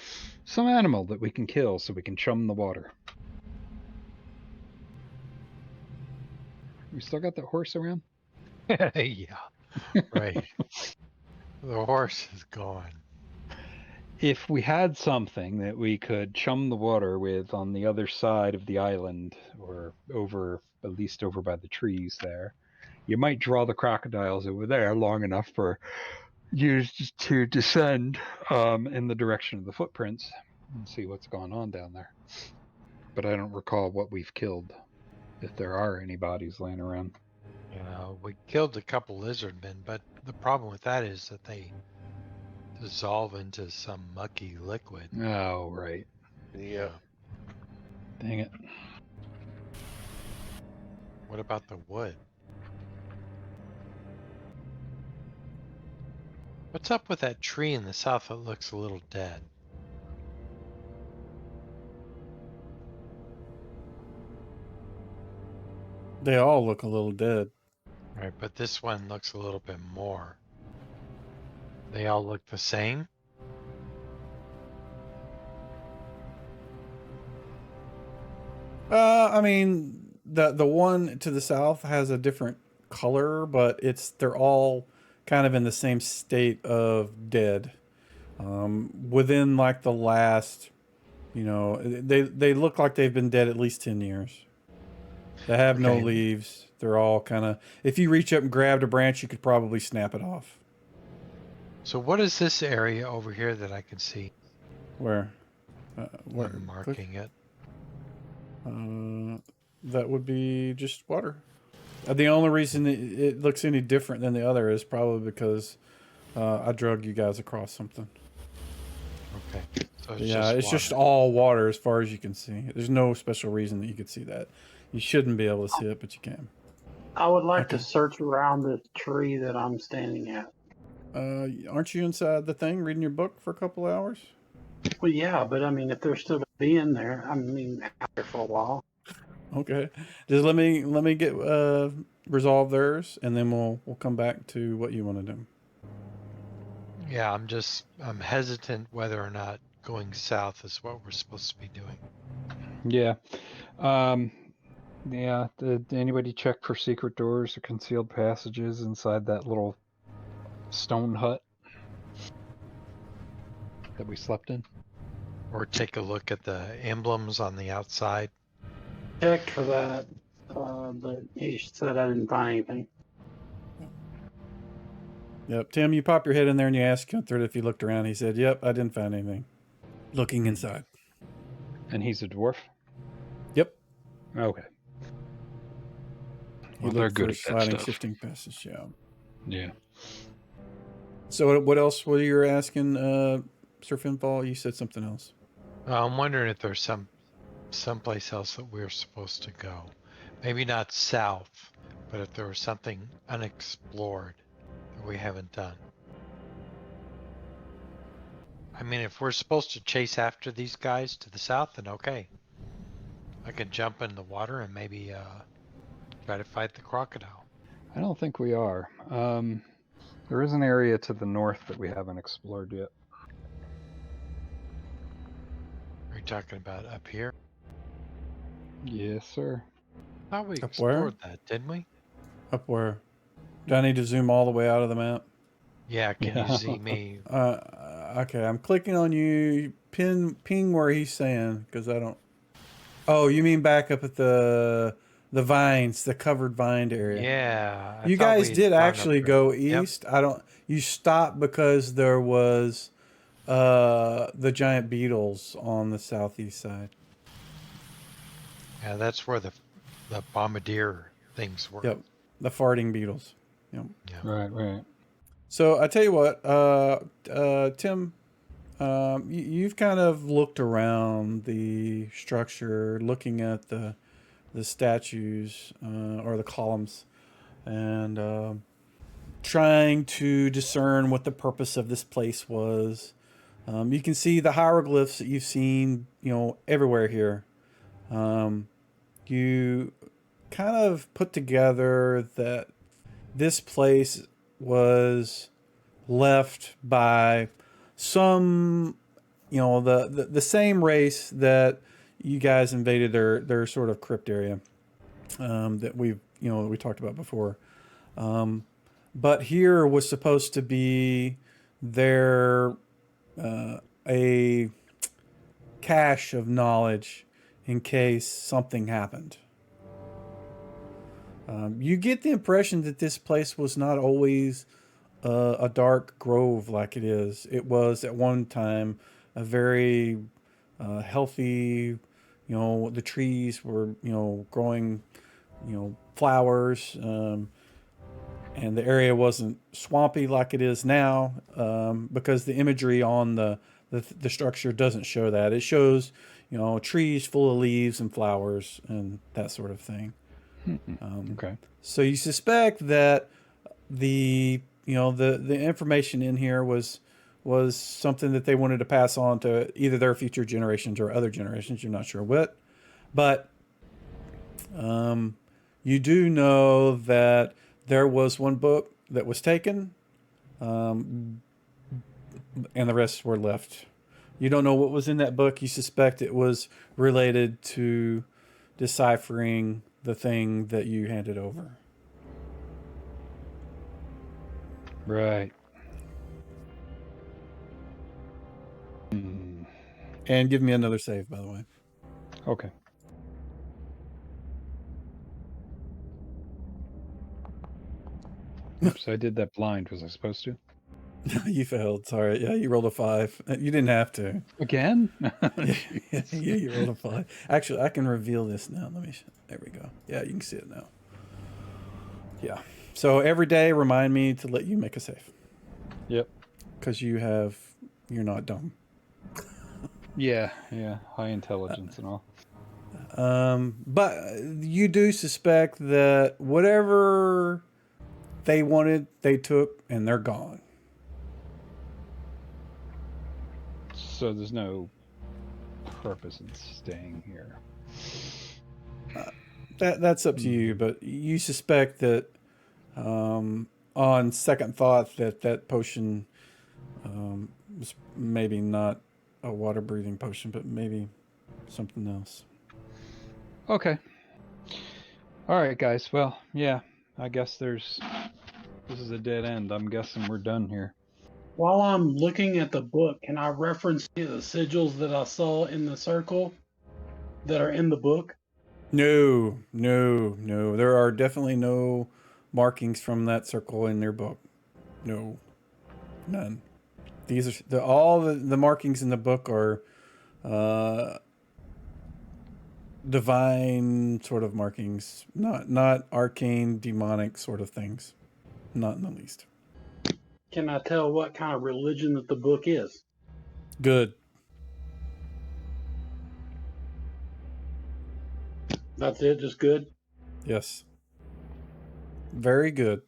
some animal that we can kill so we can chum the water. We still got that horse around? Yeah, right. The horse is gone. If we had something that we could chum the water with on the other side of the island, or over, at least over by the trees there, you might draw the crocodiles over there long enough for you to descend in the direction of the footprints and see what's going on down there. But I don't recall what we've killed, if there are any bodies laying around. We killed a couple lizardmen, but the problem with that is that they dissolve into some mucky liquid. Oh, right. Yeah. Dang it. What about the wood? What's up with that tree in the south that looks a little dead? They all look a little dead. Right, but this one looks a little bit more. They all look the same? I mean, the one to the south has a different color, but they're all kind of in the same state of dead. Within like the last, they look like they've been dead at least 10 years. They have no Okay. leaves. They're all kind of. If you reach up and grabbed a branch, you could probably snap it off. So what is this area over here that I can see? Where? Where I'm marking it. That would be just water. The only reason it looks any different than the other is probably because I drug you guys across something. Okay. So it's Yeah, it's water. just all water as far as you can see. There's no special reason that you could see that. You shouldn't be able to see it, but you can. I would like to Okay. search around the tree that I'm standing at. Aren't you inside the thing reading your book for a couple hours? Well, yeah, but I mean, if they're still gonna be in there, I mean, out there for a while. Okay. Just let me get resolve theirs, and then we'll come back to what you want to do. Yeah, I'm hesitant whether or not going south is what we're supposed to be doing. Yeah. Yeah. Did anybody check for secret doors or concealed passages inside that little stone hut that we slept in? Or take a look at the emblems on the outside. Checked for that, but he said I didn't find anything. Yep. Tim, you pop your head in there and you ask Gunther if he looked around. He said, "Yep, I didn't find anything." Looking inside. And he's a dwarf? Yep. Okay. He Well, they're looked good for at that sliding, stuff. shifting passage. Yeah. Yeah. So what else were you asking, Sir Finfall? You said something else. I'm wondering if there's someplace else that we're supposed to go. Maybe not south, but if there was something unexplored that we haven't done. I mean, if we're supposed to chase after these guys to the south, then okay. I can jump in the water and maybe try to fight the crocodile. I don't think we are. There is an area to the north that we haven't explored yet. Are you talking about up here? Yes, sir. I thought we Up where? explored that, didn't we? Up where? Do I need to zoom all the way out of the map? Yeah, can Yeah. you see me? Okay, I'm clicking on you. Ping where he's saying, because I don't. Oh, you mean back up at the vines, the covered vined area? Yeah. I You thought guys we'd did gone up actually there. go Yep. east. I don't. You stopped because there was the giant beetles on the southeast side. Yeah, that's where the bombardier things were. Yep, the farting beetles. Yep. Yeah. Right. So I tell you what, Tim, you've kind of looked around the structure, looking at the statues or the columns, and trying to discern what the purpose of this place was. You can see the hieroglyphs that you've seen, everywhere here. You kind of put together that this place was left by some, the same race that you guys invaded their sort of crypt area that we talked about before. But here was supposed to be their a cache of knowledge in case something happened. You get the impression that this place was not always a dark grove like it is. It was at one time a very healthy, the trees were, growing, flowers, and the area wasn't swampy like it is now, because the imagery on the structure doesn't show that. It shows, trees full of leaves and flowers and that sort of thing. Okay. So you suspect that the information in here was something that they wanted to pass on to either their future generations or other generations. You're not sure what, but you do know that there was one book that was taken, and the rest were left. You don't know what was in that book. You suspect it was related to deciphering the thing that you handed over. Right. And give me another save, by the way. Okay. Oops, I did that blind. Was I supposed to? You failed. Sorry. Yeah, you rolled a 5. You didn't have to. Again? Yeah, you rolled a 5. Actually, I can reveal this now. There we go. Yeah, you can see it now. Yeah. So every day, remind me to let you make a save Yep. because you're not dumb. Yeah, high intelligence and all. But you do suspect that whatever they wanted, they took, and they're gone. So there's no purpose in staying here. That's up to you, but you suspect that on second thought that potion was maybe not a water breathing potion, but maybe something else. Okay. All right, guys. Well, yeah, I guess this is a dead end. I'm guessing we're done here. While I'm looking at the book, can I reference the sigils that I saw in the circle that are in the book? No. There are definitely no markings from that circle in their book. No, none. These are all the markings in the book are divine sort of markings, not arcane, demonic sort of things. Not in the least. Can I tell what kind of religion that the book is? Good. That's it, just good? Yes. Very good.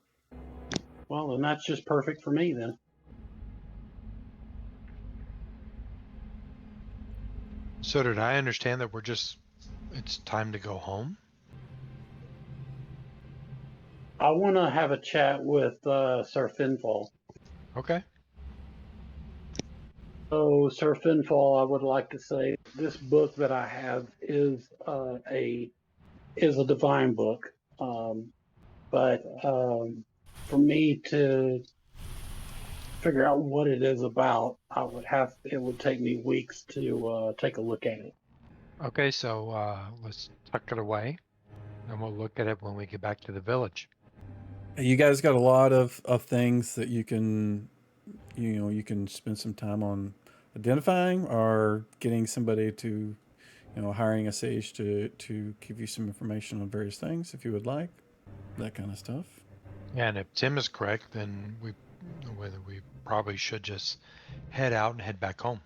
Well, then that's just perfect for me then. So did I understand that it's time to go home? I want to have a chat with Sir Finfall. Okay. So, Sir Finfall, I would like to say this book that I have is a divine book, but for me to figure out what it is about, it would take me weeks to take a look at it. Okay, so let's tuck it away, and we'll look at it when we get back to the village. You guys got a lot of things that you can spend some time on identifying or getting somebody to hiring a sage to give you some information on various things if you would like, that kind of stuff. And if Tim is correct, then we probably should just head out and head back home.